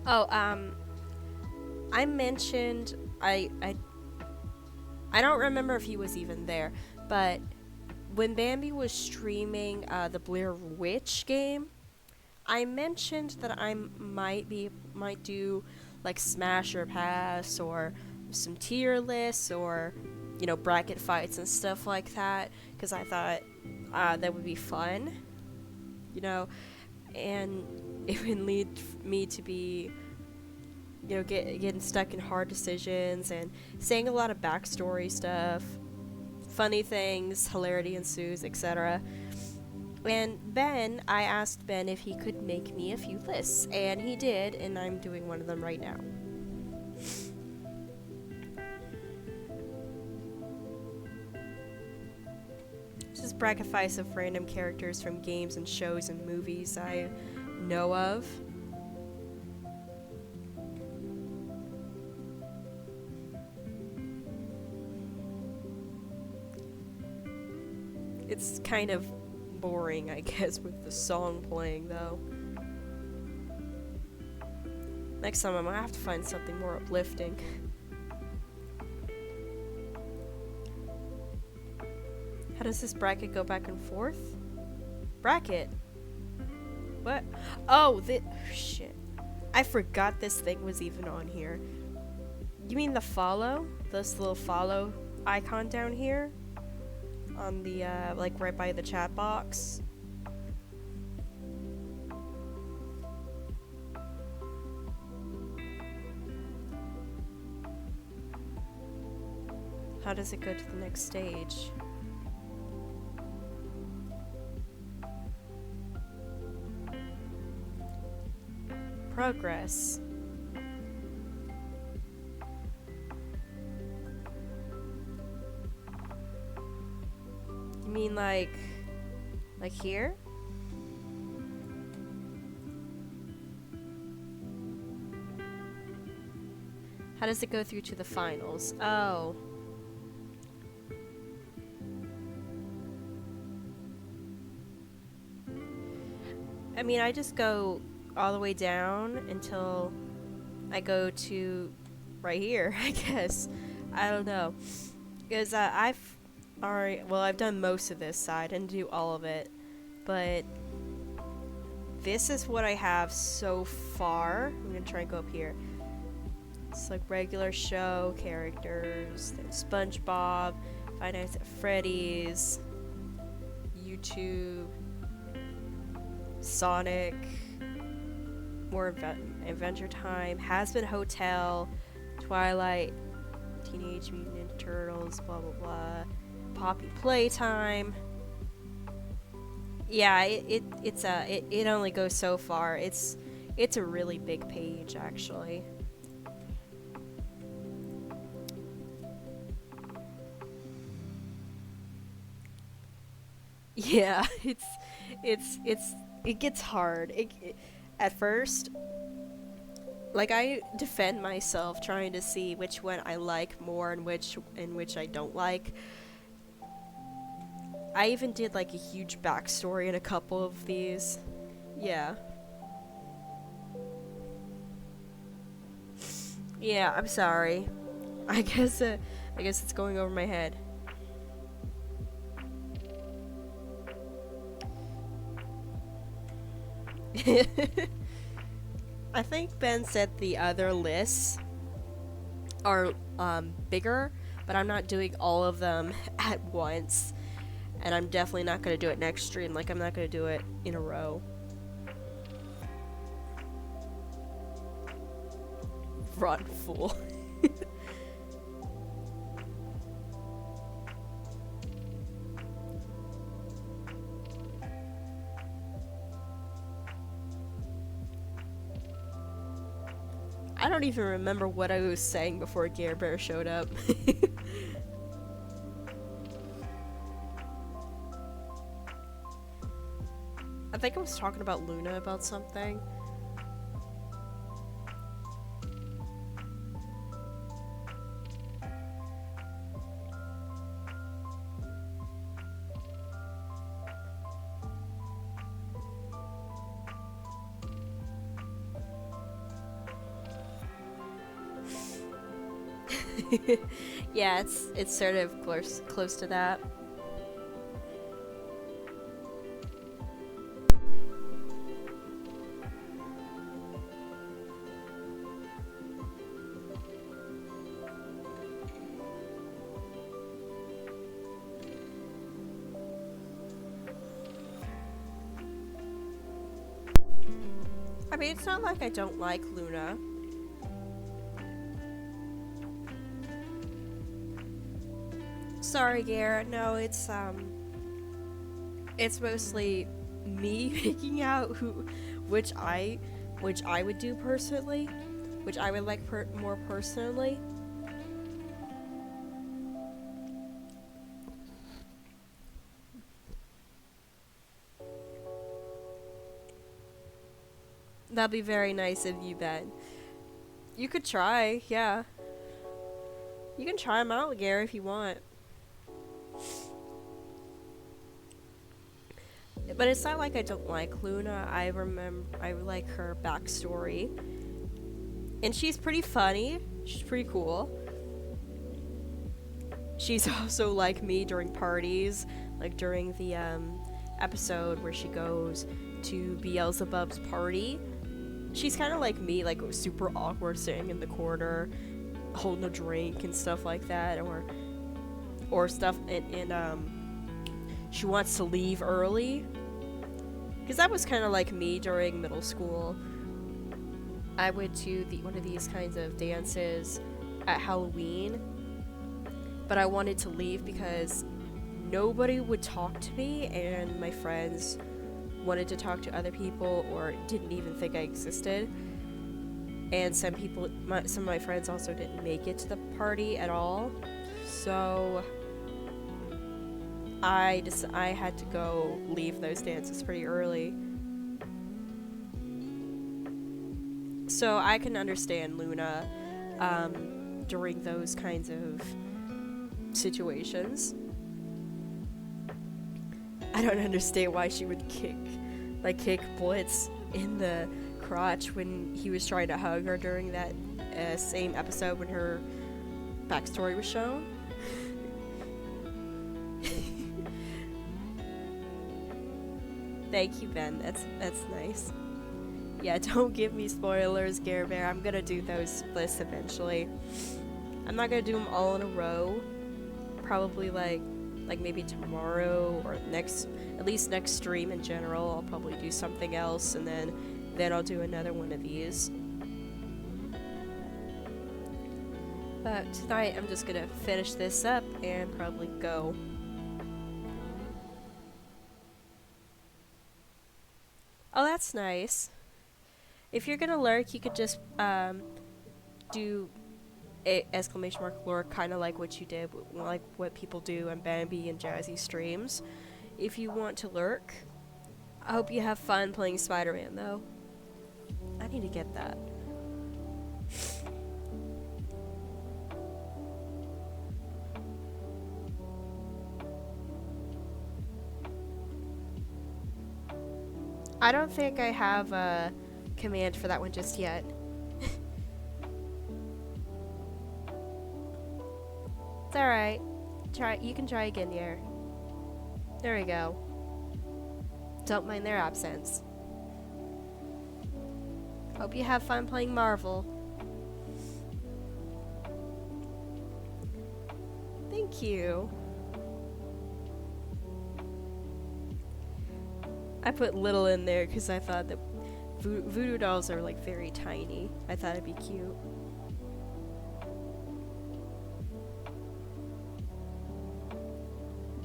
Oh, I mentioned I don't remember if he was even there, but when Bambi was streaming the Blair Witch game, I mentioned that I might do like smash or pass or some tier lists or bracket fights and stuff like that because I thought that would be fun, and it would lead me to be getting stuck in hard decisions and saying a lot of backstory stuff funny things, hilarity ensues, etc. And Ben, I asked Ben if he could make me a few lists, and he did, and I'm doing one of them right now. Just brackifice of random characters from games and shows and movies I know of. It's kind of boring, I guess, with the song playing, though. Next time I'm gonna have to find something more uplifting. How does this bracket go back and forth? Bracket? What? Oh, shit. I forgot this thing was even on here. You mean the follow? This little follow icon down here? On the, like, right by the chat box? How does it go to the next stage? Progress. You mean like here? How does it go through to the finals? Oh. I mean, I just go all the way down until I go to right here, I guess. I don't know. Because I've done most of this side and do all of it. But this is what I have so far. I'm going to try and go up here. It's like regular show characters. There's SpongeBob, Five Nights at Freddy's, YouTube, Sonic, more Adventure Time, Has Been Hotel, Twilight, Teenage Mutant Ninja Turtles, blah blah blah, Poppy Playtime. Yeah, it only goes so far. It's a really big page, actually. Yeah, it gets hard. At first, like, I defend myself trying to see which one I like more and which I don't like. I even did like a huge backstory in a couple of these. Yeah. Yeah, I'm sorry. I guess it's going over my head. I think Ben said the other lists are bigger, but I'm not doing all of them at once. And I'm definitely not going to do it next stream. Like, I'm not going to do it in a row. Rotten fool. I don't even remember what I was saying before Gare Bear showed up. I think I was talking about Luna about something. Yeah, it's sort of close to that. I mean, it's not like I don't like Luna. Sorry, Garrett. No, it's mostly me picking out which I would do personally, which I would like more personally. That'd be very nice of you, Ben. You could try, yeah. You can try them out, Gary, if you want. But it's not like I don't like Luna. I like her backstory. And she's pretty funny. She's pretty cool. She's also like me during parties. Like during the episode where she goes to Beelzebub's party. She's kind of like me, like super awkward sitting in the corner, holding a drink and stuff like that. Or stuff, and she wants to leave early. Because that was kind of like me during middle school. I went to one of these kinds of dances at Halloween, but I wanted to leave because nobody would talk to me, and my friends wanted to talk to other people or didn't even think I existed. And some of my friends also didn't make it to the party at all. So I had to go leave those dances pretty early. So I can understand Luna during those kinds of situations. I don't understand why she would kick Blitz in the crotch when he was trying to hug her during that same episode when her backstory was shown. Thank you, Ben. That's nice. Yeah, don't give me spoilers, Gare Bear. I'm gonna do those lists eventually. I'm not gonna do them all in a row. Probably like maybe tomorrow or at least next stream in general. I'll probably do something else, and then I'll do another one of these. But tonight I'm just gonna finish this up and probably go. Oh, that's nice. If you're gonna lurk, you could just do a exclamation mark lurk, kind of like what you did, like what people do on Bambi and Jazzy streams. If you want to lurk, I hope you have fun playing Spider-Man, though. I need to get that. I don't think I have a command for that one just yet. It's alright. You can try again, Yer. There we go. Don't mind their absence. Hope you have fun playing Marvel. Thank you. I put little in there because I thought that voodoo dolls are like very tiny. I thought it'd be cute.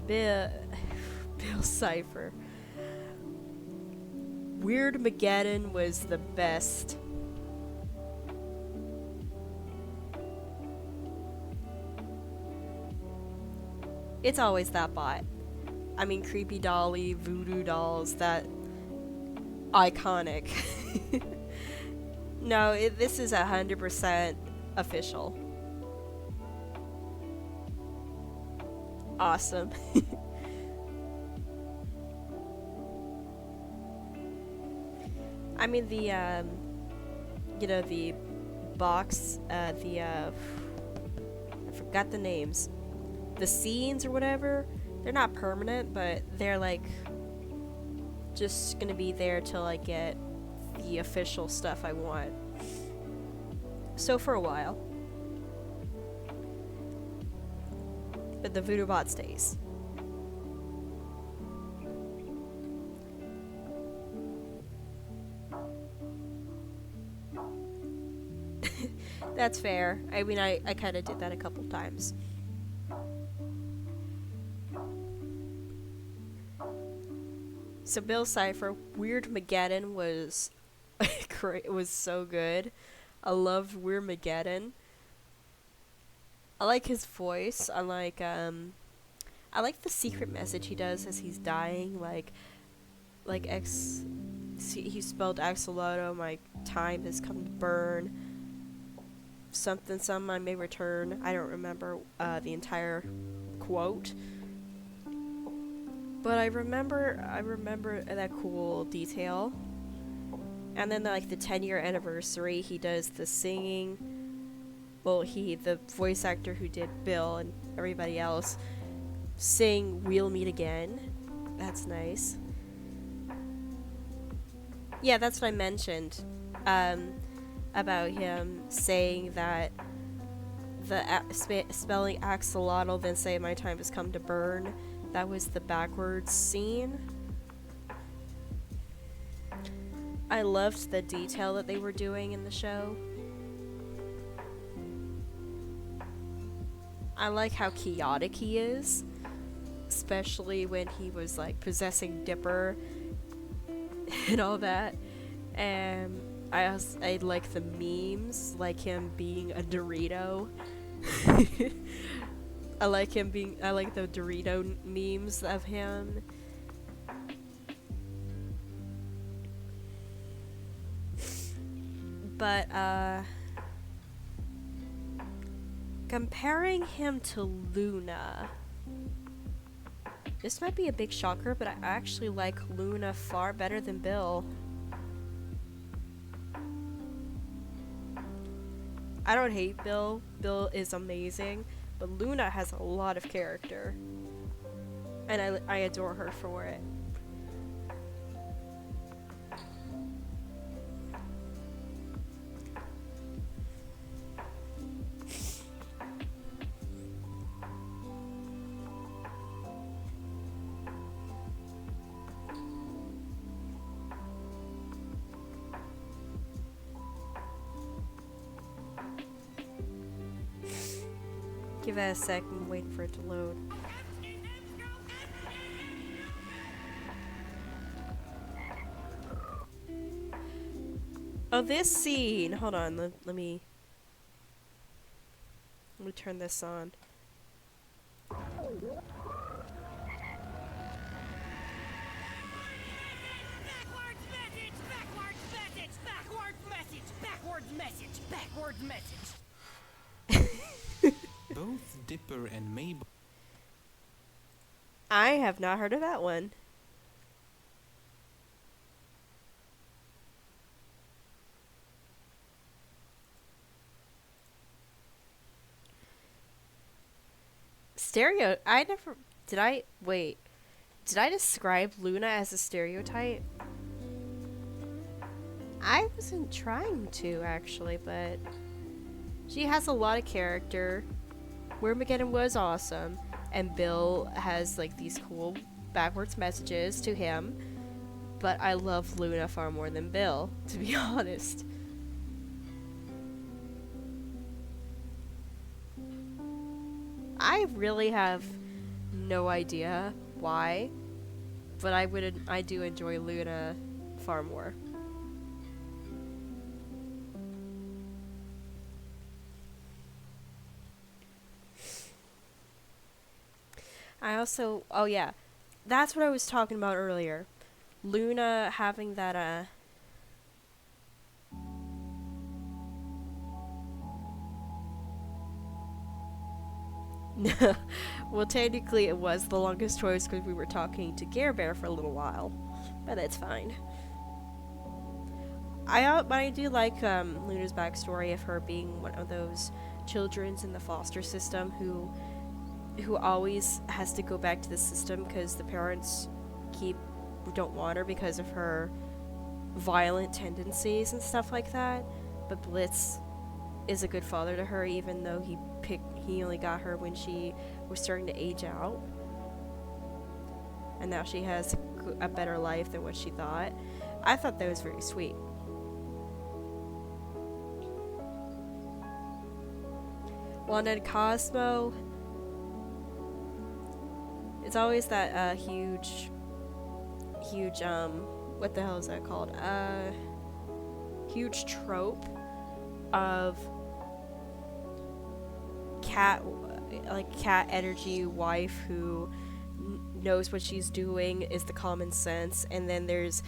Bill Cipher. Weird Mageddon was the best. It's always that bot. I mean, Creepy Dolly, Voodoo Dolls, that iconic. No, this is 100% official. Awesome. I mean, the the box, I forgot the names. The scenes or whatever, they're not permanent, but they're like just gonna be there till I get the official stuff I want. So for a while. But the voodoo bot stays. That's fair. I mean, I kind of did that a couple times. So Bill Cipher, Weird Mageddon was great. It was so good. I loved Weird Mageddon. I like his voice. I like the secret message he does as he's dying. Like X. He spelled axolotl. My time has come to burn. Something, some I may return. I don't remember the entire quote. But I remember that cool detail. And then like the 10-year anniversary, he does the singing. Well, the voice actor who did Bill and everybody else sing "We'll Meet Again." That's nice. Yeah, that's what I mentioned about him saying that spelling axolotl, then say "My time has come to burn." That was the backwards scene. I loved the detail that they were doing in the show. I like how chaotic he is, especially when he was like possessing Dipper and all that. And I like the memes, like him being a Dorito. I like the Dorito memes of him. But comparing him to Luna, this might be a big shocker, but I actually like Luna far better than Bill. I don't hate Bill. Bill is amazing, but Luna has a lot of character, and I adore her for it. Give that a sec, I'm waiting for it to load. Oh, this scene! Hold on, let me turn this on. Backwards message! Backwards message! Backwards message! Backwards message! Backwards message! Both Dipper and Mabel. I have not heard of that one. I never... Did I describe Luna as a stereotype? I wasn't trying to, actually, but... She has a lot of character. Wormageddon was awesome. And Bill has, like, these cool backwards messages to him. But I love Luna far more than Bill, to be honest. I really have no idea why, but I do enjoy Luna far more. I also, oh yeah, that's what I was talking about earlier. Luna having that, well, technically it was the longest choice because we were talking to Care Bear for a little while, but that's fine. But I do like Luna's backstory of her being one of those childrens in the foster system who always has to go back to the system because the parents don't want her because of her violent tendencies and stuff like that. But Blitz is a good father to her, even though he only got her when she was starting to age out, and now she has a better life than what she thought. I thought that was very sweet. Wanda and Cosmo, it's always that huge huge what the hell is that called? Huge trope of cat energy wife who knows what she's doing, is the common sense, and then there's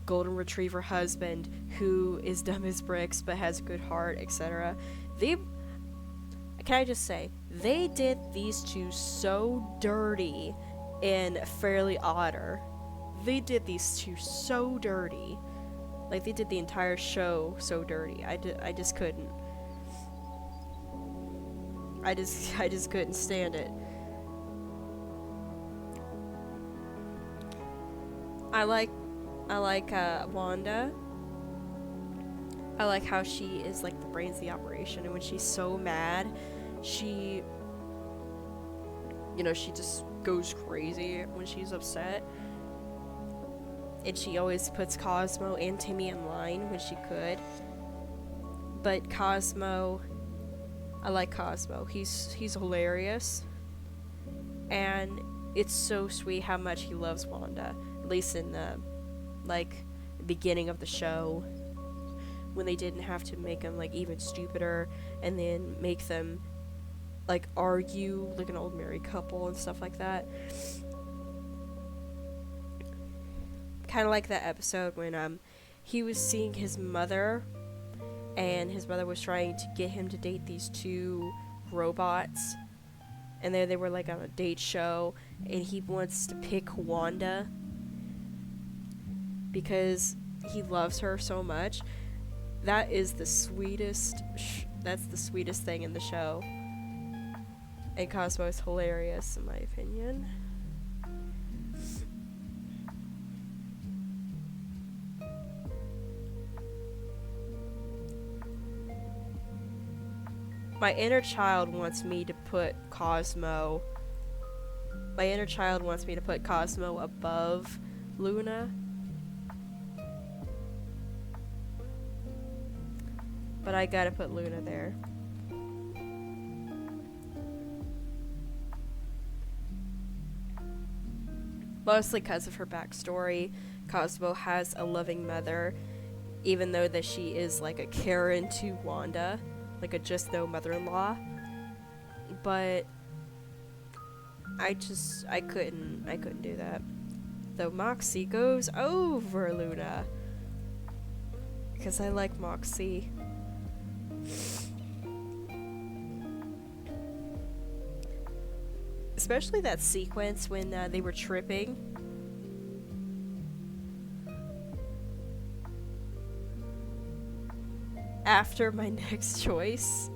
golden retriever husband who is dumb as bricks but has a good heart, etc. Can I just say, they did these two so dirty in Fairly Odder. They did these two so dirty. Like, they did the entire show so dirty. I just couldn't. I just couldn't stand it. I like Wanda. I like how she is like the brains of the operation, and when she's so mad, she just goes crazy when she's upset. And she always puts Cosmo and Timmy in line when she could. But Cosmo, I like Cosmo. He's hilarious. And it's so sweet how much he loves Wanda. At least in the beginning of the show, when they didn't have to make him like even stupider and then make them like argue like an old married couple and stuff like that. Kind of like that episode when he was seeing his mother, and his mother was trying to get him to date these two robots, and they were like on a date show, and he wants to pick Wanda because he loves her so much. That is the sweetest that's the sweetest thing in the show. And Cosmo is hilarious in my opinion. My inner child wants me to put Cosmo above Luna. But I gotta put Luna there. Mostly because of her backstory. Cosmo has a loving mother, even though that she is like a Karen to Wanda. Like a just no mother-in-law. But I couldn't do that. Though Moxie goes over Luna. Because I like Moxie. Especially that sequence when they were tripping. After my next choice.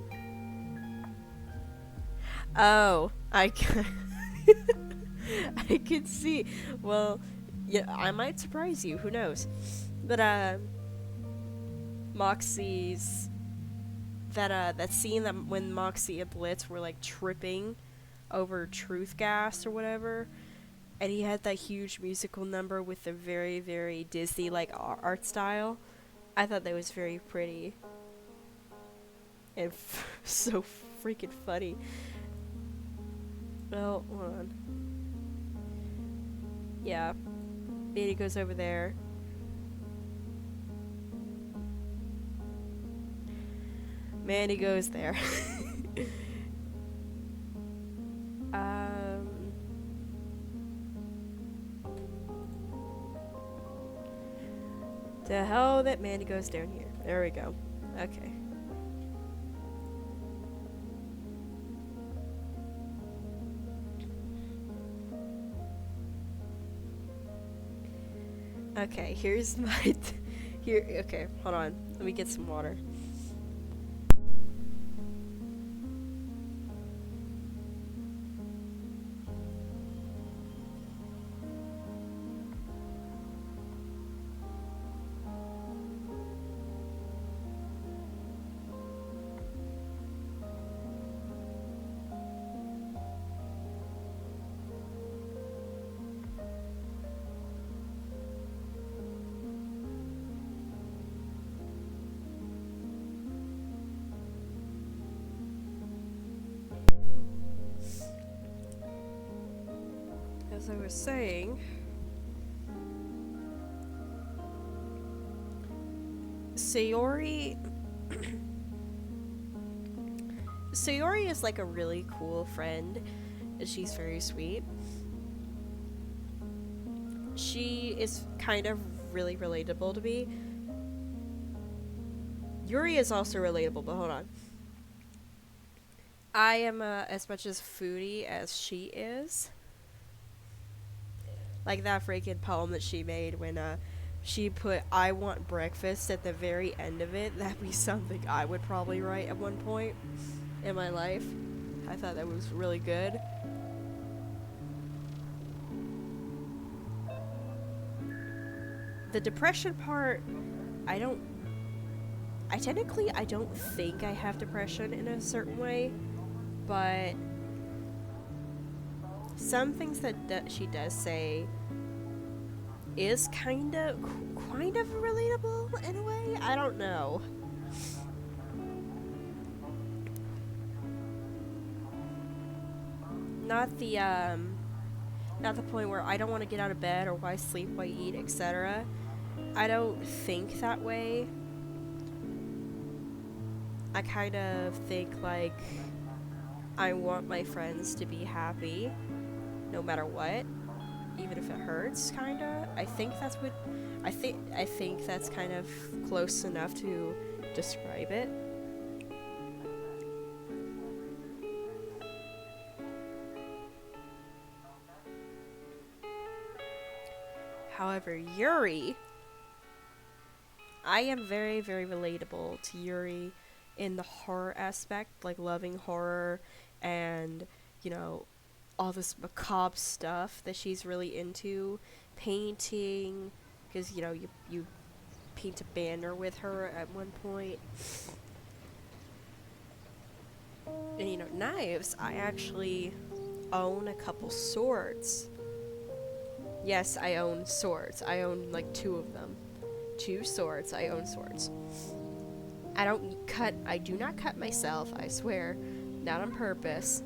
Oh, I can see. Well, yeah, I might surprise you. Who knows? But Moxie's that scene that when Moxie and Blitz were like tripping over truth gas or whatever, and he had that huge musical number with the very, very Disney like art style. I thought that was very pretty. And so freaking funny. Well, hold on. Yeah. Mandy goes over there. Mandy goes there. The hell that Mandy goes down here. There we go. Okay. Okay, here's my okay, hold on. Let me get some water. As I was saying, Sayori Sayori is like a really cool friend. She's very sweet. She is kind of really relatable to me. Yuri is also relatable, but hold on. I am as much as foodie as she is. Like that freaking poem that she made when she put "I want breakfast" at the very end of it. That'd be something I would probably write at one point in my life. I thought that was really good. The depression part, I don't think I have depression in a certain way, but some things that she does say is kind of relatable in a way. I don't know. Not the point where I don't want to get out of bed or why sleep, why eat, etc. I don't think that way. I kind of think like I want my friends to be happy no matter what, even if it hurts, kinda. I think that's kind of close enough to describe it. However, Yuri, I am very, very relatable to Yuri in the horror aspect, like loving horror and, you know, all this macabre stuff that she's really into. Painting, because, you know, you paint a banner with her at one point. And, you know, knives, I actually own a couple swords. Yes, I own swords. I own like 2 of them. 2 swords. I own swords. I do not cut myself, I swear. Not on purpose.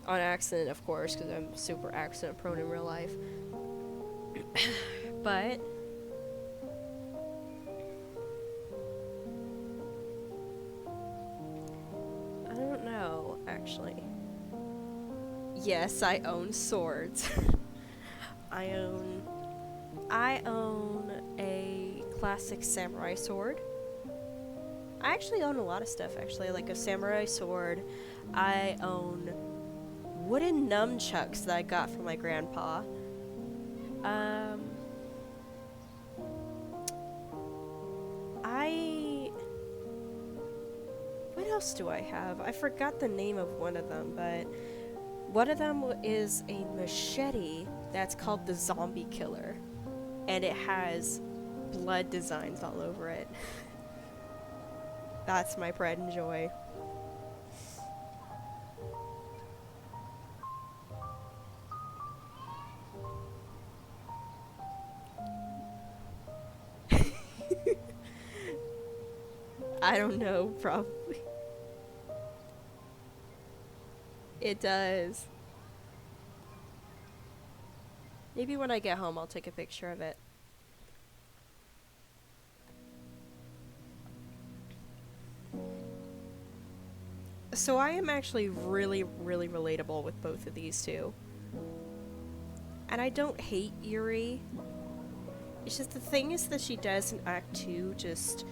On accident, of course, because I'm super accident prone in real life. But I don't know, actually. Yes, I own swords. I own a classic samurai sword. I actually own a lot of stuff, actually, like a samurai sword. I own wooden nunchucks that I got from my grandpa. What else do I have? I forgot the name of one of them, but one of them is a machete that's called the Zombie Killer, and it has blood designs all over it. That's my pride and joy. I don't know, probably. It does. Maybe when I get home I'll take a picture of it. So I am actually really, really relatable with both of these two. And I don't hate Yuri. It's just the thing is that she does in Act 2 just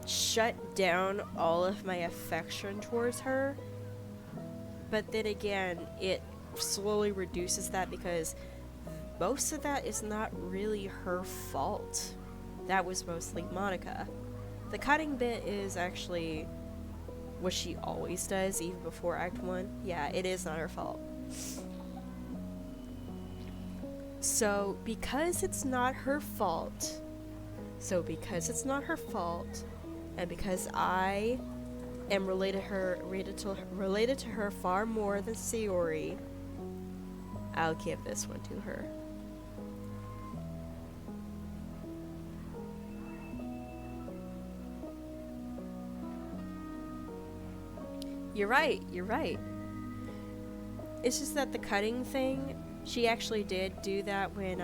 shut down all of my affection towards her. But then again, it slowly reduces that because most of that is not really her fault. That was mostly Monica. The cutting bit is actually what she always does, even before Act 1. Yeah, it is not her fault. So, because it's not her fault, and because I am related to her far more than Sayori, I'll give this one to her. You're right. It's just that the cutting thing, she actually did do that when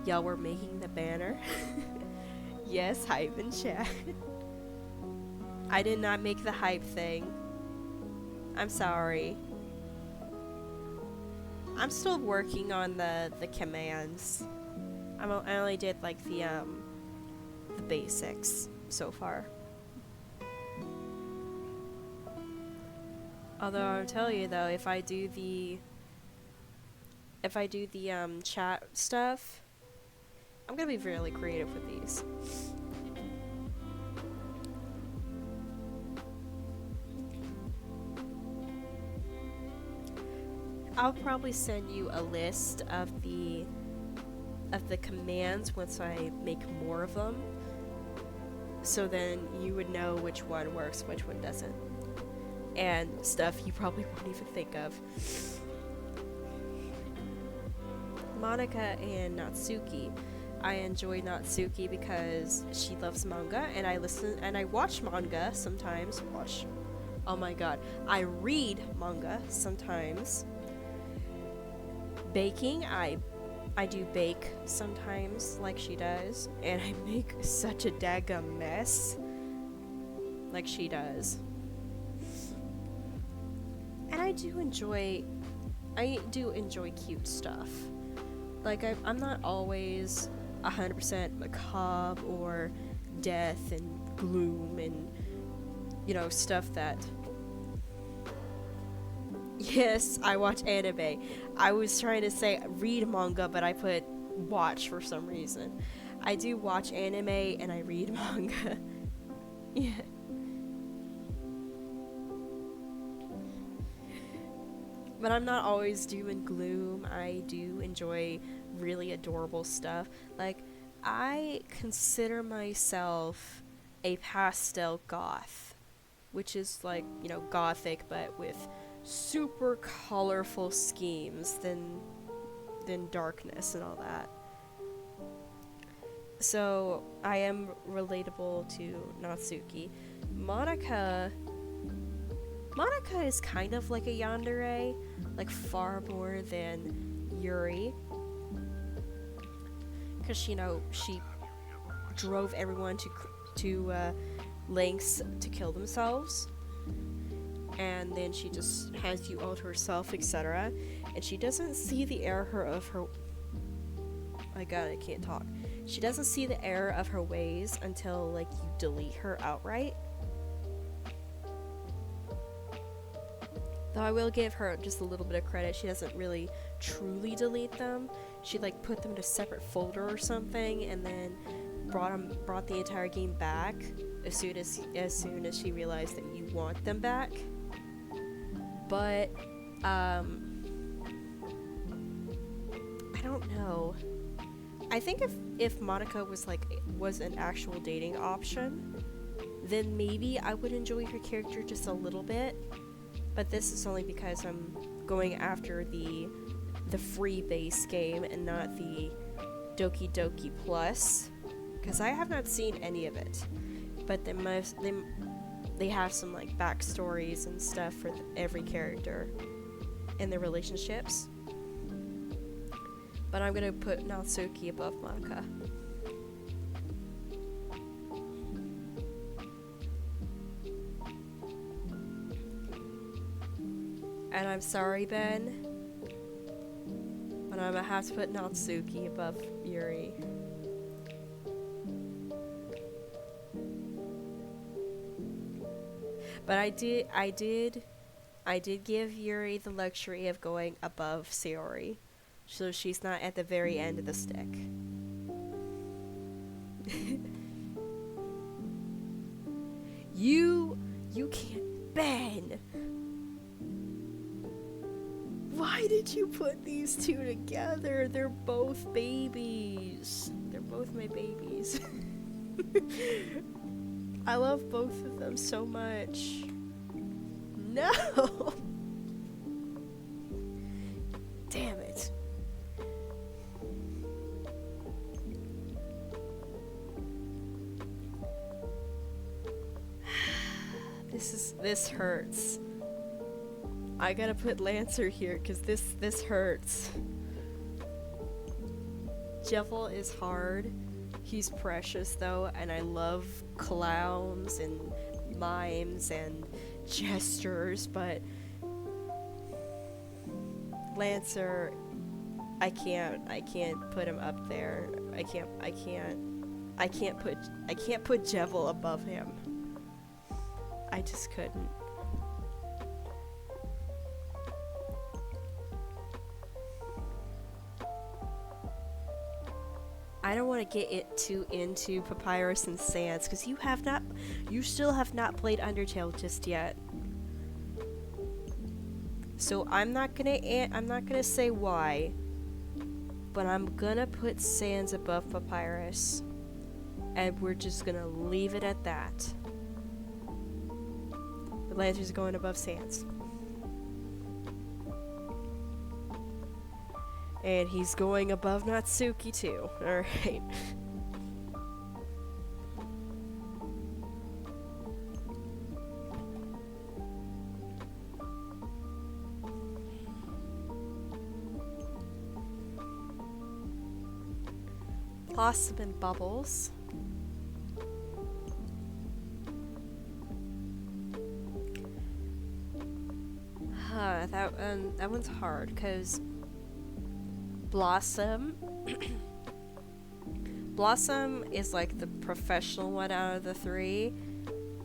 y'all were making the banner. Yes, hype in chat. I did not make the hype thing. I'm sorry. I'm still working on the commands. I only did like the basics so far. Although I'll tell you though, if I do the chat stuff, I'm gonna be really creative with these. I'll probably send you a list of the commands once I make more of them, so then you would know which one works, which one doesn't, and stuff you probably won't even think of. Monica and Natsuki. I enjoy Natsuki because she loves manga, and I listen and I watch manga sometimes. Oh my god, I read manga sometimes. Baking, I do bake sometimes, like she does, and I make such a daggum mess, like she does. And I do enjoy cute stuff. Like I'm not always 100% macabre or death and gloom and, you know, stuff that. Yes, I watch anime. I was trying to say read manga, but I put watch for some reason. I do watch anime and I read manga. Yeah. But I'm not always doom and gloom. I do enjoy really adorable stuff. Like, I consider myself a pastel goth, which is like, you know, gothic, but with super colorful schemes than darkness and all that. So I am relatable to Natsuki. Monica is kind of like a yandere, like far more than Yuri, because, you know, she drove everyone to lengths to kill themselves, and then she just has you all to herself, etc. And she doesn't see the error of her. My god, I can't talk. She doesn't see the error of her ways until, like, you delete her outright. Though I will give her just a little bit of credit, she doesn't really truly delete them. She, like, put them in a separate folder or something, and then brought the entire game back as soon as she realized that you want them back. But I don't know. I think if Monica was an actual dating option, then maybe I would enjoy her character just a little bit. But this is only because I'm going after the free base game and not the Doki Doki Plus, because I have not seen any of it. But they have some, like, backstories and stuff for every character and their relationships. But I'm gonna put Natsuki above Monica. And I'm sorry, Ben, but I'm gonna have to put Natsuki above Yuri. But I did give Yuri the luxury of going above Sayori, so she's not at the very end of the stick. You can't, Ben. Why did you put these two together? They're both babies. They're both my babies. I love both of them so much. No! Damn it. This hurts. I gotta put Lancer here because this hurts. Jevil is hard, He's precious though, and I love clowns and mimes and gestures, but Lancer, I can't put him up there. I can't put Jevil above him. I just couldn't. I don't want to get it too into Papyrus and Sans because you still have not played Undertale just yet. So I'm not gonna say why, but I'm gonna put Sans above Papyrus, and we're just gonna leave it at that. The Lancer's going above Sans. And he's going above Natsuki too. Alright. Blossom and Bubbles. That one's hard because Blossom Blossom is like the professional one out of the three,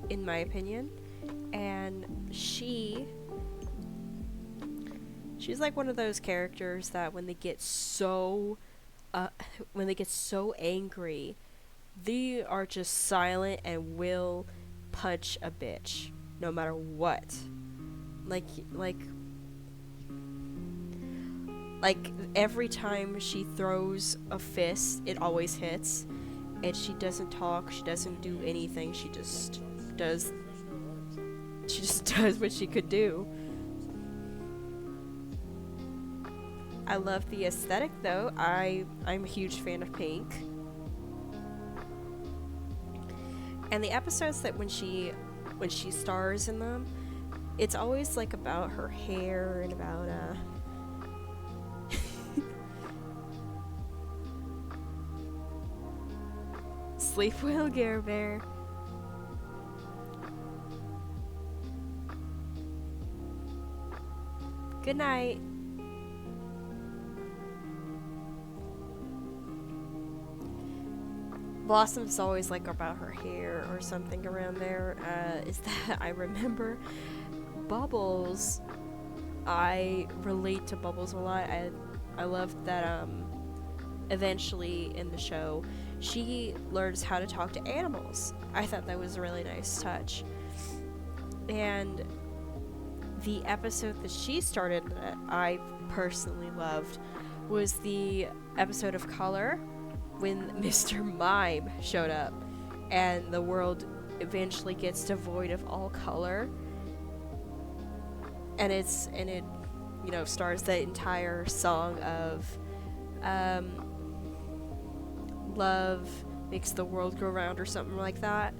in my opinion, and she's like one of those characters that when they get so angry, they are just silent and will punch a bitch no matter what. Like every time she throws a fist, it always hits, and she doesn't talk, she doesn't do anything, she just does what she could do. I love the aesthetic though. I'm a huge fan of pink. And the episodes that when she stars in them, it's always like about her hair and about sleep well, Gare Bear. Good night. Blossom's always like about her hair or something around there. Is that I remember. Bubbles, I relate to Bubbles a lot. I love that eventually in the show she learns how to talk to animals. I thought that was a really nice touch. And the episode that she started that I personally loved was the episode of Color when Mr. Mime showed up and the world eventually gets devoid of all color. And it stars the entire song of love makes the world go round or something like that.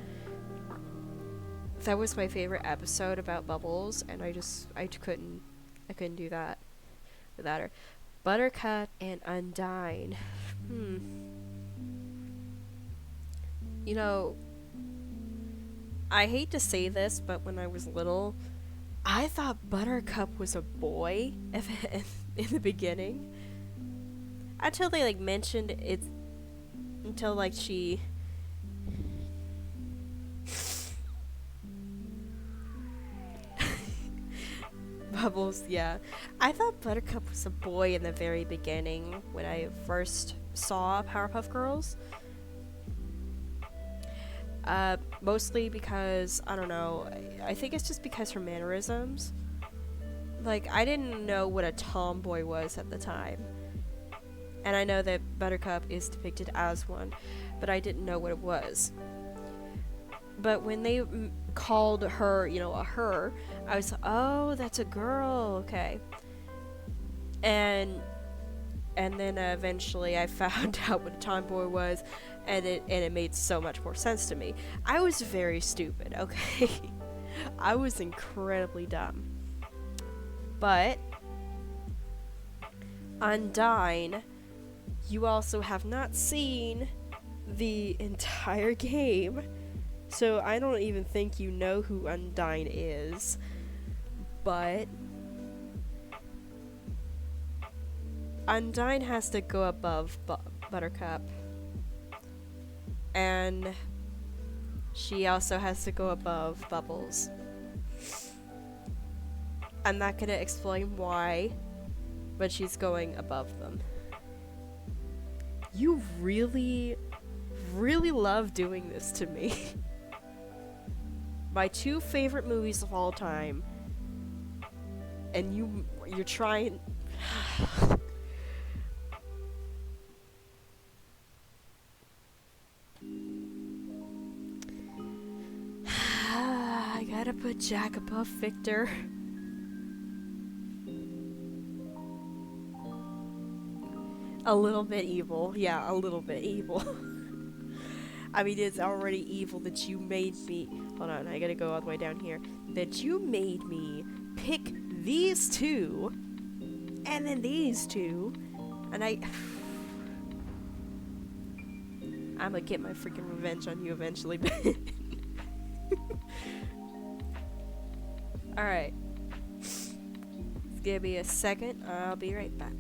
That was my favorite episode about Bubbles, and I couldn't do that without her. Buttercup and Undyne. You know, I hate to say this, but when I was little, I thought Buttercup was a boy in the beginning. Until they mentioned it, until she Bubbles, yeah. I thought Buttercup was a boy in the very beginning when I first saw Powerpuff Girls. Mostly because, I don't know, I think it's just because her mannerisms. I didn't know what a tomboy was at the time. And I know that Buttercup is depicted as one, but I didn't know what it was. But when they called her, a her, I was like, oh, that's a girl, okay. And then eventually I found out what a tomboy was, and it made so much more sense to me. I was very stupid, okay? I was incredibly dumb. But Undyne, you also have not seen the entire game. So I don't even think you know who Undyne is. But Undyne has to go above Buttercup. And she also has to go above Bubbles. I'm not gonna explain why, but she's going above them. You really, really love doing this to me. My 2 favorite movies of all time. And you're trying. I gotta put Jack above Victor. A little bit evil. Yeah, a little bit evil. I mean, it's already evil that you made me. Hold on, I gotta go all the way down here. That you made me pick these 2, and then these 2, and I'm gonna get my freaking revenge on you eventually. Alright. Give me a second. I'll be right back.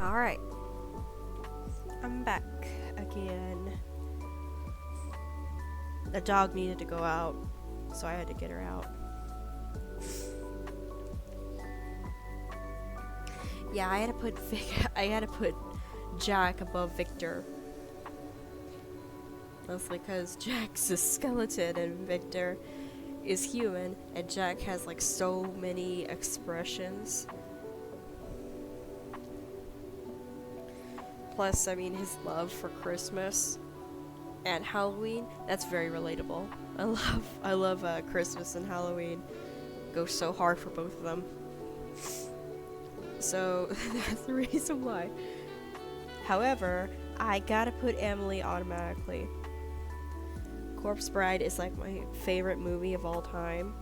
Alright. I'm back again. The dog needed to go out, so I had to get her out. Yeah, I had to put Jack above Victor. Mostly because Jack's a skeleton and Victor is human, and Jack has like so many expressions. Plus, I mean, his love for Christmas and Halloween, that's very relatable. I love Christmas and Halloween. Go so hard for both of them. So that's the reason why. However, I gotta put Emily automatically. Corpse Bride is like my favorite movie of all time.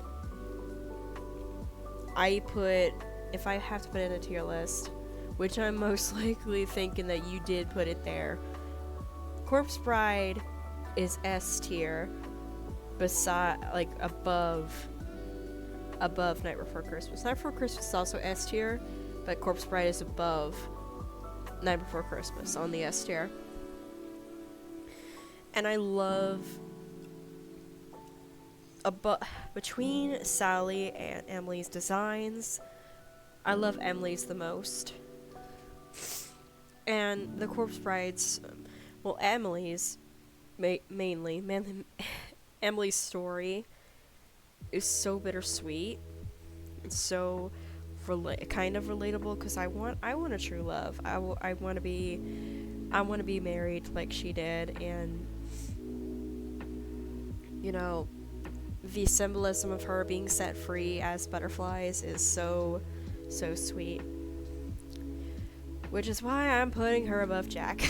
If I have to put it in a tier list, which I'm most likely thinking that you did put it there, Corpse Bride is S tier, above Night Before Christmas. Night Before Christmas is also S tier, but Corpse Bride is above Night Before Christmas on the S tier. And I love between Sally and Emily's designs, I love Emily's the most. And the Corpse Bride's, Emily's mainly Emily's story is so bittersweet. It's so kind of relatable because I want a true love. I want to be married like she did, and you know, the symbolism of her being set free as butterflies is so sweet. Which is why I'm putting her above Jack.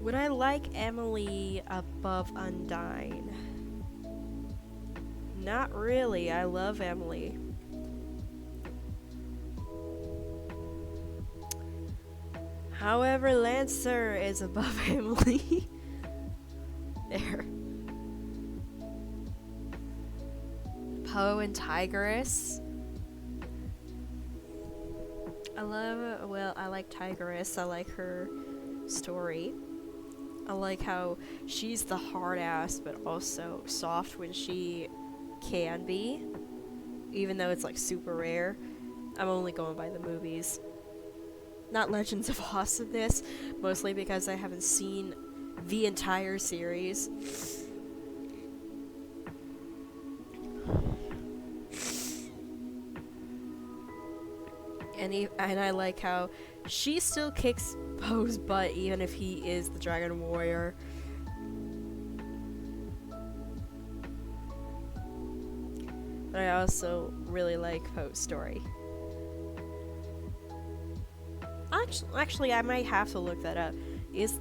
Would I like Emily above Undyne? Not really. I love Emily. However, Lancer is above Emily. There. Poe and Tigress. I like Tigress. I like her story. I like how she's the hard ass, but also soft when she can be. Even though it's like super rare. I'm only going by the movies. Not Legends of Awesomeness, mostly because I haven't seen the entire series. And I like how she still kicks Poe's butt even if he is the Dragon Warrior. But I also really like Poe's story. Actually, I might have to look that up. Is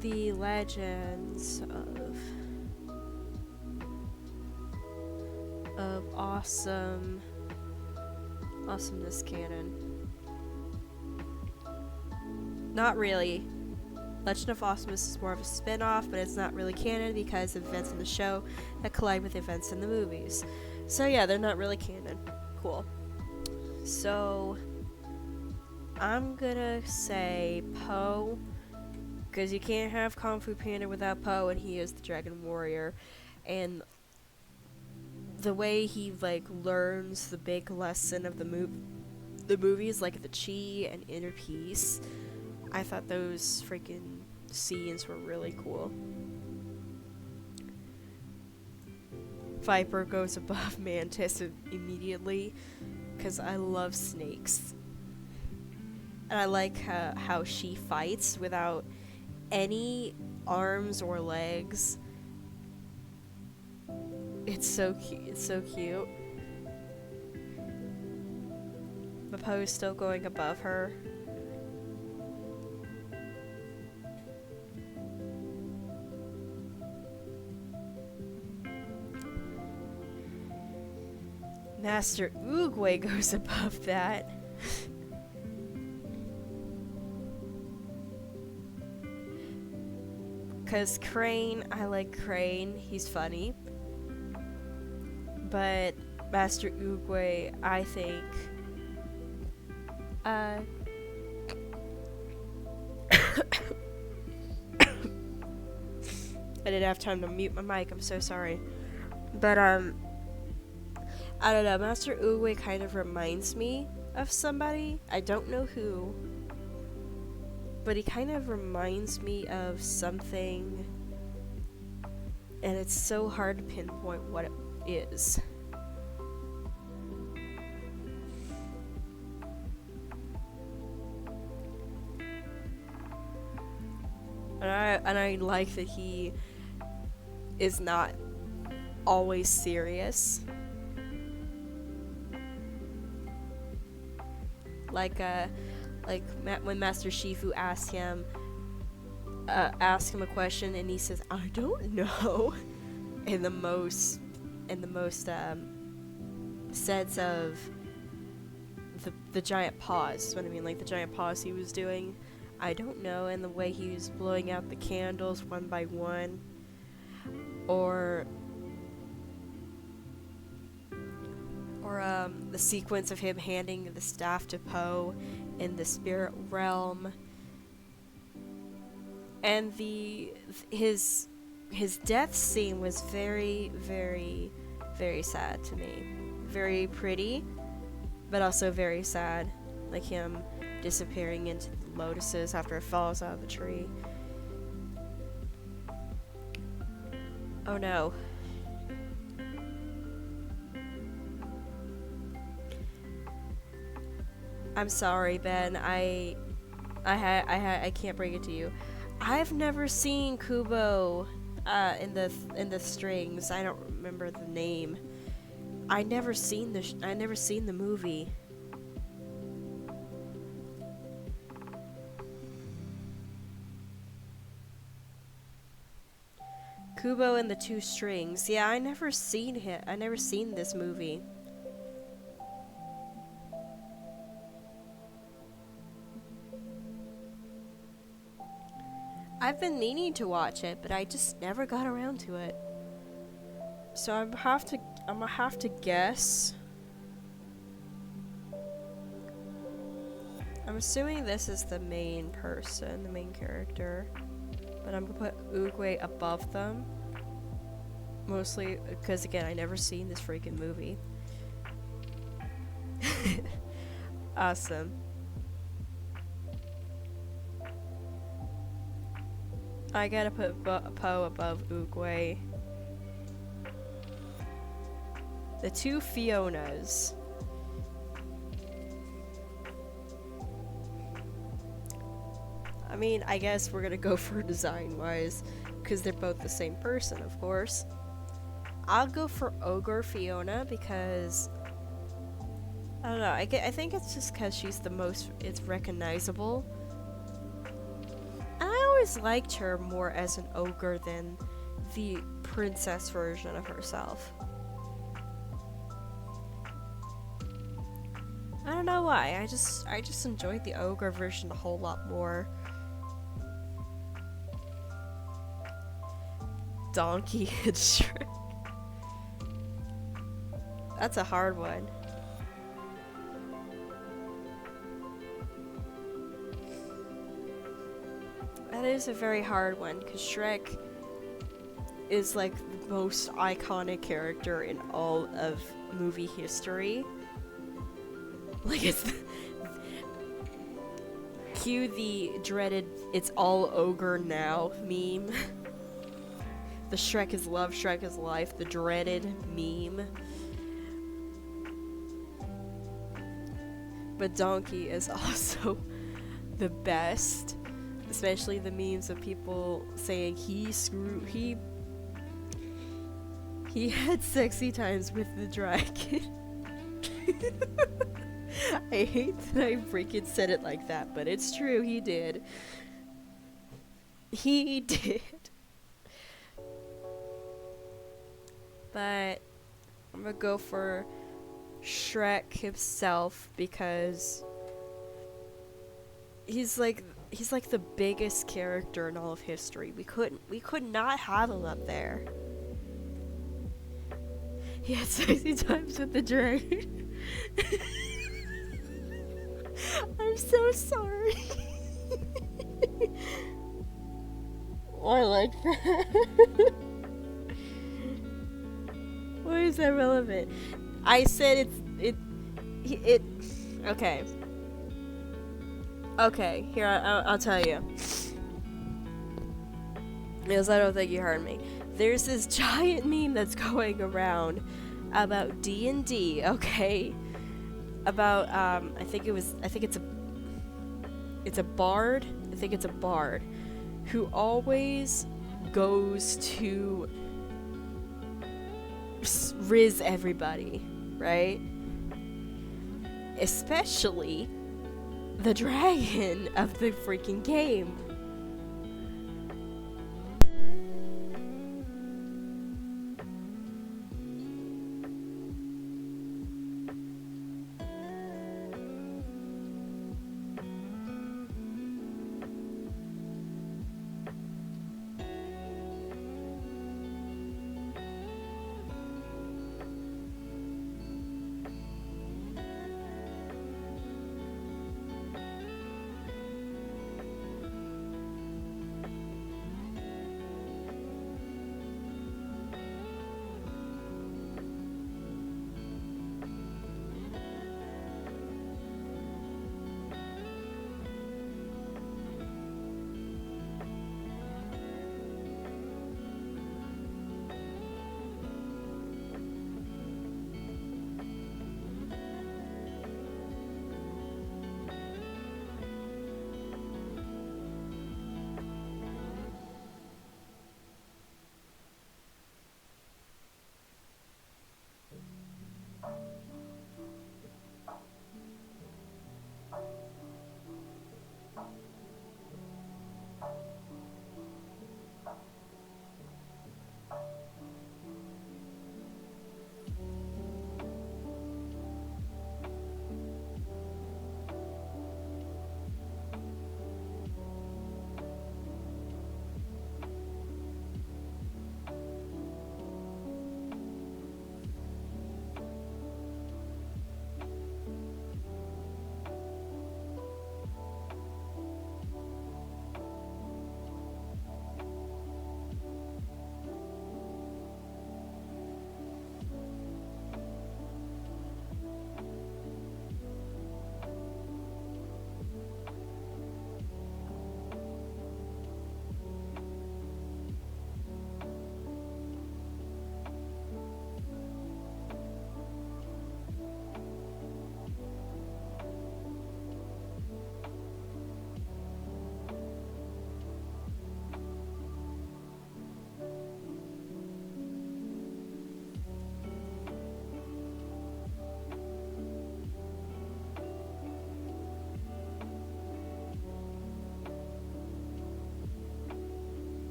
the Legends of Awesomeness canon? Not really. Legend of Awesomeness is more of a spin-off, but it's not really canon because of events in the show that collide with events in the movies. So yeah, they're not really canon. Cool. So I'm gonna say Poe, because you can't have Kung Fu Panda without Poe, and he is the Dragon Warrior. And the way he like learns the big lesson of the movies, like the chi and inner peace, I thought those freaking scenes were really cool. Viper goes above Mantis immediately because I love snakes. And I like how she fights without any arms or legs. It's so cute. It's so cute. But Poe's still going above her. Master Oogway goes above that. Cause Crane, I like Crane. He's funny. But Master Oogway, I think. I didn't have time to mute my mic. I'm so sorry. But I don't know. Master Oogway kind of reminds me of somebody. I don't know who. But he kind of reminds me of something, and it's so hard to pinpoint what it is. And I like that he is not always serious. Like when Master Shifu asked him a question, and he says, "I don't know," in the most sense of the giant pause. What I mean, like the giant pause he was doing. I don't know, and the way he was blowing out the candles one by one, or the sequence of him handing the staff to Poe in the spirit realm, and his death scene was very, very, very sad to me. Very pretty, but also very sad, like him disappearing into the lotuses after it falls out of the tree. Oh no. I'm sorry, Ben. I can't break it to you. I've never seen Kubo in the strings. I don't remember the name. I never seen the movie. Kubo and the Two Strings. Yeah, I never seen this movie. I've been meaning to watch it, but I just never got around to it. So I'm gonna have to guess. I'm assuming this is the main person, the main character. But I'm gonna put Oogway above them. Mostly because, again, I never seen this freaking movie. Awesome. I gotta put Poe above Oogway. The two Fionas. I mean, I guess we're gonna go for design-wise, because they're both the same person, of course. I'll go for Ogre Fiona because I don't know. I think it's just because she's it's recognizable. And I always liked her more as an ogre than the princess version of herself. I don't know why. I just enjoyed the ogre version a whole lot more. Donkey and Shrek. That's a hard one. That is a very hard one, because Shrek is like the most iconic character in all of movie history. Like, it's cue the dreaded "it's all ogre now" meme. The Shrek is love, Shrek is life, the dreaded meme. But Donkey is also the best, especially the memes of people saying he had sexy times with the dragon. I hate that I freaking said it like that, but it's true, he did. He did. But I'm gonna go for Shrek himself because he's like he's like the biggest character in all of history. We could not have him up there. He had sexy times with the dragon. I'm so sorry. I like that. Why is that relevant? I said it. Okay. Okay, here I'll tell you. Because I don't think you heard me. There's this giant meme that's going around about D&D, okay? About I think it's a bard. I think it's a bard who always goes to riz everybody, right? Especially the dragon of the freaking game.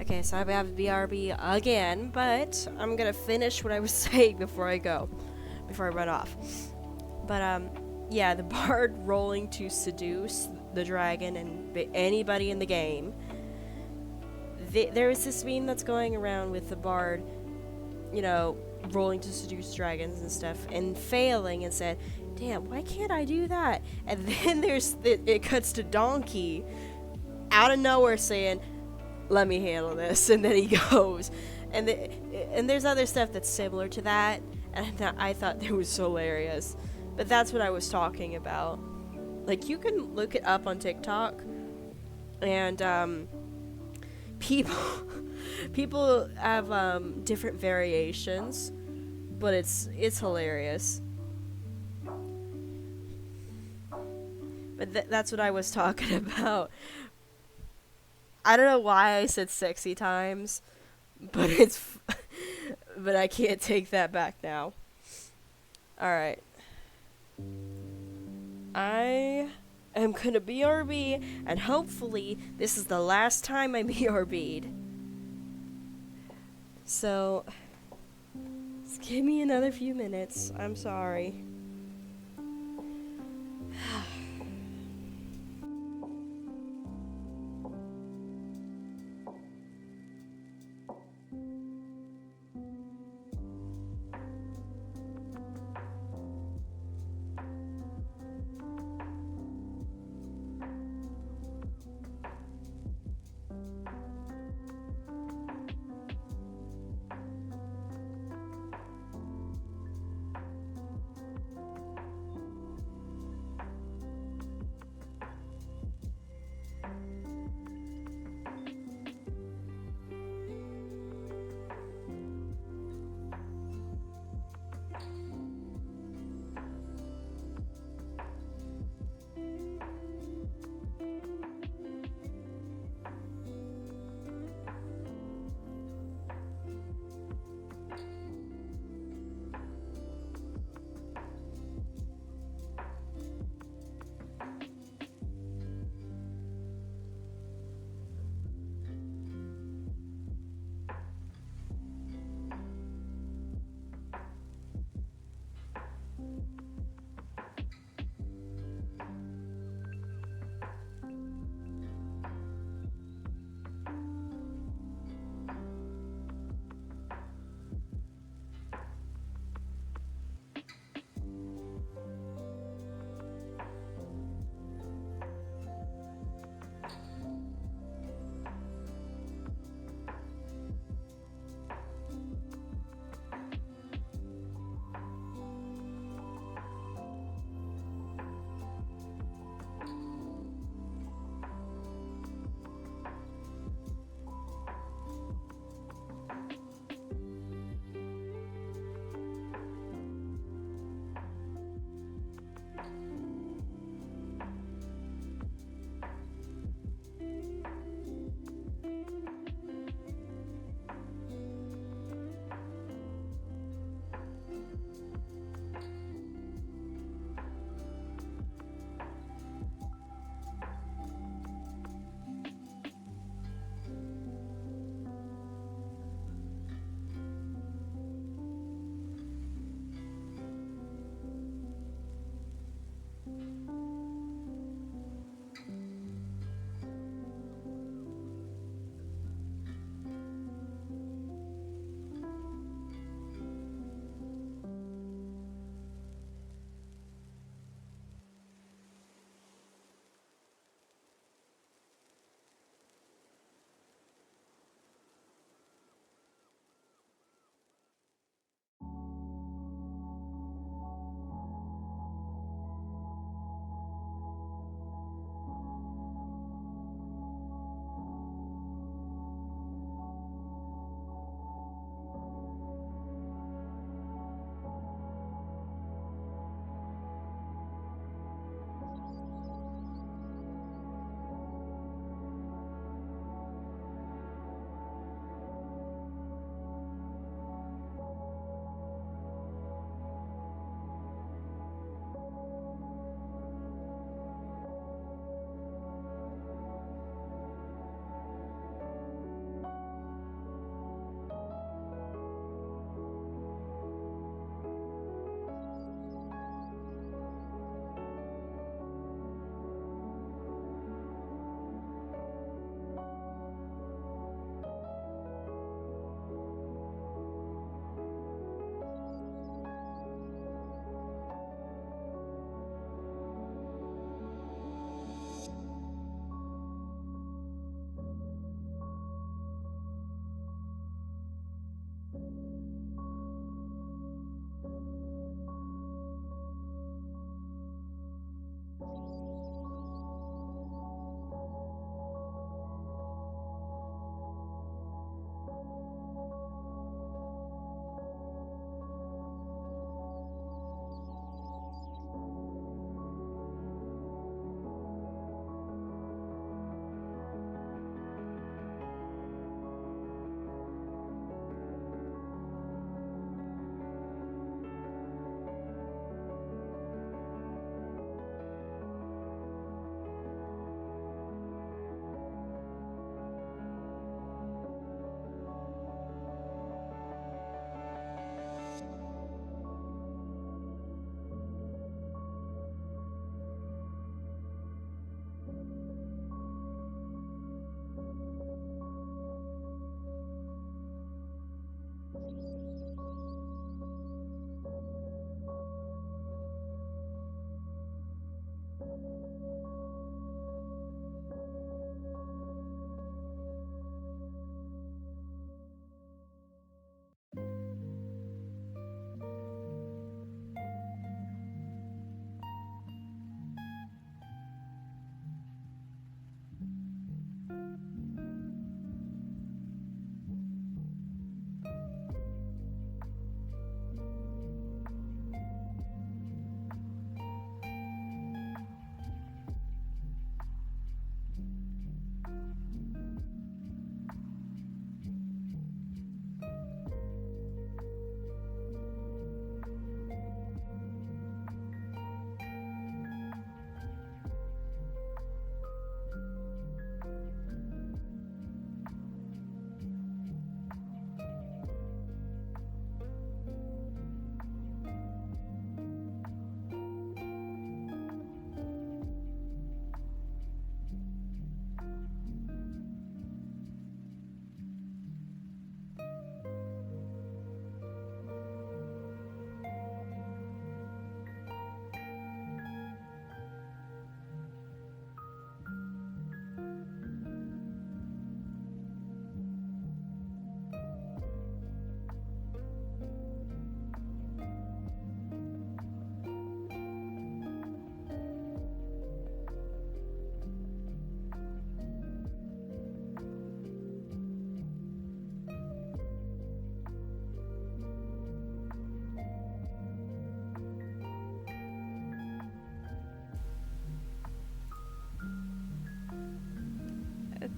Okay, so I have BRB again, but I'm gonna finish what I was saying before I run off. But yeah, the bard rolling to seduce the dragon and anybody in the game. There is this meme that's going around with the bard, you know, rolling to seduce dragons and stuff, and failing, and said, "Damn, why can't I do that?" And then it cuts to Donkey out of nowhere saying, "Let me handle this," and then he goes. And there's other stuff that's similar to that, and I thought it was hilarious. But that's what I was talking about. Like, you can look it up on TikTok, and people have different variations, but it's hilarious. But that's what I was talking about. I don't know why I said sexy times, but but I can't take that back now. Alright. I am gonna BRB, and hopefully this is the last time I BRB'd. So Just give me another few minutes. I'm sorry.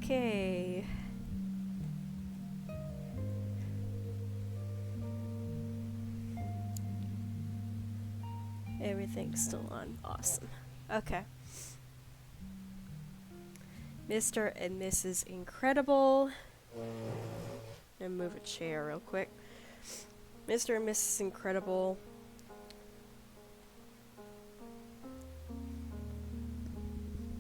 Okay. Everything's still on. Awesome. Okay. Mr. and Mrs. Incredible. And move a chair real quick. Mr. and Mrs. Incredible.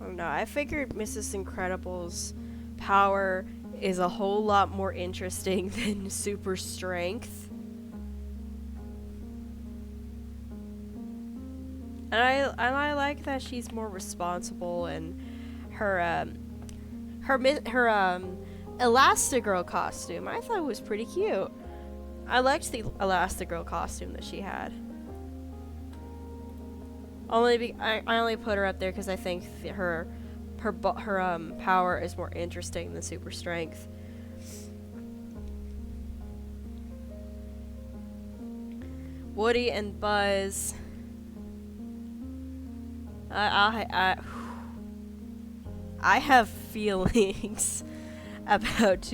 Oh no, I figured Mrs. Incredible's power is a whole lot more interesting than super strength. And I like that she's more responsible, and her Elastigirl costume I thought was pretty cute. I liked the Elastigirl costume that she had. I only put her up there because I think her power is more interesting than super strength. Woody and Buzz. I have feelings about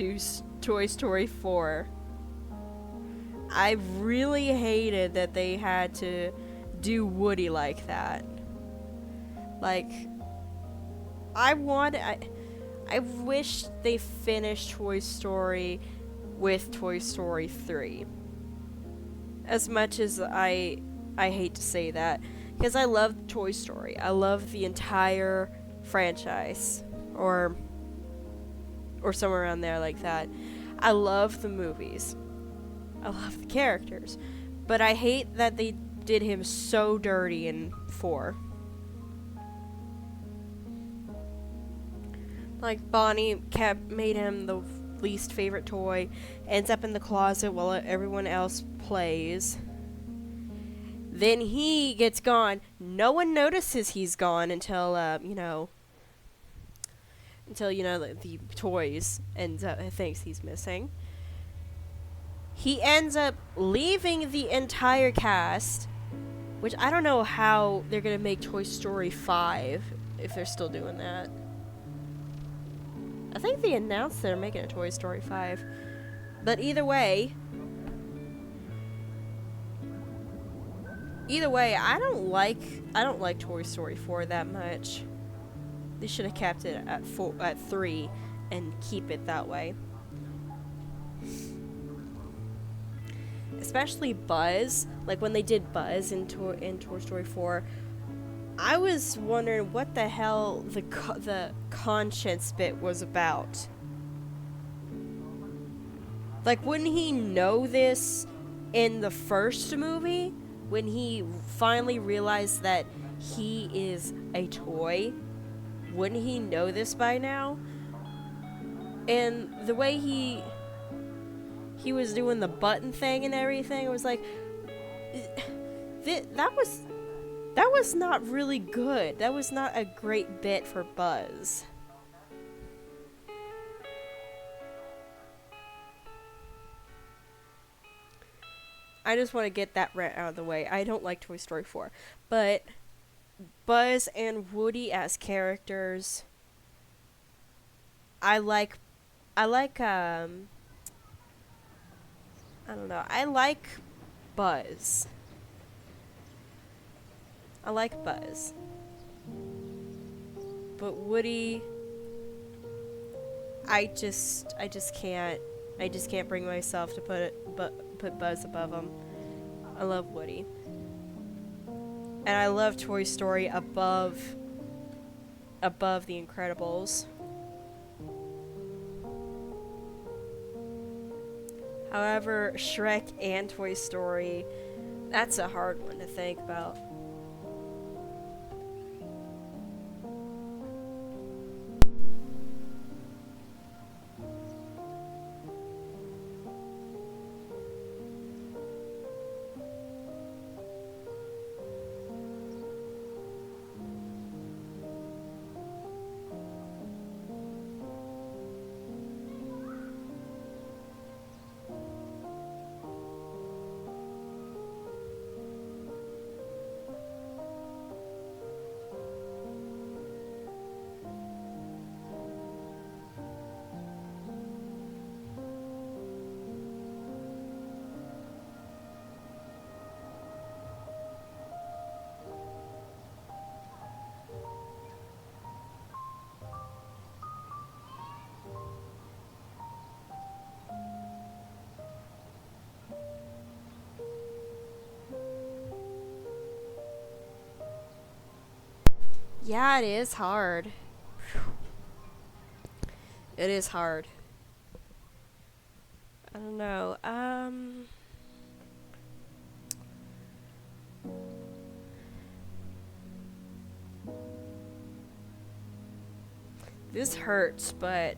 Toy Story 4. I really hated that they had to do Woody like that. Like, I wish they finished Toy Story with Toy Story 3. As much as I hate to say that, because I love Toy Story. I love the entire franchise, or somewhere around there like that. I love the movies. I love the characters. But I hate that they did him so dirty in 4. Like, Bonnie made him the least favorite toy, ends up in the closet while everyone else plays. Then he gets gone. No one notices he's gone until the toys thinks he's missing. He ends up leaving the entire cast, which I don't know how they're gonna make Toy Story 5 if they're still doing that. I think they announced they're making a Toy Story 5. But either way, I don't like Toy Story 4 that much. They should have kept it at 3 and keep it that way. Especially Buzz, like when they did Buzz in Toy Story 4, I was wondering what the hell the conscience bit was about. Like, wouldn't he know this in the first movie? When he finally realized that he is a toy? Wouldn't he know this by now? And the way he was doing the button thing and everything, it was like, that was not really good. That was not a great bit for Buzz. I just want to get that rant out of the way. I don't like Toy Story 4. But Buzz and Woody as characters, I like I don't know. I like Buzz. I like Buzz. But Woody, I just can't bring myself to put Buzz above him. I love Woody. And I love Toy Story above The Incredibles. However, Shrek and Toy Story, that's a hard one to think about. Yeah, it is hard. It is hard. I don't know. This hurts, but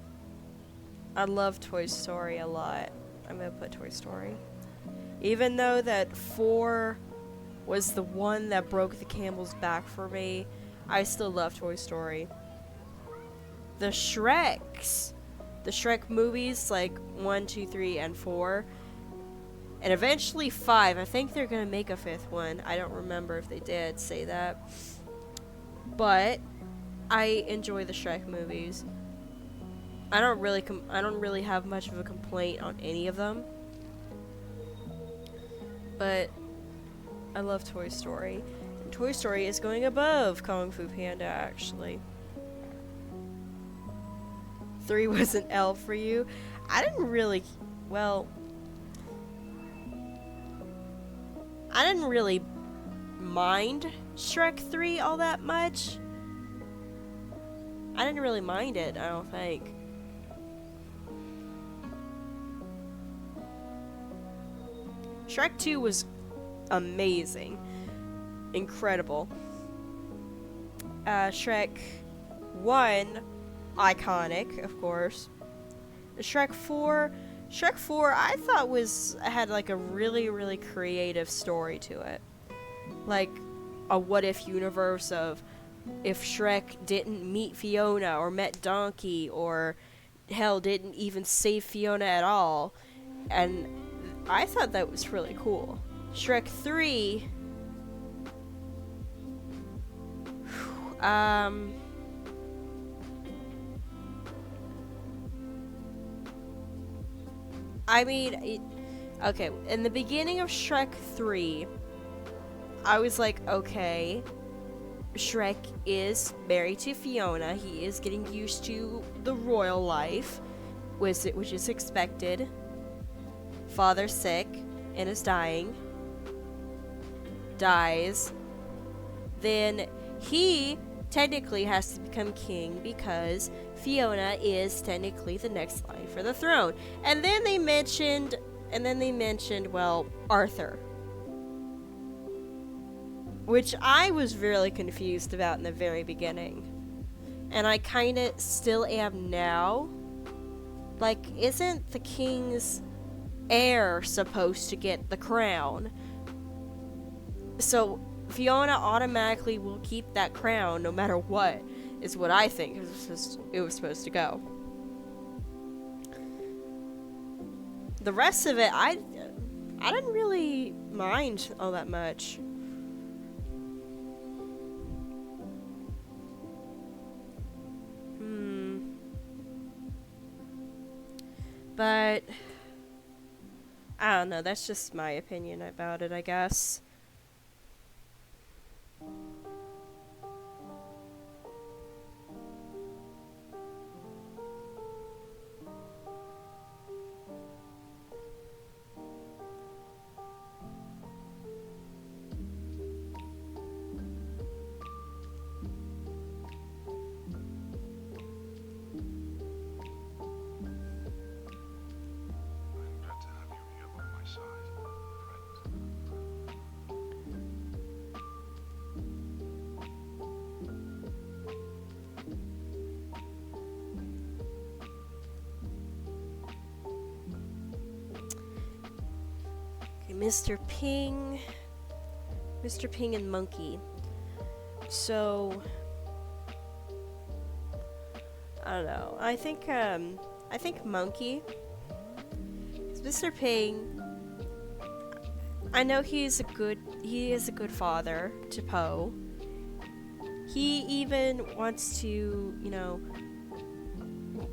I love Toy Story a lot. I'm gonna put Toy Story. Even though that 4 was the one that broke the camel's back for me, I still love Toy Story. The Shrek movies, like 1, 2, 3, and 4, and eventually 5. I think they're gonna make a 5th one. I don't remember if they did say that. But I enjoy the Shrek movies. I don't really have much of a complaint on any of them. But I love Toy Story. And Toy Story is going above Kung Fu Panda, actually. 3 was an L for you. I didn't really mind Shrek 3 all that much. I didn't really mind it, I don't think. Shrek 2 was amazing. Incredible. Shrek 1, iconic, of course. Shrek 4 I thought had like a really, really creative story to it. Like a what if universe of if Shrek didn't meet Fiona or met Donkey or hell didn't even save Fiona at all. And I thought that was really cool. Shrek 3 okay, in the beginning of Shrek 3, I was like, okay, Shrek is married to Fiona. He is getting used to the royal life, which is expected. Father's sick and is dying. Dies. Then he technically has to become king because Fiona is technically the next line for the throne. And then they mentioned, well, Arthur. Which I was really confused about in the very beginning. And I kinda still am now. Like, isn't the king's heir supposed to get the crown? So Fiona automatically will keep that crown no matter what, is what I think it was supposed to go. The rest of it, I didn't really mind all that much. But I don't know, that's just my opinion about it, I guess. I'm glad to have you here by my side, Okay, Mr. Ping and Monkey. So I don't know. I think Monkey. 'Cause Mr. Ping, I know he is a good father to Poe. He even wants to,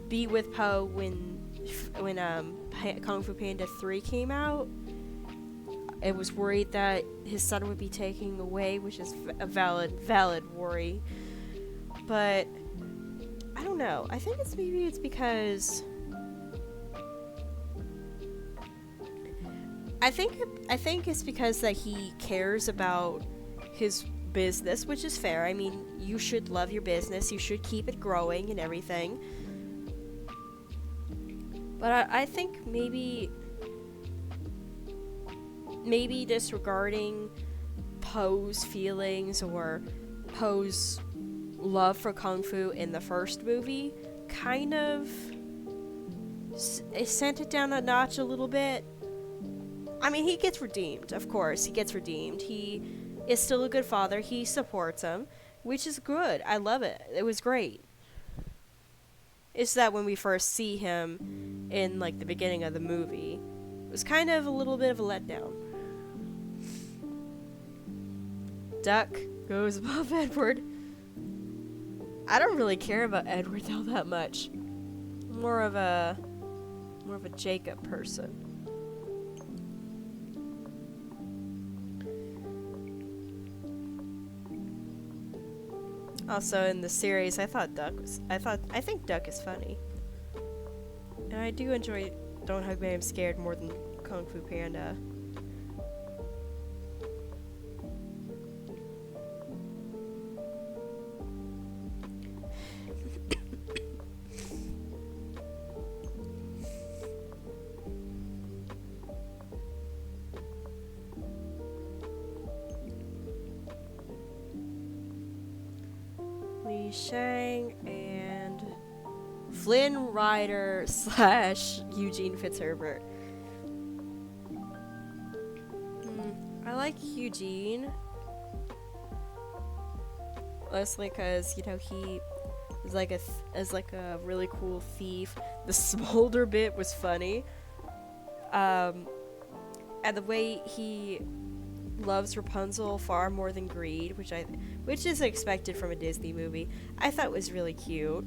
be with Poe when Kung Fu Panda 3 came out. I was worried that his son would be taken away, which is a valid worry. But I don't know. I think it's because I think it's because that he cares about his business, which is fair. I mean, you should love your business, you should keep it growing and everything. But I think maybe disregarding Poe's feelings or Poe's love for Kung Fu in the first movie kind of it sent it down a notch a little bit. I mean, he gets redeemed, of course. He gets redeemed. He is still a good father. He supports him, which is good. I love it. It was great. It's that when we first see him in, like, the beginning of the movie, it was kind of a little bit of a letdown. Duck goes above Edward. I don't really care about Edward all that much. More of a Jacob person. Also in the series, I think Duck is funny. And I do enjoy Don't Hug Me, I'm Scared more than Kung Fu Panda. Li Shang and Flynn Rider / Eugene Fitzherbert. I like Eugene. Mostly because, you know, he is like a really cool thief. The smolder bit was funny. And the way he loves Rapunzel far more than Greed, which is expected from a Disney movie, I thought was really cute.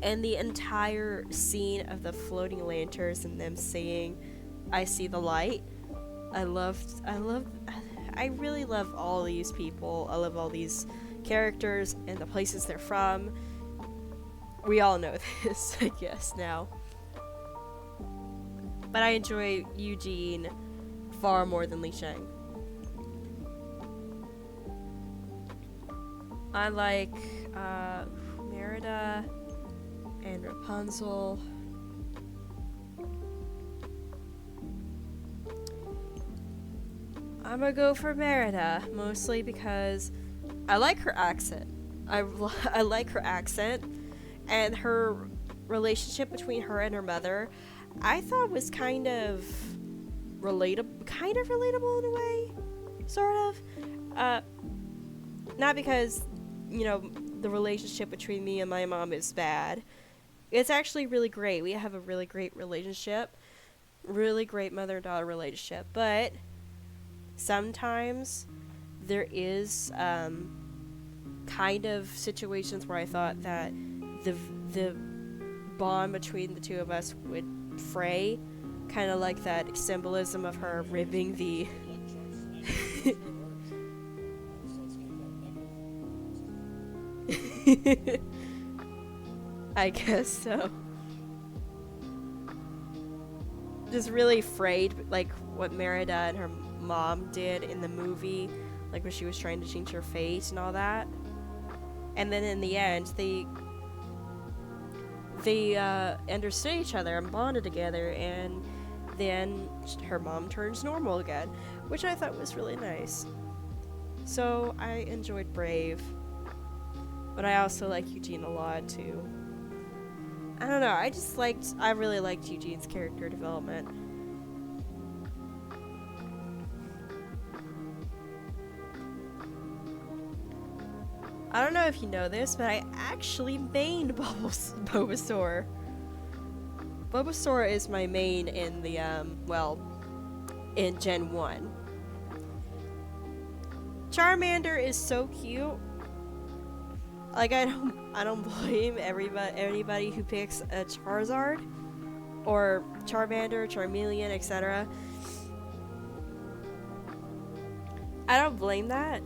And the entire scene of the floating lanterns and them saying, "I see the light." I really love all these people. I love all these characters and the places they're from. We all know this, I guess, now. But I enjoy Eugene far more than Li Shang. I like Merida and Rapunzel. I'm gonna go for Merida, mostly because I like her accent. I like her accent, and her relationship between her and her mother, I thought was kind of relatable in a way, sort of. Not because, you know, the relationship between me and my mom is bad. It's actually really great. We have a really great relationship, really great mother-daughter relationship, but sometimes there is kind of situations where I thought that the bond between the two of us would fray, kind of like that symbolism of her ribbing the I guess so. Just really frayed, like what Merida and her mom did in the movie, like when she was trying to change her fate and all that. And then in the end, they understood each other and bonded together, and then her mom turns normal again, which I thought was really nice. So I enjoyed Brave, but I also like Eugene a lot too. I don't know, I really liked Eugene's character development. I don't know if you know this, but I actually mained Bulbasaur. Bulbasaur is my main in the, in Gen 1. Charmander is so cute. Like, I don't blame anybody who picks a Charizard or Charmander, Charmeleon, etc. I don't blame that.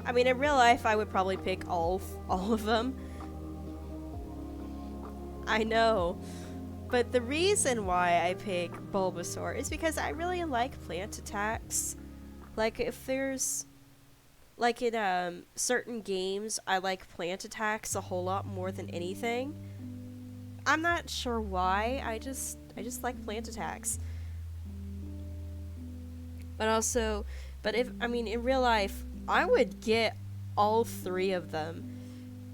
I mean, in real life, I would probably pick all of them. I know. But the reason why I pick Bulbasaur is because I really like plant attacks. Like if there's like in certain games, I like plant attacks a whole lot more than anything. I'm not sure why. I just like plant attacks. But also, but if I mean in real life, I would get all three of them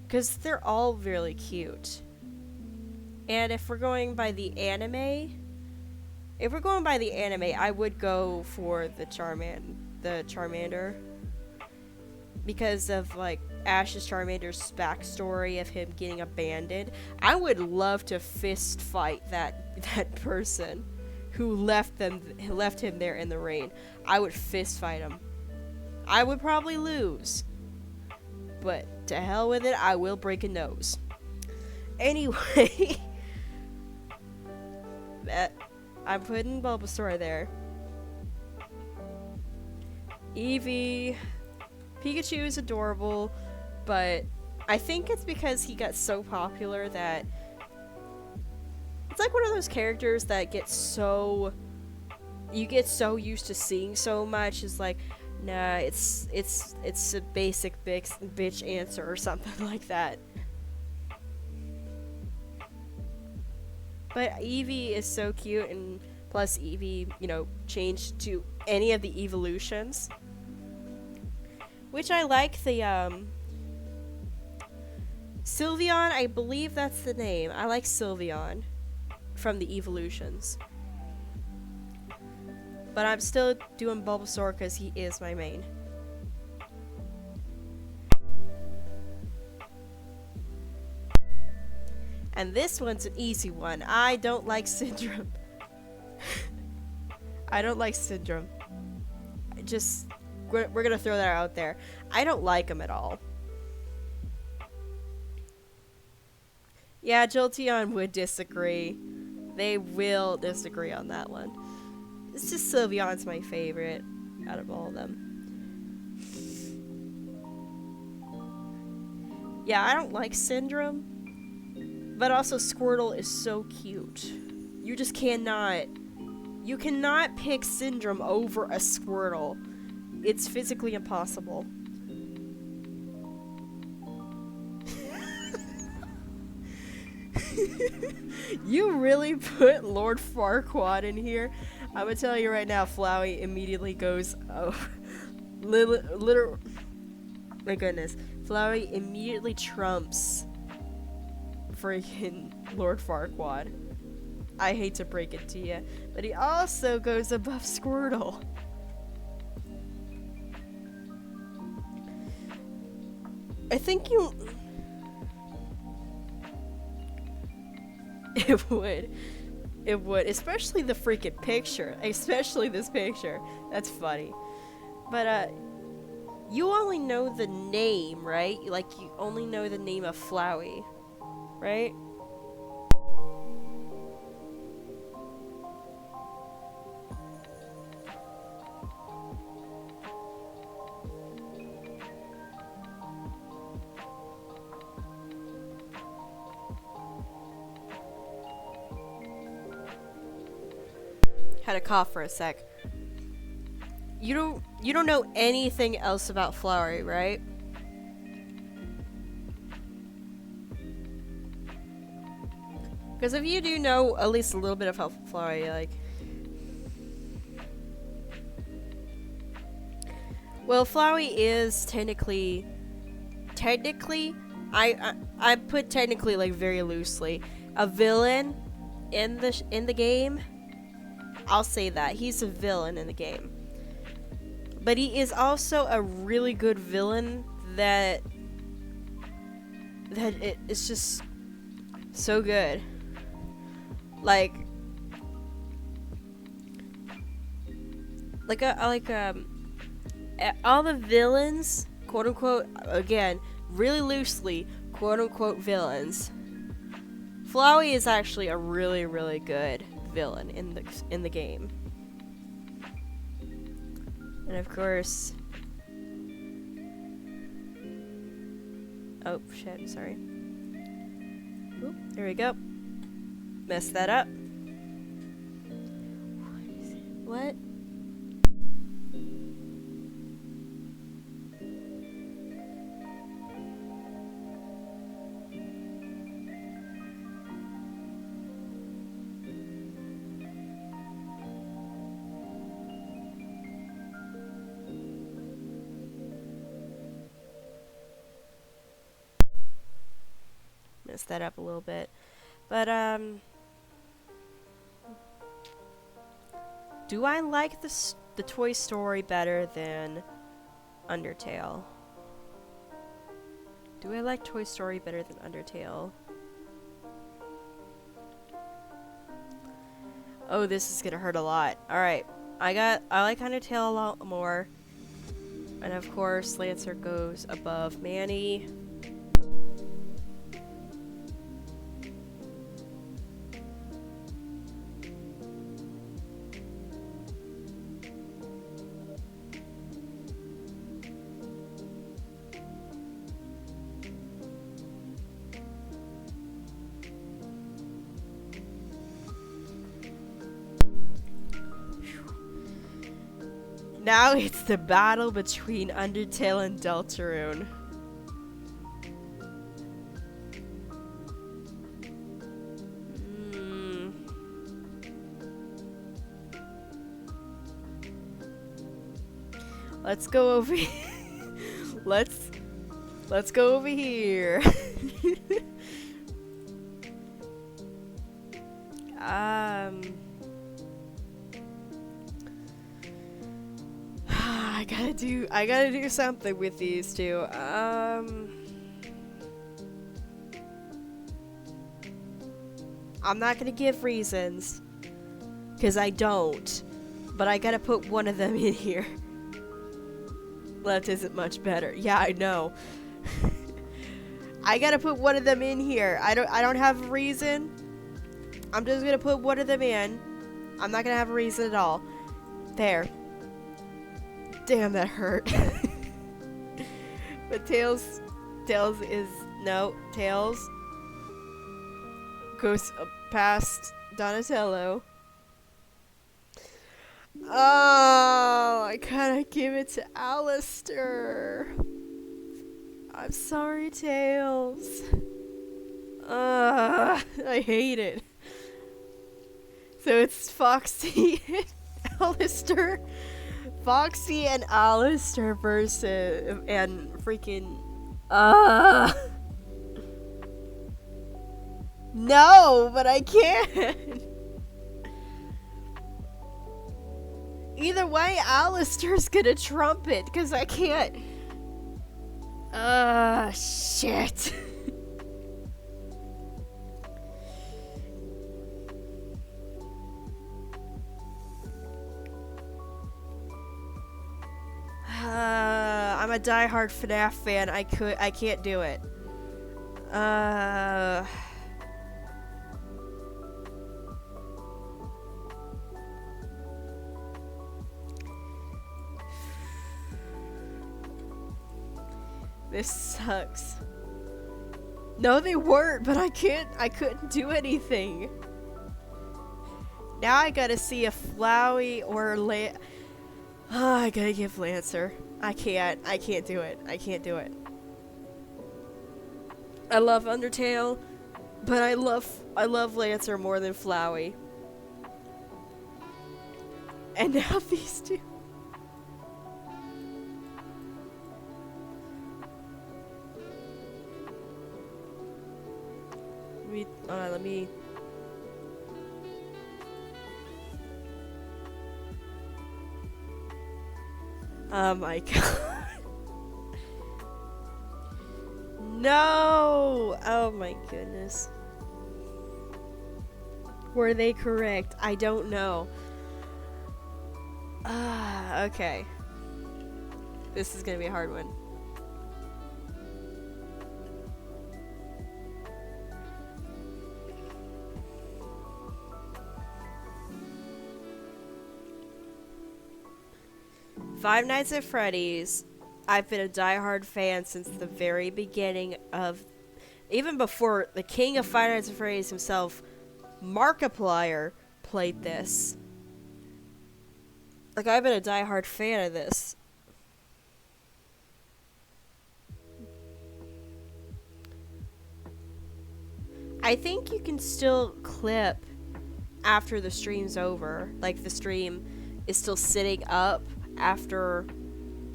because they're all really cute. And if we're going by the anime, I would go for the Charmander. Because of like Ash's Charmander's backstory of him getting abandoned. I would love to fist fight that person who left him there in the rain. I would fist fight him. I would probably lose. But to hell with it, I will break a nose. Anyway, I'm putting Bulbasaur there. Eevee. Pikachu is adorable, but I think it's because he got so popular that it's like one of those characters that you get so used to seeing so much. It's like, nah, it's a basic bitch answer or something like that. But Eevee is so cute, and plus Eevee, changed to any of the evolutions. Which I like the, Sylveon, I believe that's the name. I like Sylveon from the evolutions. But I'm still doing Bulbasaur because he is my main. And this one's an easy one. I don't like Syndrome. I don't like Syndrome. We're gonna throw that out there. I don't like him at all. Yeah, Jolteon would disagree. They will disagree on that one. It's just Sylveon's my favorite out of all of them. Yeah, I don't like Syndrome. But also Squirtle is so cute. You just cannot... You cannot pick Syndrome over a Squirtle. It's physically impossible. You really put Lord Farquaad in here? I'm gonna tell you right now, Flowey immediately goes, oh, my goodness. Flowey immediately trumps freaking Lord Farquaad. I hate to break it to you, but he also goes above Squirtle. I think you... It would. It would. Especially the freaking picture. Especially this picture. That's funny. But, you only know the name, right? Like, you only know the name of Flowey. Right? Had a cough for a sec. You don't know anything else about Flowey, right? Because if you do know at least a little bit of how Flowey, like... Well, Flowey is technically, I put technically like very loosely, a villain in the game. I'll say that. He's a villain in the game. But he is also a really good villain that it is just so good. Like all the villains, quote unquote, again, really loosely, quote unquote villains. Flowey is actually a really, really good villain in the game. And of course, oh shit, sorry. Oop, there we go. Messed that up. What? Messed that up a little bit. But, do I like the Toy Story better than Undertale? Do I like Toy Story better than Undertale? Oh, this is gonna hurt a lot. Alright. I like Undertale a lot more. And of course, Lancer goes above Manny. Now it's the battle between Undertale and Deltarune. Let's go over let's go over here. I gotta do something with these two. I'm not gonna give reasons, cause I don't, but I gotta put one of them in here. Left isn't much better. Yeah, I know. I gotta put one of them in here. I don't have a reason. I'm just gonna put one of them in. I'm not gonna have a reason at all. There. Damn, that hurt. But Tails is no. Tails goes past Donatello. Oh, I gotta give it to Alistair. I'm sorry, Tails. I hate it. So it's Foxy and Alistair. Foxy and Alistair versus and freaking no, but I can't. Either way, Alistair's gonna trump it because I can't. Shit. I'm a diehard FNAF fan. I can't do it. This sucks. No, they weren't, but I couldn't do anything. Now I gotta see if Flowey or I gotta give Lancer. I can't do it. I can't do it. I love Undertale, but I love Lancer more than Flowey. And now these two. Let me. Oh my god. No! Oh my goodness. Were they correct? I don't know. Okay. This is gonna be a hard one. Five Nights at Freddy's, I've been a diehard fan since the very beginning of, even before the king of Five Nights at Freddy's himself Markiplier played this. Like, I've been a diehard fan of this. I think you can still clip after the stream's over. Like, the stream is still sitting up after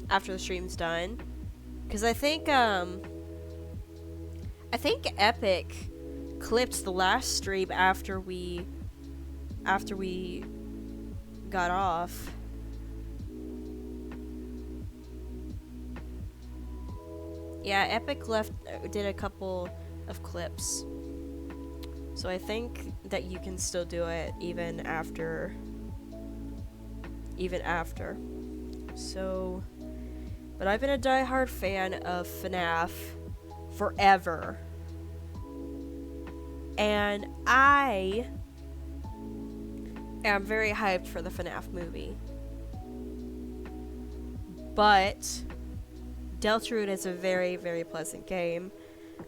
the stream's done. Because I think Epic clipped the last stream after we got off. Yeah, Epic did a couple of clips. So I think that you can still do it even after. So, but I've been a diehard fan of FNAF forever. And I am very hyped for the FNAF movie. But Deltarune is a very, very pleasant game.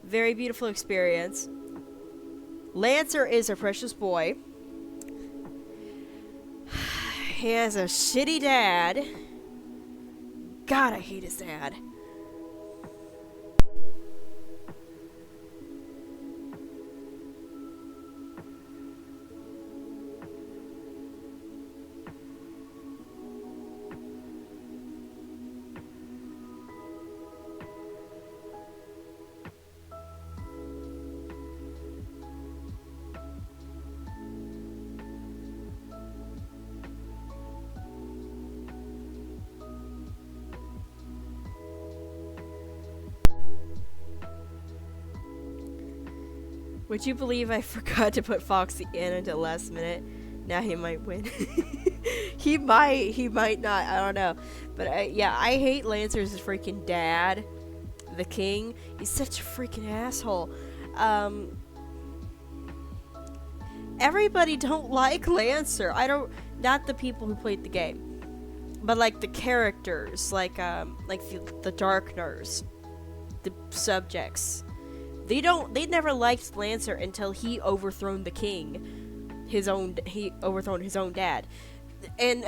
Very beautiful experience. Lancer is a precious boy. He has a shitty dad. God, I hate his dad. Would you believe I forgot to put Foxy in until last minute? Now he might win. he might not. I don't know. But yeah, I hate Lancer's freaking dad, the king. He's such a freaking asshole. Everybody don't like Lancer. Not the people who played the game, but like the characters, like the Darkners, the subjects. They never liked Lancer until he overthrown the king. He overthrown his own dad. And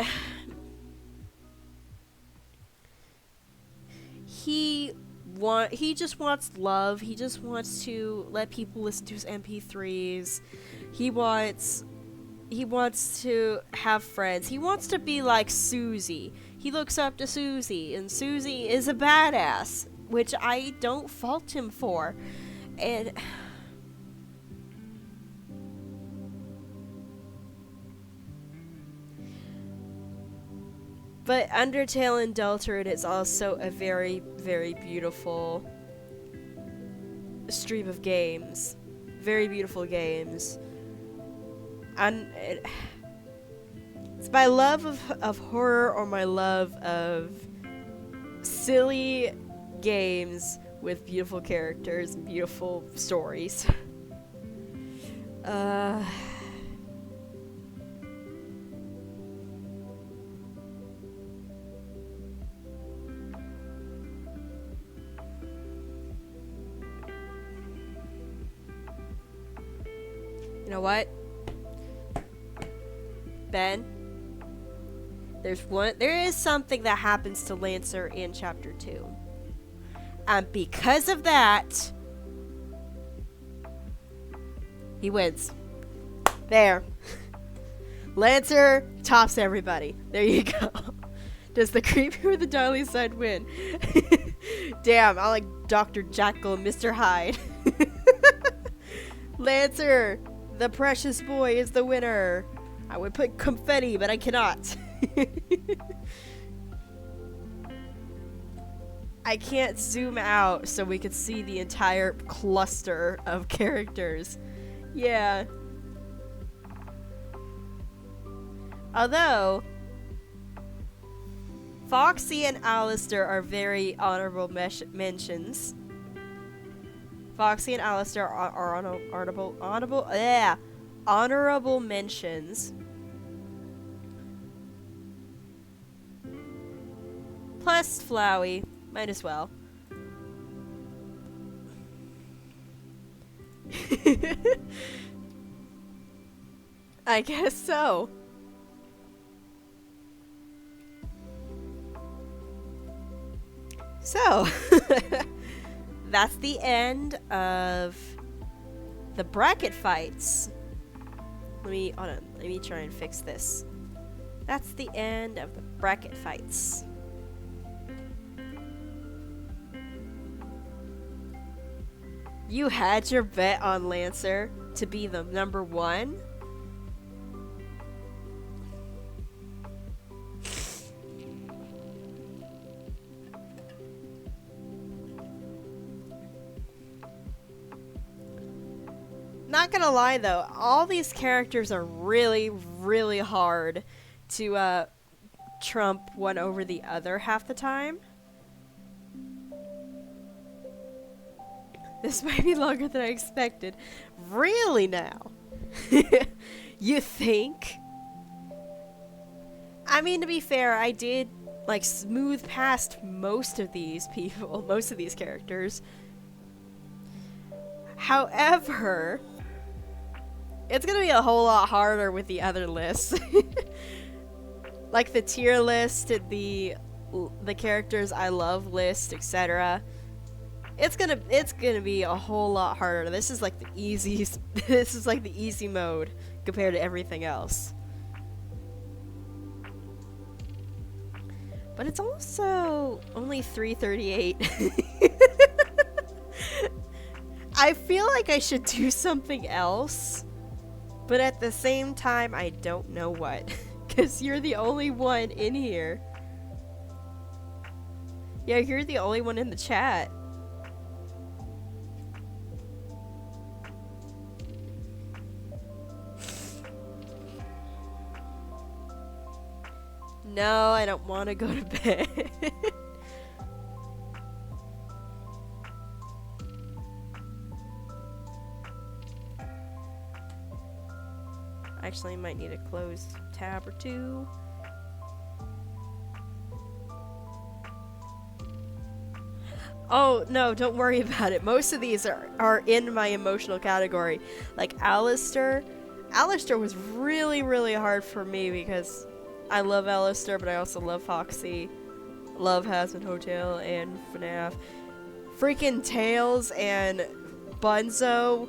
he just wants love. He just wants to let people listen to his MP3s. He wants to have friends. He wants to be like Susie. He looks up to Susie, and Susie is a badass, which I don't fault him for. And but Undertale and Deltarune is also a very, very beautiful stream of games. Very beautiful games. And it's my love of horror or my love of silly games with beautiful characters and beautiful stories. You know what? Ben? There is something that happens to Lancer in chapter 2. And because of that, he wins. There. Lancer tops everybody. There you go. Does the creepy or the darling side win? Damn, I like Dr. Jekyll and Mr. Hyde. Lancer, the precious boy, is the winner. I would put confetti, but I cannot. I can't zoom out so we could see the entire cluster of characters. Yeah. Although, Foxy and Alistair are very honorable mentions. Foxy and Alistair are honorable mentions. Plus Flowey. Might as well. I guess so. So, that's the end of the bracket fights. Hold on, let me try and fix this. That's the end of the bracket fights. You had your bet on Lancer to be the number 1? Not gonna lie though, all these characters are really, really hard to trump one over the other half the time. This might be longer than I expected. Really now? You think? I mean, to be fair, I did like smooth past most of these people, most of these characters. However, it's gonna be a whole lot harder with the other lists. Like the tier list, the characters I love list, etc. It's gonna be a whole lot harder. This is like the easiest. This is like the easy mode compared to everything else. But it's also only 3:38. I feel like I should do something else, but at the same time, I don't know what. Because you're the only one in here. Yeah, you're the only one in the chat. No, I don't want to go to bed. Actually, I might need a closed tab or two. Oh, no, don't worry about it. Most of these are in my emotional category. Like Alistair. Alistair was really, really hard for me because I love Alistair, but I also love Foxy. Love Hazbin Hotel and FNAF. Freaking Tails and Bunzo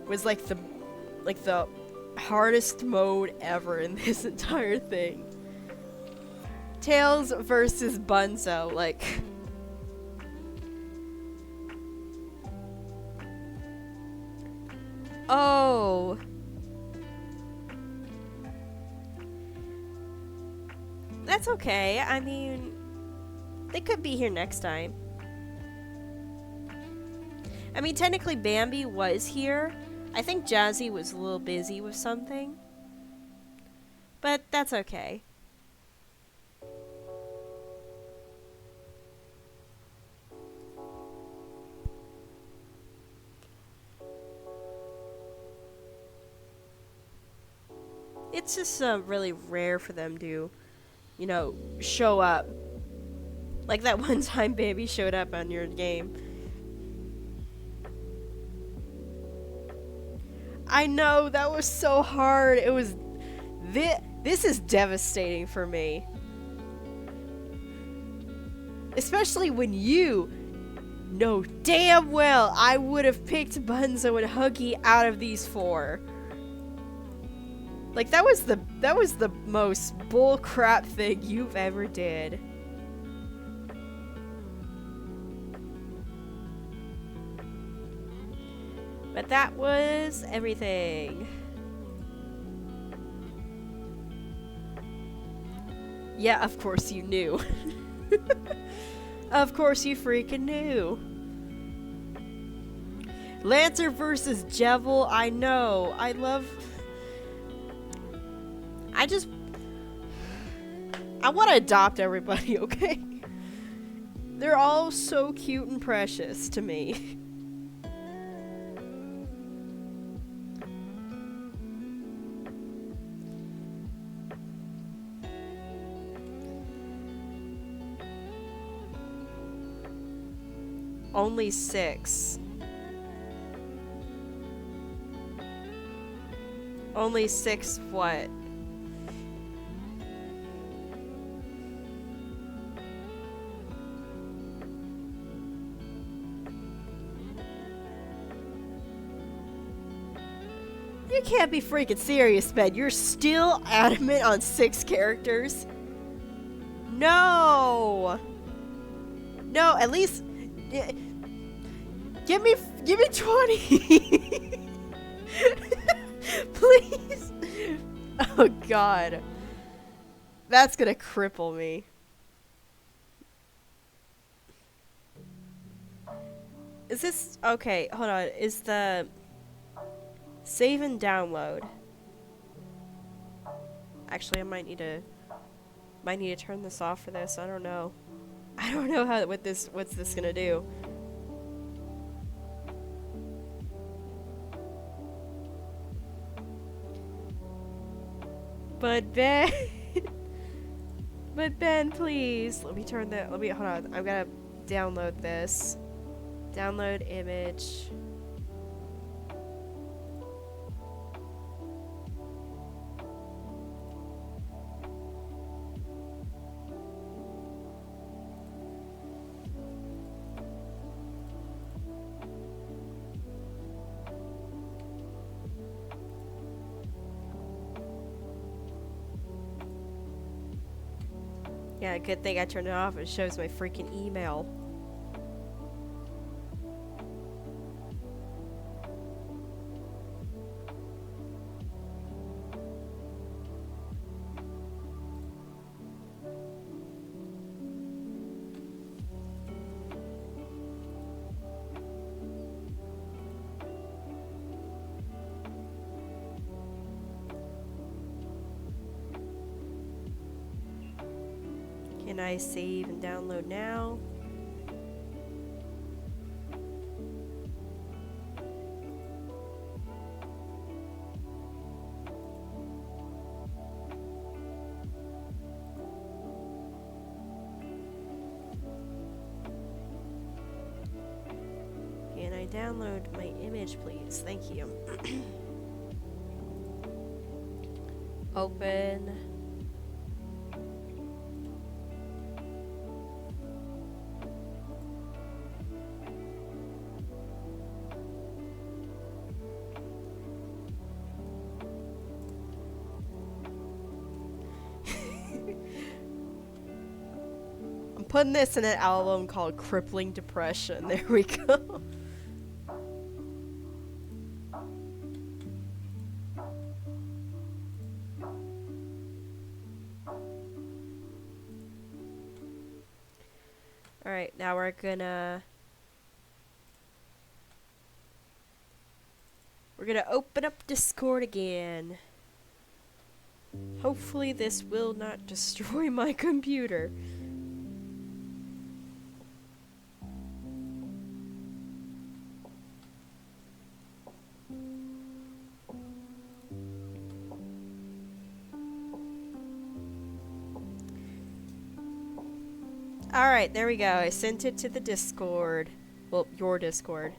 was like the hardest mode ever in this entire thing. Tails versus Bunzo, like... Oh... That's okay. I mean, they could be here next time. I mean, technically Bambi was here. I think Jazzy was a little busy with something. But that's okay. It's just really rare for them to, you know, show up. Like that one time Bambi showed up on your game. I know, that was so hard. It was... This is devastating for me. Especially when you know damn well I would have picked Bunzo and Huggy out of these 4. Like, that was the most bullcrap thing you've ever did. But that was everything. Yeah, of course you knew. Of course you freaking knew. Lancer versus Jevil, I know. I want to adopt everybody, okay? They're all so cute and precious to me. Only 6. Only 6 what? You can't be freaking serious, Ben. You're still adamant on 6 characters? No! No, at least... Give me 20! Please! Oh god. That's gonna cripple me. Is this... Okay, hold on. Is the... Save and download. Actually, I might need to turn this off for this. I don't know. I don't know what's this gonna do. But Ben, but Ben, please let me hold on. I'm gonna download this. Download image. Yeah, good thing I turned it off. It shows my freaking email. Can I save and download now? Can I download my image, please? Thank you. Open. Putting this in an album called Crippling Depression. There we go. Alright, now we're gonna open up Discord again. Hopefully this will not destroy my computer. Alright, there we go. I sent it to the Discord. Well, your Discord.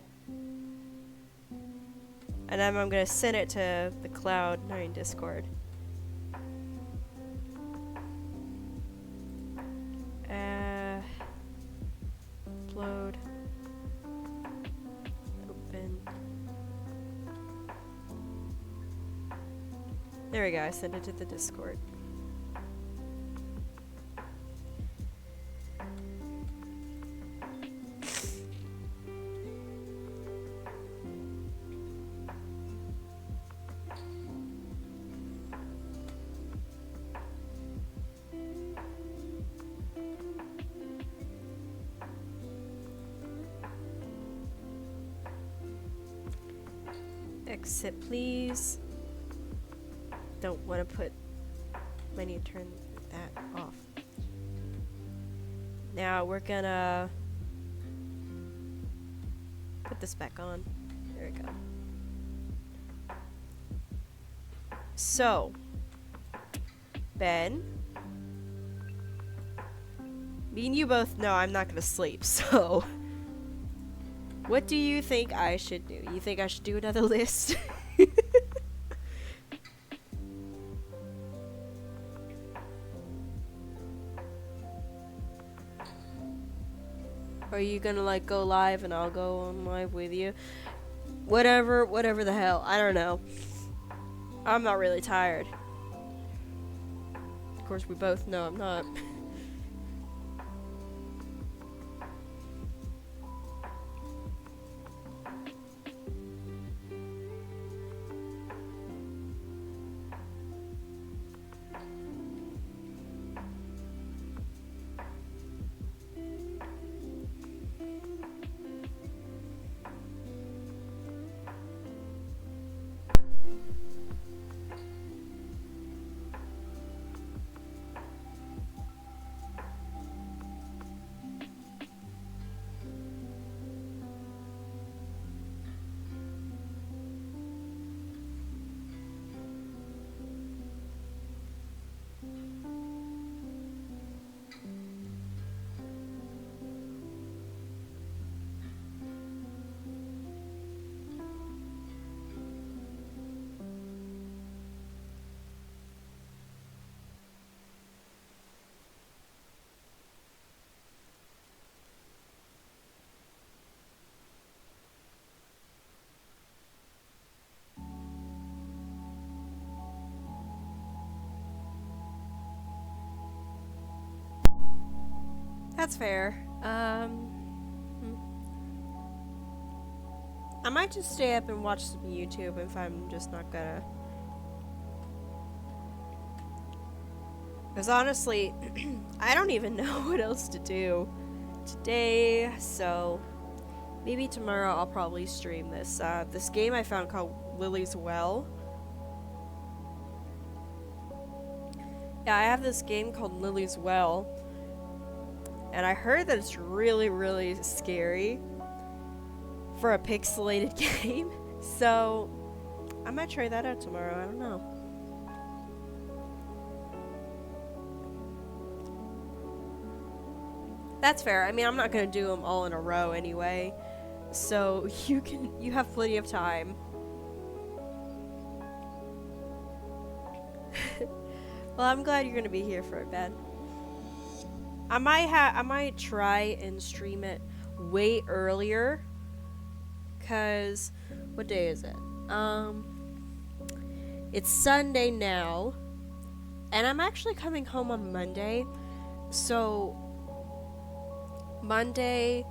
And then I'm gonna send it to the Cloud9 Discord. Upload. Open. There we go. I sent it to the Discord. Exit, please. Don't want to put... I need to turn that off. Now we're gonna put this back on. There we go. So, Ben, me and you both know I'm not gonna sleep, so what do you think I should do? You think I should do another list? Or are you gonna like go live and I'll go on live with you? Whatever the hell. I don't know. I'm not really tired. Of course, we both know I'm not. That's fair. Hmm. I might just stay up and watch some YouTube if I'm just not gonna. Because honestly, I don't even know what else to do today, so maybe tomorrow I'll probably stream this. This game I found called Lily's Well. Yeah, I have this game called Lily's Well, and I heard that it's really, really scary for a pixelated game, so I might try that out tomorrow. I don't know. That's fair. I mean, I'm not gonna do them all in a row anyway, so you have plenty of time. Well, I'm glad you're gonna be here for it, Ben. I might try and stream it way earlier, cause what day is it? It's Sunday now, and I'm actually coming home on Monday, so Monday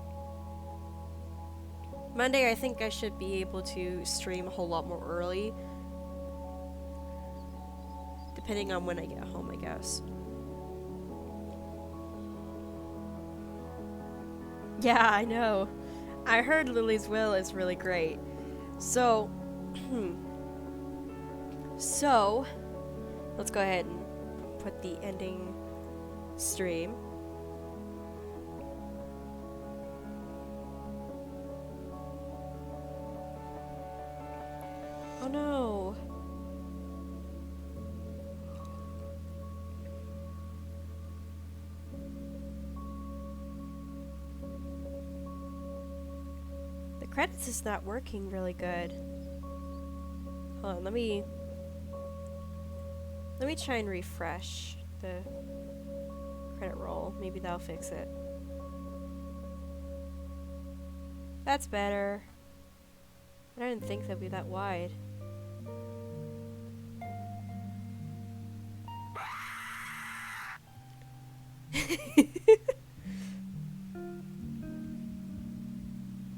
I think I should be able to stream a whole lot more early, depending on when I get home, I guess. Yeah, I know. I heard Lily's Will is really great. So, so, let's go ahead and put the ending stream. Oh no. The credits is not working really good. Hold on, let me try and refresh the credit roll. Maybe that'll fix it. That's better. I didn't think that'd be that wide.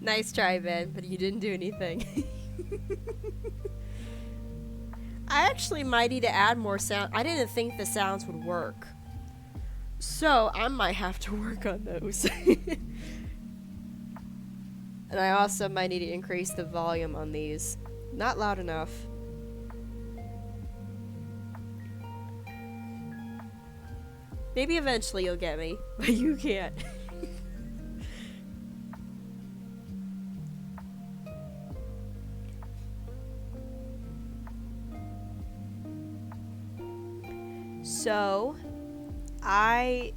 Nice try, Ben, but you didn't do anything. I actually might need to add more sound. I didn't think the sounds would work, so I might have to work on those. And I also might need to increase the volume on these. Not loud enough. Maybe eventually you'll get me, but you can't. So, I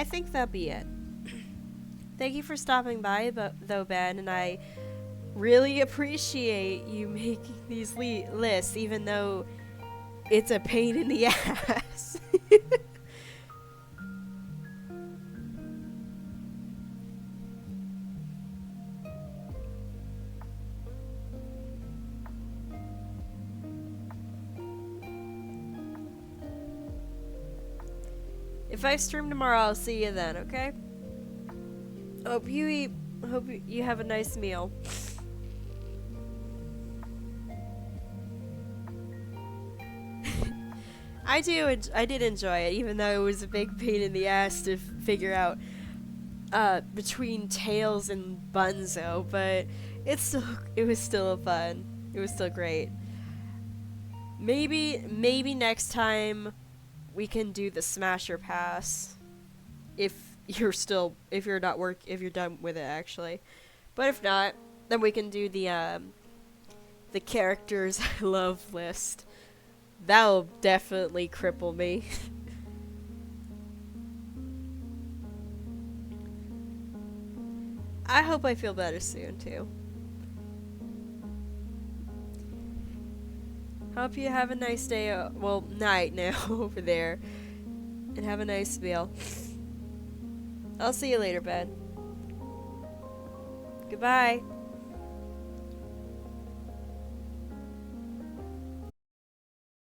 think that'll be it. Thank you for stopping by, though, Ben, and I really appreciate you making these lists, even though it's a pain in the ass. If I stream tomorrow, I'll see you then, okay? Hope you have a nice meal. I did enjoy it, even though it was a big pain in the ass to figure out between Tails and Bunzo, but it was still fun. It was still great. Maybe next time we can do the Smasher Pass if you're done with it actually. But if not, then we can do the characters I love list. That'll definitely cripple me. I hope I feel better soon too. Hope you have a nice day, well, night now over there. And have a nice meal. I'll see you later, Ben. Goodbye.